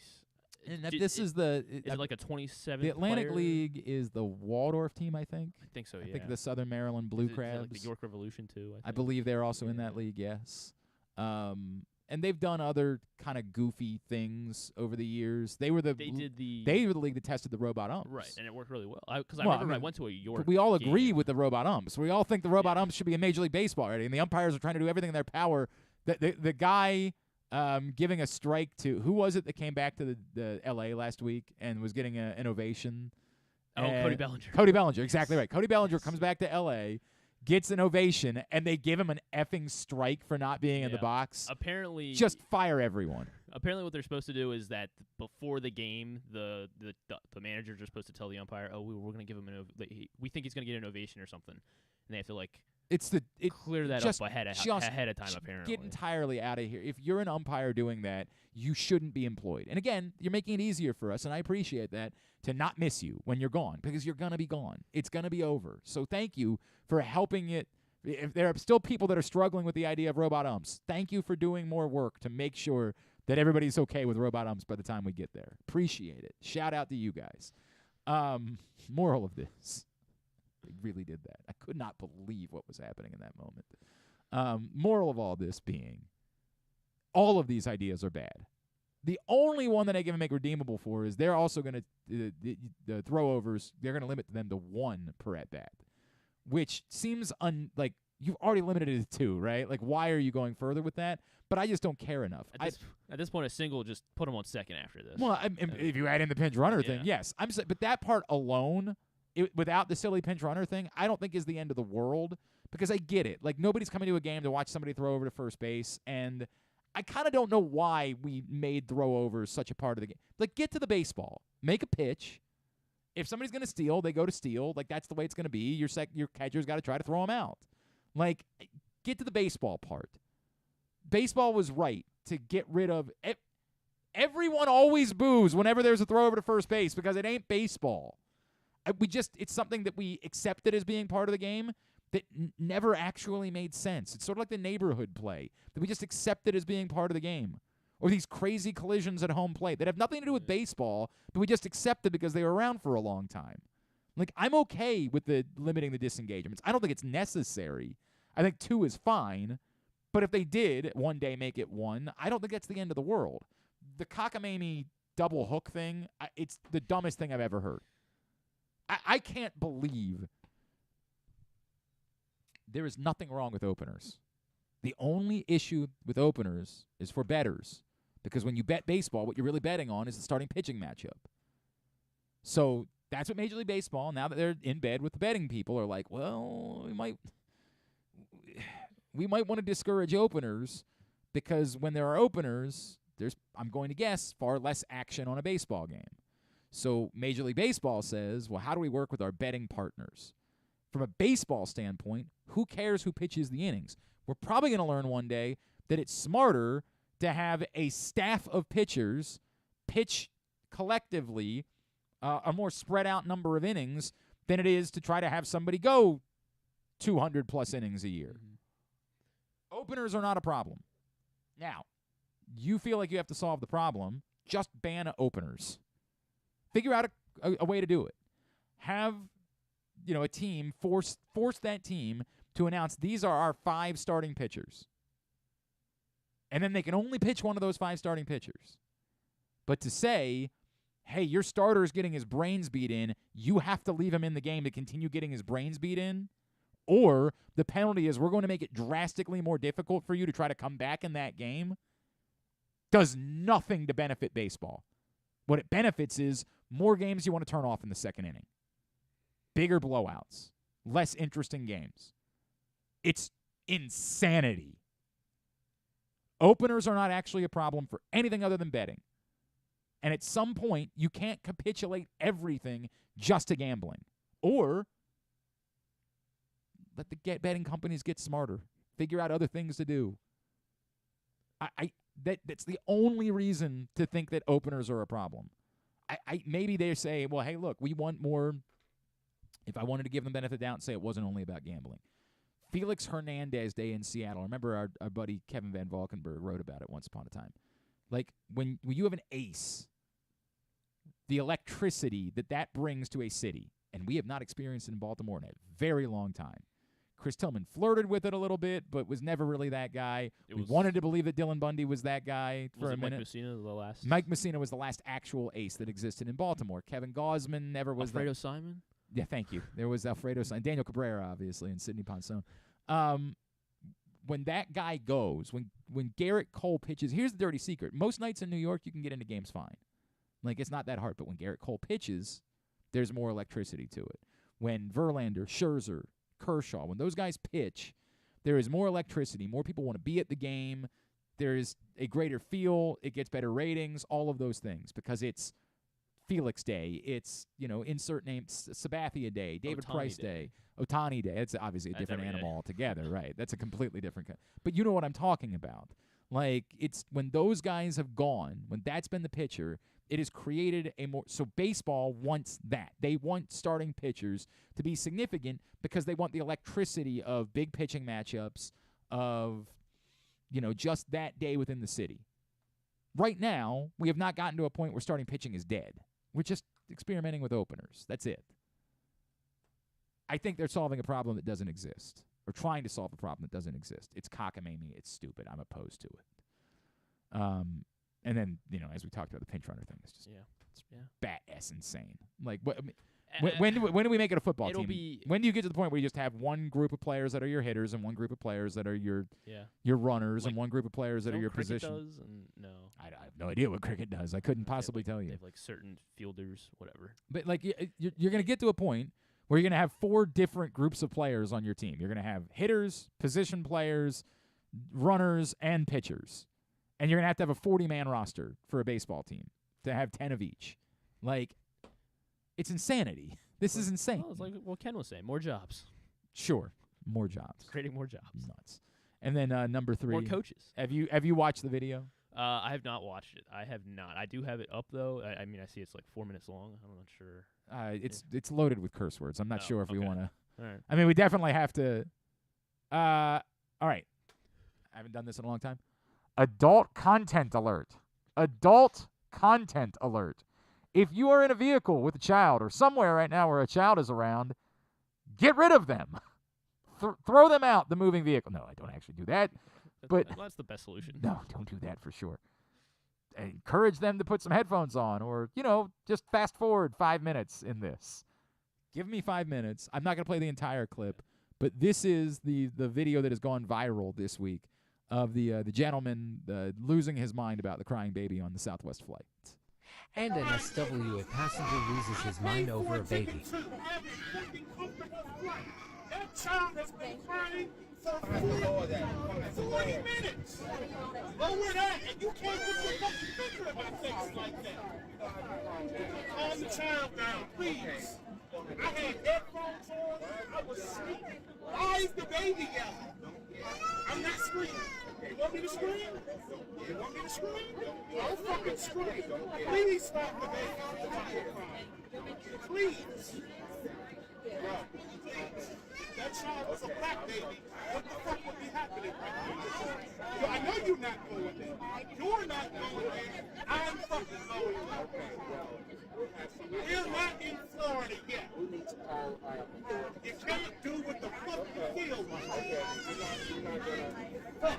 And this is the... Is it like a 27th The Atlantic player? League is the Waldorf team, I think. I think so, yeah. I think the Southern Maryland Blue Is it Crabs. like the York Revolution, too, I believe they're also in that league, yes. And they've done other kind of goofy things over the years. They were the league that tested the robot umps. Right, and it worked really well. Because I remember I went to a York We all game. agree with the robot umps. We all think the robot umps should be in Major League Baseball already, and the umpires are trying to do everything in their power. The guy giving a strike to, who was it that came back to the L.A. last week and was getting an ovation? Cody Bellinger. Cody Bellinger, exactly right. Cody Bellinger comes back to L.A., gets an ovation, and they give him an effing strike for not being in the box. Apparently, just fire everyone. Apparently, what they're supposed to do is that before the game, the managers are supposed to tell the umpire, "Oh, we're going to give him we think he's going to get an ovation or something," and they have to clear that up ahead of time. Apparently, get entirely out of here. If you're an umpire doing that, you shouldn't be employed. And again, you're making it easier for us, and I appreciate that, to not miss you when you're gone, because you're going to be gone. It's going to be over. So thank you for helping it. If there are still people that are struggling with the idea of robot umps, thank you for doing more work to make sure that everybody's okay with robot umps by the time we get there. Appreciate it. Shout out to you guys. Moral of this. They really did that. I could not believe what was happening in that moment. Moral of all this being, all of these ideas are bad. The only one that I can make redeemable for is they're also going to, the throw-overs, they're going to limit them to 1 per at-bat, which seems like you've already limited it to 2, right? Like, why are you going further with that? But I just don't care enough. At this point, a single, just put them on second after this. Well, if you add in the pinch runner thing, yes. But that part alone, without the silly pinch runner thing, I don't think is the end of the world, because I get it. Like, nobody's coming to a game to watch somebody throw over to first base, and I kind of don't know why we made throw-overs such a part of the game. Like, get to the baseball. Make a pitch. If somebody's going to steal, they go to steal. Like, that's the way it's going to be. Your catcher's got to try to throw them out. Like, get to the baseball part. Baseball was right to get rid of everyone always boos whenever there's a throw over to first base, because it ain't baseball. It's something that we accepted as being part of the game that never actually made sense. It's sort of like the neighborhood play that we just accepted as being part of the game. Or these crazy collisions at home plate that have nothing to do with baseball, but we just accepted because they were around for a long time. Like, I'm okay with limiting the disengagements. I don't think it's necessary. I think 2 is fine. But if they did one day make it 1, I don't think that's the end of the world. The cockamamie double hook thing, it's the dumbest thing I've ever heard. I can't believe there is nothing wrong with openers. The only issue with openers is for bettors, because when you bet baseball, what you're really betting on is the starting pitching matchup. So that's what Major League Baseball, now that they're in bed with the betting people, are like, well, we might want to discourage openers, because when there are openers, there's, I'm going to guess, far less action on a baseball game. So Major League Baseball says, well, how do we work with our betting partners? From a baseball standpoint, who cares who pitches the innings? We're probably going to learn one day that it's smarter to have a staff of pitchers pitch collectively a more spread out number of innings than it is to try to have somebody go 200-plus innings a year. Openers are not a problem. Now, you feel like you have to solve the problem, just ban openers. Figure out a way to do it. Have, a team, force that team to announce these are our 5 starting pitchers. And then they can only pitch one of those 5 starting pitchers. But to say, hey, your starter is getting his brains beat in, you have to leave him in the game to continue getting his brains beat in, or the penalty is we're going to make it drastically more difficult for you to try to come back in that game, does nothing to benefit baseball. What it benefits is more games you want to turn off in the second inning. Bigger blowouts. Less interesting games. It's insanity. Openers are not actually a problem for anything other than betting. And at some point, you can't capitulate everything just to gambling. Or let the betting companies get smarter. Figure out other things to do. That's the only reason to think that openers are a problem. Maybe they say, well, hey, look, we want more. If I wanted to give them benefit of the doubt and say it wasn't only about gambling. Felix Hernandez Day in Seattle. I remember our buddy Kevin Van Valkenburg wrote about it once upon a time. Like, when you have an ace, the electricity that brings to a city, and we have not experienced it in Baltimore in a very long time. Chris Tillman flirted with it a little bit, but was never really that guy. We wanted to believe that Dylan Bundy was that guy for a minute. Mike Messina the last? Mike Messina was the last actual ace that existed in Baltimore. Kevin Gausman never was. Alfredo Simon? Yeah, thank you. There was Alfredo Simon. Daniel Cabrera, obviously, and Sidney Ponson. When that guy goes, when Garrett Cole pitches, here's the dirty secret. Most nights in New York, you can get into games fine. Like, it's not that hard. But when Garrett Cole pitches, there's more electricity to it. When Verlander, Scherzer, Kershaw, when those guys pitch, there is more electricity. More people want to be at the game. There is a greater feel. It gets better ratings, all of those things, because it's Felix Day. It's, insert name, Sabathia Day, David Price Day, Ohtani Day. It's obviously a different animal altogether, right? That's a completely different but you know what I'm talking about. Like, it's when those guys have gone, when that's been the pitcher, it has created a more – so baseball wants that. They want starting pitchers to be significant because they want the electricity of big pitching matchups, of, just that day within the city. Right now, we have not gotten to a point where starting pitching is dead. We're just experimenting with openers. That's it. I think they're solving a problem that doesn't exist, or trying to solve a problem that doesn't exist. It's cockamamie. It's stupid. I'm opposed to it. And then, as we talked about the pinch runner thing, it's just bat-ass insane. Like, what? I mean, when do we make it a football team? When do you get to the point where you just have one group of players that are your hitters and one group of players that are your runners, and one group of players that are your position? Does and no. I have no idea what cricket does. I couldn't possibly tell you. They have certain fielders, whatever. But you're going to get to a point where you're going to have 4 different groups of players on your team. You're going to have hitters, position players, runners, and pitchers. And you're going to have a 40-man roster for a baseball team to have 10 of each. Like, it's insanity. This is insane. Well, it's like what Ken was saying, more jobs. Sure, more jobs. Creating more jobs. Nuts. And then number 3. More coaches. Have you watched the video? I have not watched it. I have not. I do have it up, though. I mean, I see it's 4 minutes long. I'm not sure. It's loaded with curse words. I'm not sure if we want to. All right. I mean, we definitely have to. All right. I haven't done this in a long time. Adult content alert. Adult content alert. If you are in a vehicle with a child or somewhere right now where a child is around, get rid of them. Throw them out the moving vehicle. No, I don't actually do that. But that's the best solution. No, don't do that for sure. Encourage them to put some headphones on, or, just fast forward 5 minutes in this. Give me 5 minutes. I'm not going to play the entire clip, but this is the video that has gone viral this week of the gentleman losing his mind about the crying baby on the Southwest flight. And an SW, a passenger loses his mind over a baby. That child has been crying for 40 minutes. Lower that, and you can't put your fucking finger in my face like that. Calm the child down, please. I had headphones on. I was sleeping. Why is the baby yelling? I'm not screaming. You want want me to scream? You want me to scream? I'll fucking scream. Please stop the baby. Please. Bro, please. That child was a black baby. What the fuck would be happening right now? Yo, I know you're not going there. You're not going there. I'm fucking going there. We're not in Florida yet. You can't do what the fuck you feel like. Fuck.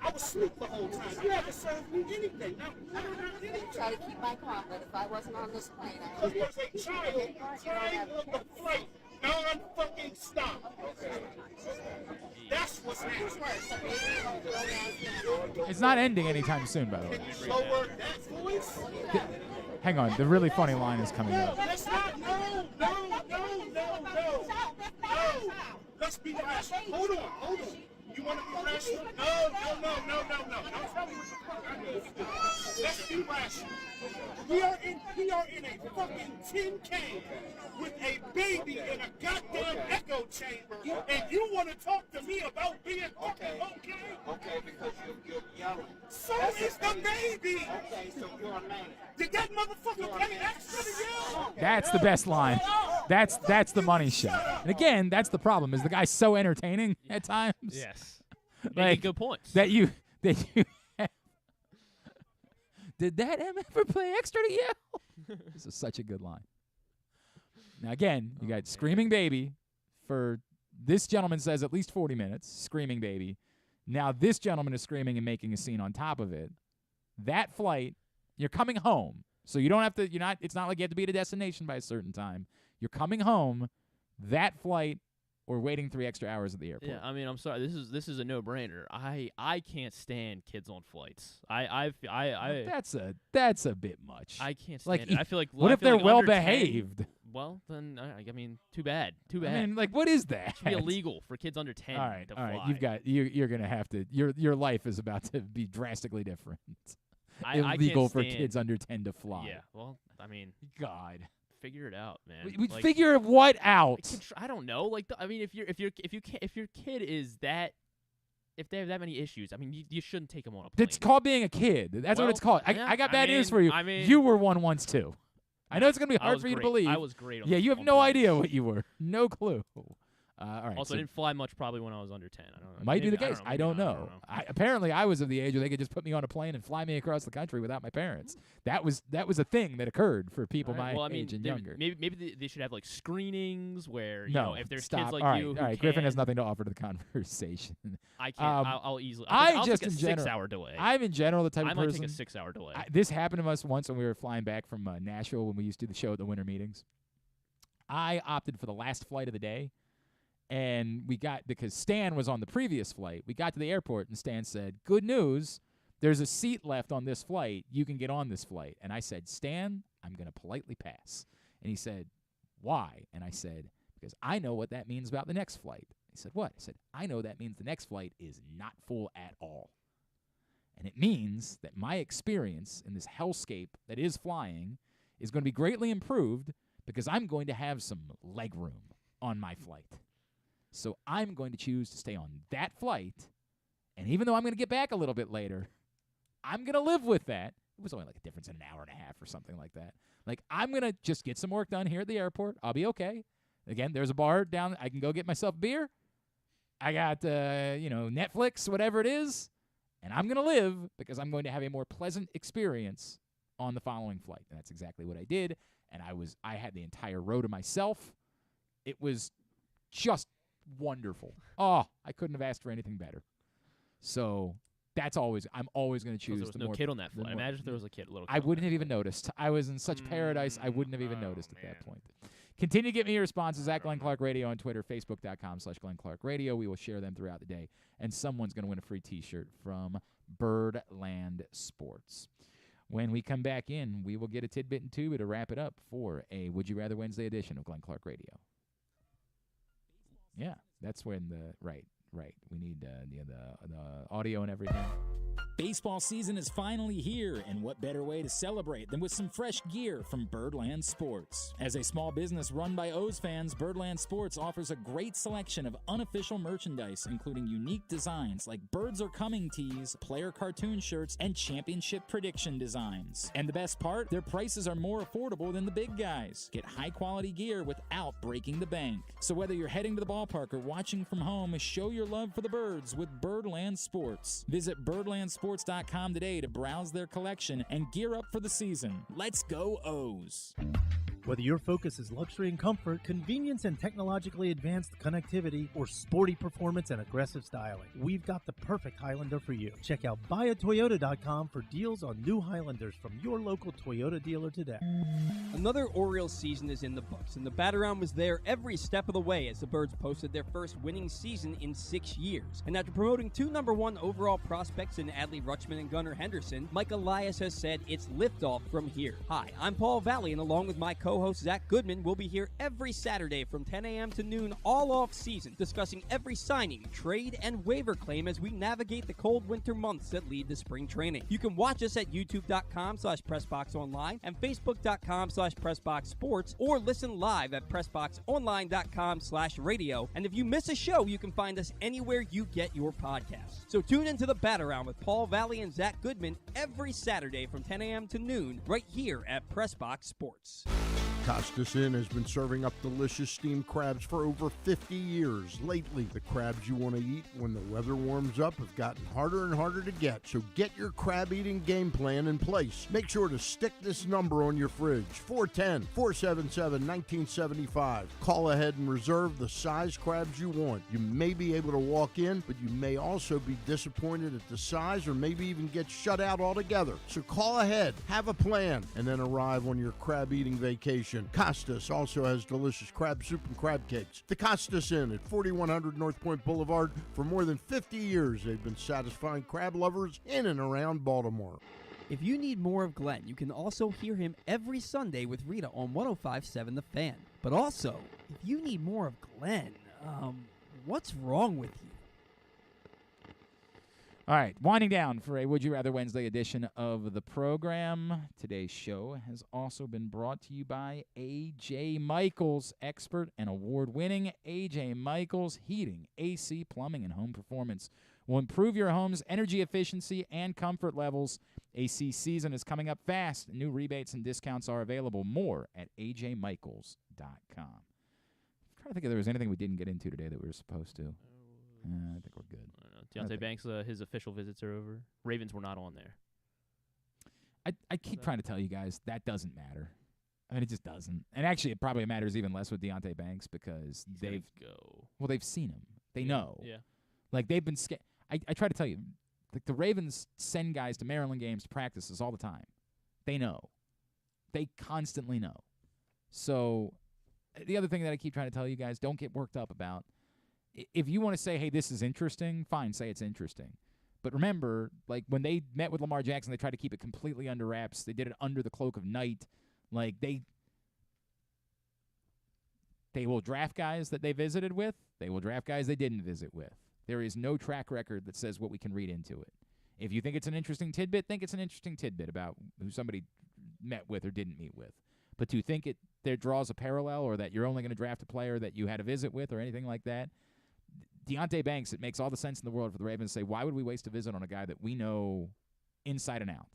I was asleep the whole time. You haven't served me anything. No, anything. Try to keep my calm, but if I wasn't on this plane, I would. Because there's a child flying on the flight non-fucking stop. That's what's happening. It's not ending anytime soon, by the way. Can you lower that voice? Hang on, the really funny line is coming up. That's not, no. Let's be rational. Hold on. You want to be rational? No. Don't tell me what the fuck I need to do. Let's be rational. We are in a fucking tin can with a baby in a goddamn echo chamber, and you want to talk to me about being fucking okay? Okay, because you're yelling. So is the baby. Okay, so you're a man. Did that motherfucker pay extra to yell? That's the best line. That's the money shot. And again, that's the problem. Is the guy's so entertaining at times? Yes. Like, good points. That you have. Did that M ever play extra to yell? This is such a good line. Now again, you got screaming baby for this gentleman says at least 40 minutes, screaming baby. Now this gentleman is screaming and making a scene on top of it. That flight, you're coming home. So you don't have to, it's not like you have to be at a destination by a certain time. You're coming home. That flight or waiting 3 extra hours at the airport. Yeah, I mean, I'm sorry. This is a no-brainer. I can't stand kids on flights. That's a bit much. I can't stand it. I feel like what if they're well behaved? Well, then I mean, too bad. Too bad. I mean, like, what is that? It should be illegal for kids under 10 all right, to fly. You're gonna have to. Your life is about to be drastically different. Illegal for kids under 10 to fly. Yeah. Well, I mean, God. Figure it out, man. We figure what out? I don't know. Like, I mean, if your kid is that, if they have that many issues, I mean, you shouldn't take them on a plane. It's called being a kid. That's what it's called. I got bad news for you. I mean, you were one once too. I know it's gonna be hard for you to believe. I was great. You have no idea what you were. No clue. All right. Also, I didn't fly much probably when I was under 10. I don't know. Might be the case. I don't know. Apparently, I was of the age where they could just put me on a plane and fly me across the country without my parents. That was a thing that occurred for people my age and younger. Maybe they should have like screenings where if there's kids like all you. All right. Griffin has nothing to offer to the conversation. I can't. I'll easily. I'll just take a 6-hour delay. I'm in general the type of person. I might take a 6-hour delay. This happened to us once when we were flying back from Nashville when we used to do the show at the winter meetings. I opted for the last flight of the day. And because Stan was on the previous flight, we got to the airport and Stan said, "Good news, there's a seat left on this flight. You can get on this flight." And I said, "Stan, I'm going to politely pass." And he said, "Why?" And I said, "Because I know what that means about the next flight." He said, "What?" I said, "I know that means the next flight is not full at all. And it means that my experience in this hellscape that is flying is going to be greatly improved because I'm going to have some leg room on my flight. So I'm going to choose to stay on that flight, and even though I'm going to get back a little bit later, I'm going to live with that." It was only like a difference in an hour and a half or something like that. Like, I'm going to just get some work done here at the airport. I'll be okay. Again, there's a bar down. I can go get myself a beer. I got, Netflix, whatever it is, and I'm going to live because I'm going to have a more pleasant experience on the following flight. And that's exactly what I did, and I had the entire row to myself. It was just wonderful. Oh, I couldn't have asked for anything better. So I'm always going to choose. There was no kid on that flight. Imagine if there was a little kid. I wouldn't have even noticed. I was in such paradise, I wouldn't have even noticed at that point. Continue to get me your responses at Glenn Clark Radio on Twitter, Facebook.com/Glenn Clark Radio. We will share them throughout the day, and someone's going to win a free T-shirt from Birdland Sports. When we come back in, we will get a tidbit and tuba to wrap it up for a Would You Rather Wednesday edition of Glenn Clark Radio. Yeah, that's when Right. We need the audio and everything. Baseball season is finally here, and what better way to celebrate than with some fresh gear from Birdland Sports? As a small business run by O's fans, Birdland Sports offers a great selection of unofficial merchandise, including unique designs like Birds Are Coming tees, player cartoon shirts, and championship prediction designs. And the best part, their prices are more affordable than the big guys. Get high-quality gear without breaking the bank. So whether you're heading to the ballpark or watching from home, show your love for the birds with Birdland Sports. Visit birdlandsports.com today to browse their collection and gear up for the season. Let's go O's! Whether your focus is luxury and comfort, convenience and technologically advanced connectivity, or sporty performance and aggressive styling, we've got the perfect Highlander for you. Check out buyatoyota.com for deals on new Highlanders from your local Toyota dealer today. Another Orioles season is in the books, and the Bat-Around was there every step of the way as the Birds posted their first winning season in 6 years. And after promoting 2 #1 overall prospects in Adley Rutschman and Gunnar Henderson, Mike Elias has said it's liftoff from here. Hi, I'm Paul Valley, and along with my co-host Zach Goodman, we'll be here every Saturday from 10 a.m. to noon all off season, discussing every signing, trade, and waiver claim as we navigate the cold winter months that lead to spring training. You can watch us at youtube.com/PressBoxOnline and Facebook.com/PressBoxSports, or listen live at PressBoxOnline.com/radio. And if you miss a show, you can find us anywhere you get your podcasts. So tune into the Bat-Around with Paul Valley and Zach Goodman every Saturday from 10 a.m. to noon right here at PressBox Sports. Costas Inn has been serving up delicious steamed crabs for over 50 years. Lately, the crabs you want to eat when the weather warms up have gotten harder and harder to get. So get your crab eating game plan in place. Make sure to stick this number on your fridge, 410-477-1975. Call ahead and reserve the size crabs you want. You may be able to walk in, but you may also be disappointed at the size or maybe even get shut out altogether. So call ahead, have a plan, and then arrive on your crab eating vacation. Costas also has delicious crab soup and crab cakes. The Costas Inn at 4100 North Point Boulevard. For more than 50 years, they've been satisfying crab lovers in and around Baltimore. If you need more of Glenn, you can also hear him every Sunday with Rita on 105.7 The Fan. But also, if you need more of Glenn, what's wrong with you? All right, winding down for a Would You Rather Wednesday edition of the program. Today's show has also been brought to you by A.J. Michaels, expert and award-winning A.J. Michaels Heating, AC, Plumbing, and Home Performance will improve your home's energy efficiency and comfort levels. AC season is coming up fast. New rebates and discounts are available. More at ajmichaels.com. I'm trying to think if there was anything we didn't get into today that we were supposed to. I think we're good. Deontay Banks, his official visits are over. Ravens were not on there. I keep trying to tell you guys that doesn't matter. I mean, it just doesn't. And actually, it probably matters even less with Deontay Banks because they've seen him. They know. Yeah. Like, they've been I try to tell you, like, the Ravens send guys to Maryland games to practices all the time. They know. They constantly know. So the other thing that I keep trying to tell you guys, don't get worked up about. If you want to say, hey, this is interesting, fine, say it's interesting. But remember, like, when they met with Lamar Jackson, they tried to keep it completely under wraps. They did it under the cloak of night. Like, they will draft guys that they visited with. They will draft guys they didn't visit with. There is no track record that says what we can read into it. If you think it's an interesting tidbit, think it's an interesting tidbit about who somebody met with or didn't meet with. But to think there draws a parallel or that you're only going to draft a player that you had a visit with or anything like that, Deontay Banks, it makes all the sense in the world for the Ravens to say, why would we waste a visit on a guy that we know inside and out,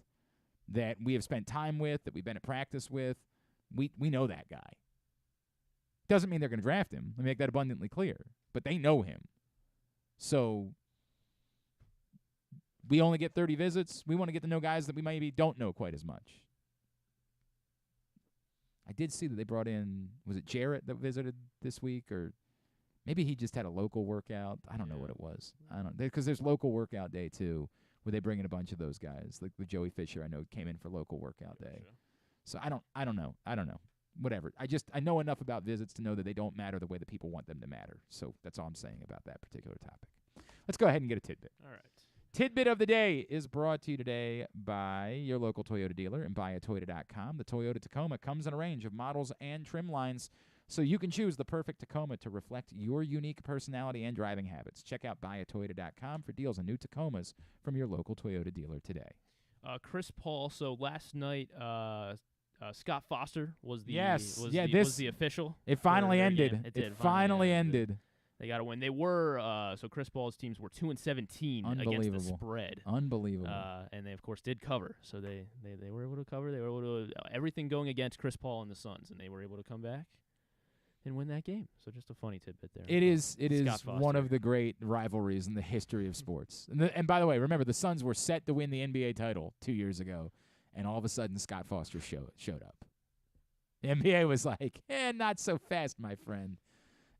that we have spent time with, that we've been at practice with? We know that guy. Doesn't mean they're going to draft him. Let me make that abundantly clear. But they know him. So we only get 30 visits. We want to get to know guys that we maybe don't know quite as much. I did see that they brought in, was it Jarrett that visited this week, or maybe he just had a local workout. I don't know what it was. I don't, because there's local workout day too, where they bring in a bunch of those guys. Like with Joey Fisher, I know came in for local workout day. So I don't know. Whatever. I know enough about visits to know that they don't matter the way that people want them to matter. So that's all I'm saying about that particular topic. Let's go ahead and get a tidbit. All right. Tidbit of the day is brought to you today by your local Toyota dealer and buyatoyota.com. The Toyota Tacoma comes in a range of models and trim lines, so you can choose the perfect Tacoma to reflect your unique personality and driving habits. Check out buyatoyota.com for deals on new Tacomas from your local Toyota dealer today. Chris Paul. So last night, Scott Foster was the was the official. It finally for their ended. game. It did. Finally ended. They got to win. They were so Chris Paul's teams were 2-17 against the spread. Unbelievable. And they of course did cover. So they were able to cover. They were able to everything going against Chris Paul and the Suns, and they were able to come back and win that game. So just a funny tidbit there. It is one of the great rivalries in the history of sports. And by the way, remember the Suns were set to win the NBA title 2 years ago, and all of a sudden Scott Foster showed up. The NBA was like, not so fast, my friend.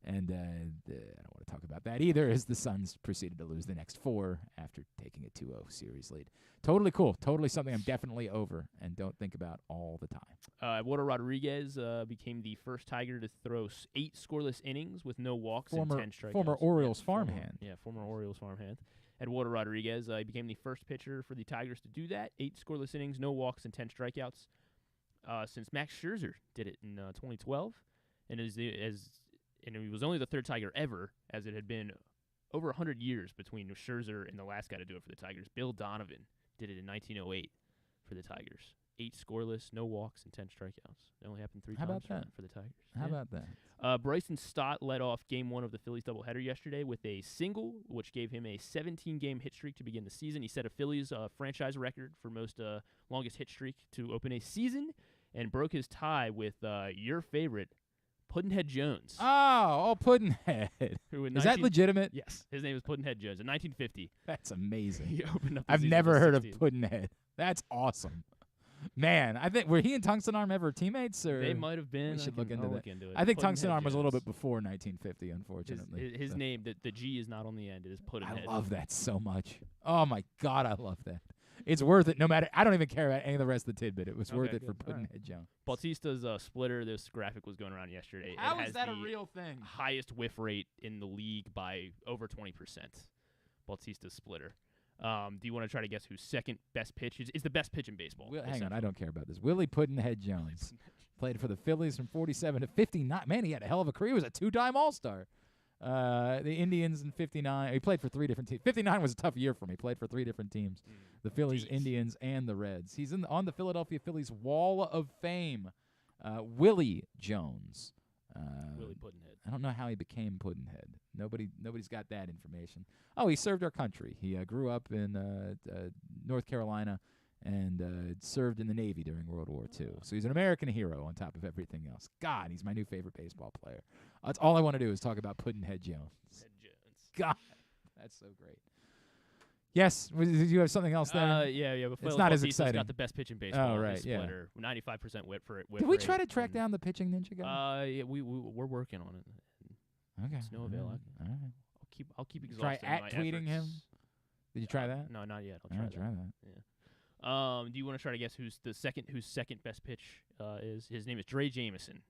And I don't want to talk about that either, as the Suns proceeded to lose the next 4 after taking a 2-0 series lead. Totally cool. Totally something I'm definitely over and don't think about all the time. Eduardo Rodriguez became the first Tiger to throw 8 scoreless innings with no walks and 10 strikeouts. Former Orioles farmhand. Former Orioles farmhand. Eduardo Rodriguez he became the first pitcher for the Tigers to do that. 8 scoreless innings, no walks, and 10 strikeouts. Since Max Scherzer did it in 2012, and and he was only the 3rd Tiger ever, as it had been over 100 years between Scherzer and the last guy to do it for the Tigers. Bill Donovan did it in 1908 for the Tigers. 8 scoreless, no walks, and 10 strikeouts. It only happened 3 times for the Tigers. How about that? Bryson Stott led off Game 1 of the Phillies doubleheader yesterday with a single, which gave him a 17-game hit streak to begin the season. He set a Phillies franchise record for most longest hit streak to open a season and broke his tie with your favorite, Puddinhead Jones. Oh, Puddinhead. Is that legitimate? Yes. His name is Puddinhead Jones. In 1950. That's amazing. He opened up I've never heard of Puddinhead. That's awesome. Man, I think, were he and Tungsten Arm ever teammates? Or they might have been. We should look into that. Into it. I think Puddinhead Tungsten Arm was a little Jones. bit before 1950, unfortunately. His name, the G is not on the end. It is Puddinhead. I love that so much. Oh, my God, I love that. It's worth it no matter. I don't even care about any of the rest of the tidbit. It was worth it for Puddinhead Jones. Bautista's splitter, this graphic was going around yesterday. How is that a real thing? Highest whiff rate in the league by over 20%. Bautista's splitter. Do you want to try to guess whose second best pitch is the best pitch in baseball? Hang on, I don't care about this. Willie Puddinhead Jones played for the Phillies from 47 to 59. Man, he had a hell of a career. He was a 2-time All-Star. The Indians in 59. He played for 3 different teams. 59 was a tough year for him. He played for 3 different teams. The Phillies, Indians, and the Reds. He's on the Philadelphia Phillies Wall of Fame. Willie Jones. Willie Puddinhead. I don't know how he became Puddinhead. Nobody's got that information. Oh, he served our country. He grew up in North Carolina and served in the Navy during World War II. So he's an American hero on top of everything else. God, he's my new favorite baseball player. That's all I want to do is talk about Puddinhead Jones. God, that's so great. Yes, did you have something else there? Yeah. But it's not as exciting. Got the best pitch in baseball. Oh, right, splitter, 95% whip for it. Did we try to track down the pitching ninja guy? Yeah, we're working on it. Okay. It's no avail. All right. I'll keep exhausting Try my tweeting efforts. him. Did you try that? No, not yet. I'll All try right, that. try that. Yeah. Do you want to try to guess whose second best pitch is? His name is Dre Jameson.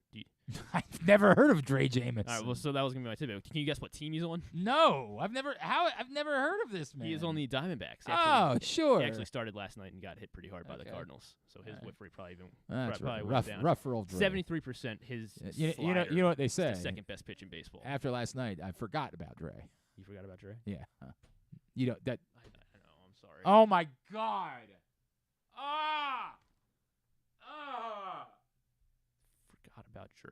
I've never heard of Dre Jameson. All right, well, so that was gonna be my tidbit. Can you guess what team he's on? No, I've never heard of this man. He is on the Diamondbacks. Sure. He actually started last night and got hit pretty hard by the Cardinals, so his whiff rate probably even rough, down. rough for old Dre. 73%. His you know what they say. The second best pitch in baseball. After last night, I forgot about Dre. You forgot about Dre? Yeah. You know that. I know. I'm sorry. Oh my God. Forgot about Dre.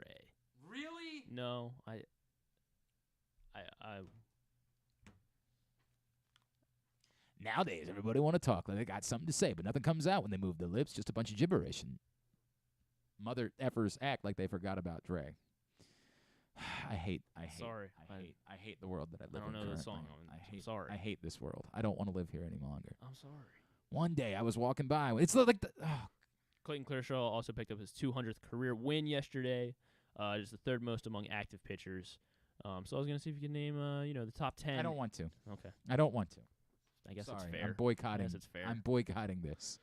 Really? No, I. Nowadays, everybody want to talk like they got something to say, but nothing comes out when they move their lips. Just a bunch of gibberish. And mother effers act like they forgot about Dre. I hate the world that I live in. I don't know currently. the song. I'm sorry. I hate this world. I don't want to live here any longer. I'm sorry. One day I was walking by. It's like Clayton Kershaw also picked up his 200th career win yesterday. Just the third most among active pitchers. So I was gonna see if you could name, the top 10. I don't want to. Okay. I don't want to. I guess Sorry, it's fair. I'm boycotting. I guess it's fair. I'm boycotting this.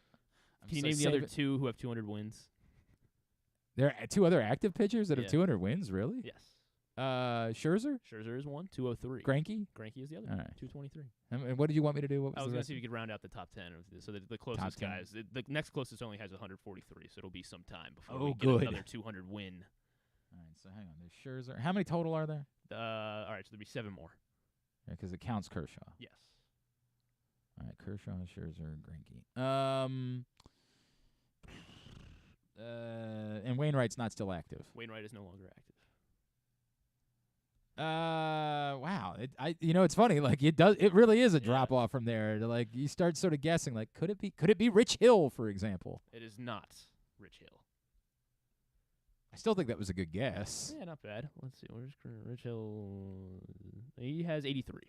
Can you name the other 2 who have 200 wins? There are 2 other active pitchers that have 200 wins. Really? Yes. Scherzer? Scherzer is 1, 203. Greinke? Greinke is the other. All right. 223. And what did you want me to do? What was I was the going to rest? see if you could round out the top 10. So the closest guys. The next closest only has 143, so it'll be some time before we get another 200 win. All right. right, so hang on. There's Scherzer. How many total are there? All right, so there'll be 7 more. Yeah, because it counts Kershaw. Yes. All right, Kershaw, Scherzer, Greinke. And Wainwright's not still active. Wainwright is no longer active. Wow. It's funny. Like it really is a drop off from there. Like you start sort of guessing. Like could it be Rich Hill, for example? It is not Rich Hill. I still think that was a good guess. Yeah, not bad. Let's see. Where's Rich Hill? He has 83.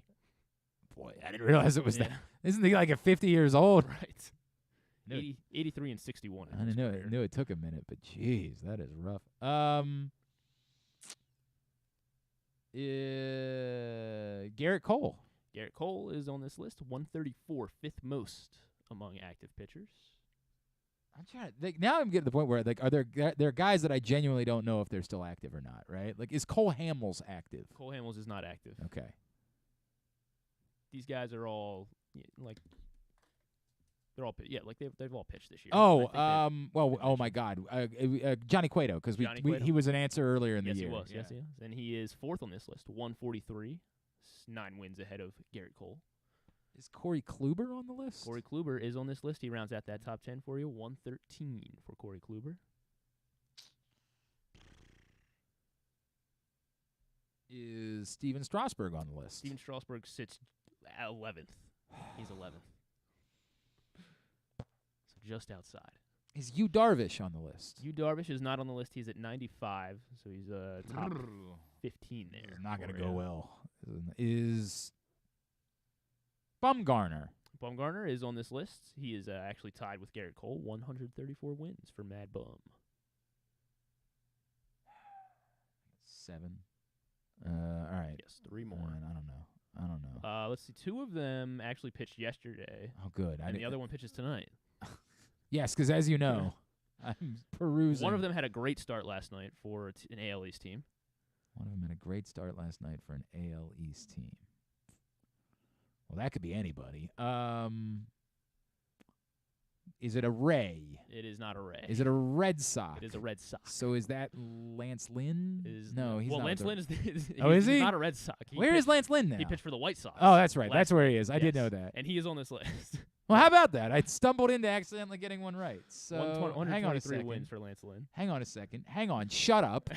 Boy, I didn't realize it was that. Isn't he like at 50 years old? Right. 83 and 61. I knew it took a minute, but jeez, that is rough. Garrett Cole. Garrett Cole is on this list, 134, 5th most among active pitchers. I'm trying to think. Now I'm getting to the point where like, are there guys that I genuinely don't know if they're still active or not? Right? Like, is Cole Hamels active? Cole Hamels is not active. Okay. These guys are all like. They're all like they've all pitched this year. Oh, oh my God, Johnny Cueto, because he was an answer earlier in the year. Yes, he was. And he is 4th on this list, 143, 9 wins ahead of Garrett Cole. Is Corey Kluber on the list? Corey Kluber is on this list. He rounds out that top 10 for you. 113 for Corey Kluber. Is Steven Strasburg on the list? Steven Strasburg sits at 11th. He's 11th. Just outside. Is Yu Darvish on the list? Yu Darvish is not on the list. He's at 95, so he's top 15 there. It's not going to go well. Is Bumgarner? Bumgarner is on this list. He is actually tied with Garrett Cole, 134 wins for Mad Bum. 7. All right. Yes, 3 more. I don't know. Let's see. 2 of them actually pitched yesterday. Oh, good. And the other one pitches tonight. Yes, because as you know, I'm perusing. One of them had a great start last night for an AL East team. One of them had a great start last night for an AL East team. Well, that could be anybody. Is it a Ray? It is not a Ray. Is it a Red Sox? It is a Red Sox. So is that Lance Lynn? No, he's not. Lance Lynn is is he? He's not a Red Sox. Where is Lance Lynn now? He pitched for the White Sox. Oh, that's right. That's where he is. I did know that. And he is on this list. Well, how about that? I stumbled into accidentally getting one right. So 123 wins for Lance Lynn. Hang on a second. Hang on. Shut up.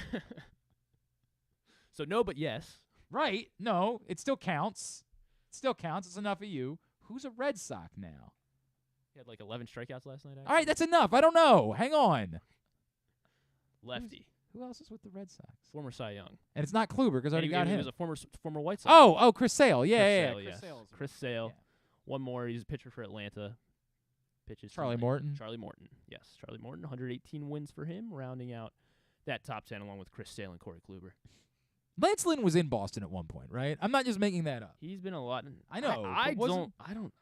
So no, but yes. Right. No, it still counts. It still counts. It's enough of you. Who's a Red Sox now? He had like 11 strikeouts last night. Actually. All right, that's enough. I don't know. Hang on. Lefty. Who else is with the Red Sox? Former Cy Young. And it's not Kluber because I already got him. He was a former White Sox. Oh, Chris Sale. Yeah. Chris Sale. Yeah. One more. He's a pitcher for Atlanta. Pitches. Charlie Morton. Charlie Morton. Yes, Charlie Morton. 118 wins for him, rounding out that top 10 along with Chris Sale and Corey Kluber. Lance Lynn was in Boston at one point, right? I'm not just making that up. He's been a lot. I know. I don't.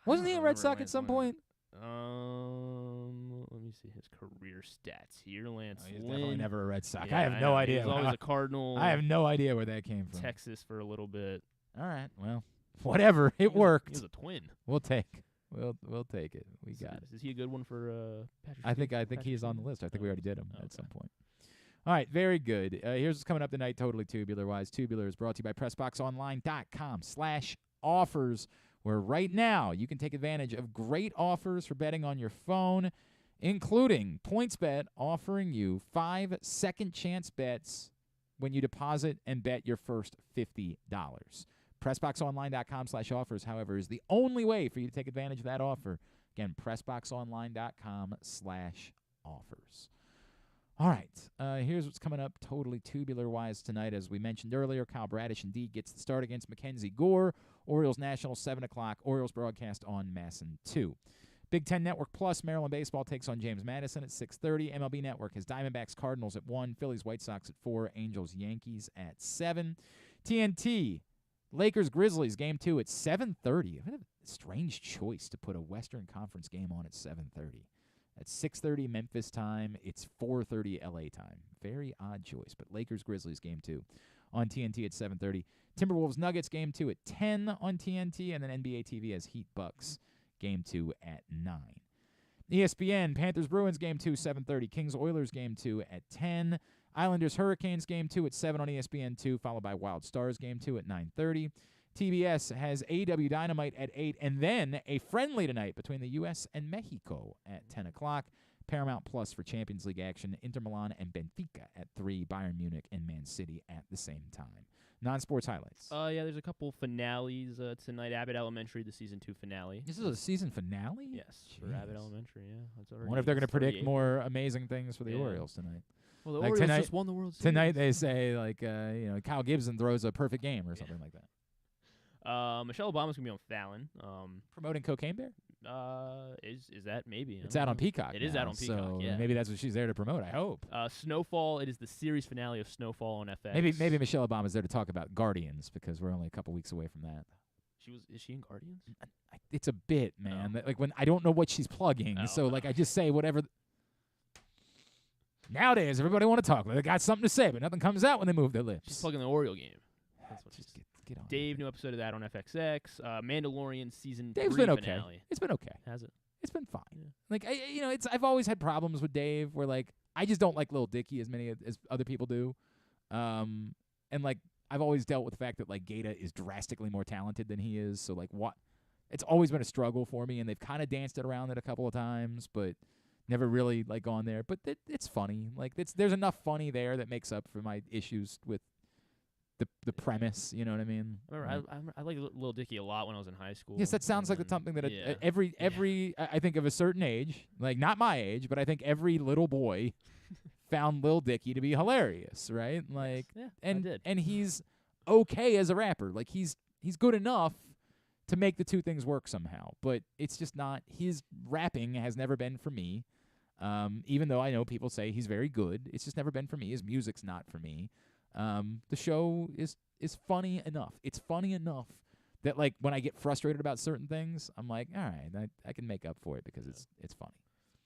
Wasn't he a Red Sox at some point? Let me see his career stats here. Lance he's Lynn. Definitely never a Red Sox. Yeah, I have no idea. He was always a Cardinal. I have no idea where that came from. Texas for a little bit. All right. Well, whatever. It worked. He was a twin. We'll take it. We got it. Is he a good one for Patrick? I think he's on the list. I think we already did him at some point. All right, very good. Here's what's coming up tonight, totally tubular-wise. Tubular is brought to you by PressBoxOnline.com/offers, where right now you can take advantage of great offers for betting on your phone, including PointsBet offering you 5 second-chance bets when you deposit and bet your first $50. PressBoxOnline.com/offers, however, is the only way for you to take advantage of that offer. Again, PressBoxOnline.com/offers. All right, here's what's coming up totally tubular-wise tonight. As we mentioned earlier, Kyle Bradish indeed gets the start against Mackenzie Gore. Orioles National, 7 o'clock. Orioles broadcast on MASN 2. Big Ten Network Plus, Maryland Baseball takes on James Madison at 6:30. MLB Network has Diamondbacks Cardinals at 1, Phillies White Sox at 4, Angels Yankees at 7. TNT, Lakers Grizzlies, Game 2 at 7:30. What a strange choice to put a Western Conference game on at 7:30. At 6:30 Memphis time, it's 4:30 LA time. Very odd choice, but Lakers Grizzlies Game 2 on TNT at 7:30. Timberwolves Nuggets Game 2 at 10 on TNT, and then NBA TV has Heat Bucks Game 2 at 9. ESPN Panthers Bruins Game 2 7:30. Kings Oilers Game 2 at 10. Islanders Hurricanes Game 2 at 7 on ESPN2, followed by Wild Stars Game 2 at 9:30. TBS has AEW Dynamite at 8, and then a friendly tonight between the U.S. and Mexico at 10 o'clock. Paramount Plus for Champions League action, Inter Milan and Benfica at 3, Bayern Munich and Man City at the same time. Non-sports highlights. Yeah, there's a couple finales tonight. Abbott Elementary, the season 2 finale. This is a season finale? Yes, for Abbott Elementary, yeah. That's I already wonder if they're going to predict 38. more amazing things for the Orioles tonight. Well, the like Orioles tonight, just won the World Series. Tonight they say, like, Kyle Gibson throws a perfect game or something like that. Michelle Obama's going to be on Fallon. Promoting Cocaine Bear? Is that maybe? It's out on Peacock. It is out on Peacock, so yeah. maybe that's what she's there to promote, I hope. Snowfall, it is the series finale of Snowfall on FX. Maybe Michelle Obama's there to talk about Guardians because we're only a couple weeks away from that. Is she in Guardians? It's a bit, man. Like when I don't know what she's plugging, like I just say whatever. Nowadays, everybody want to talk. They got something to say, but nothing comes out when they move their lips. She's plugging the Oriole game. That's what just get on. Dave, new episode of that on FXX. Mandalorian season Dave's 3 been okay. finale. It's been okay. Has it? It's been fine. Yeah. Like I've always had problems with Dave where like I just don't like Lil Dicky as many as other people do, and like I've always dealt with the fact that like Gata is drastically more talented than he is. So like it's always been a struggle for me, and they've kind of danced it around it a couple of times, but never really like gone there. But it's funny. Like there's enough funny there that makes up for my issues with the premise, you know what I mean? I liked Lil Dicky a lot when I was in high school. Yes, that sounds like something that every I think of a certain age, like not my age, but I think every little boy found Lil Dicky to be hilarious, right? Like, and he's okay as a rapper. Like he's good enough to make the two things work somehow. But it's just not, his rapping has never been for me. Even though I know people say he's very good, it's just never been for me. His music's not for me. The show is funny enough. It's funny enough that like when I get frustrated about certain things, I'm like, all right, I can make up for it because it's funny.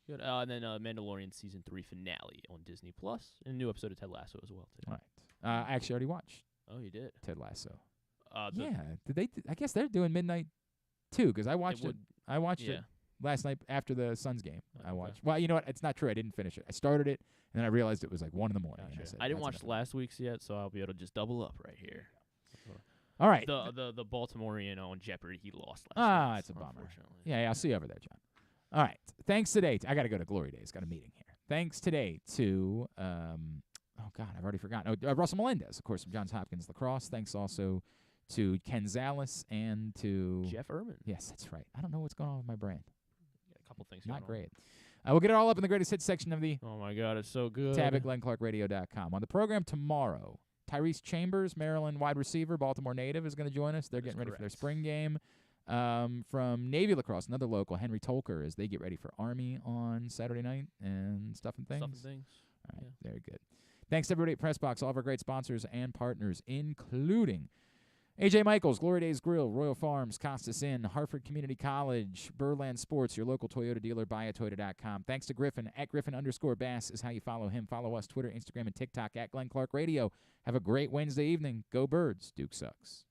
Good. And then Mandalorian season 3 finale on Disney Plus, and a new episode of Ted Lasso as well today. All right. I actually already watched. Oh, you did? Ted Lasso. Yeah. Did they? I guess they're doing midnight too because I watched it. I watched it last night after the Suns game. I watched. Well, you know what? It's not true. I didn't finish it. I started it, and then I realized it was like 1 in the morning. Gotcha. And I said, I didn't watch last week's yet, so I'll be able to just double up right here. All right. The Baltimorean on Jeopardy, he lost last night. It's a bummer. Yeah, I'll see you over there, John. All right. Thanks today. I got to go to Glory Days. Got a meeting here. Thanks today to, oh, God, I've already forgotten. Russell Melendez, of course, from Johns Hopkins Lacrosse. Thanks also to Ken Zalis and to Jeff Ermann. Yes, that's right. I don't know what's going on with my brain. A couple things Not great. We'll get it all up in the greatest hits section of the Oh, my God, it's so good. tab at GlennClarkRadio.com. On the program tomorrow, Tyrese Chambers, Maryland wide receiver, Baltimore native, is going to join us. They're getting ready for their spring game. From Navy Lacrosse, another local, Henry Tolker, as they get ready for Army on Saturday night and stuff and things. All right, very good. Thanks to everybody at Pressbox, all of our great sponsors and partners, including AJ Michaels, Glory Days Grill, Royal Farms, Costas Inn, Hartford Community College, Birdland Sports, your local Toyota dealer, buyatoyota.com. Thanks to Griffin, at Griffin_Bass is how you follow him. Follow us, Twitter, Instagram, and TikTok, at Glenn Clark Radio. Have a great Wednesday evening. Go Birds. Duke sucks.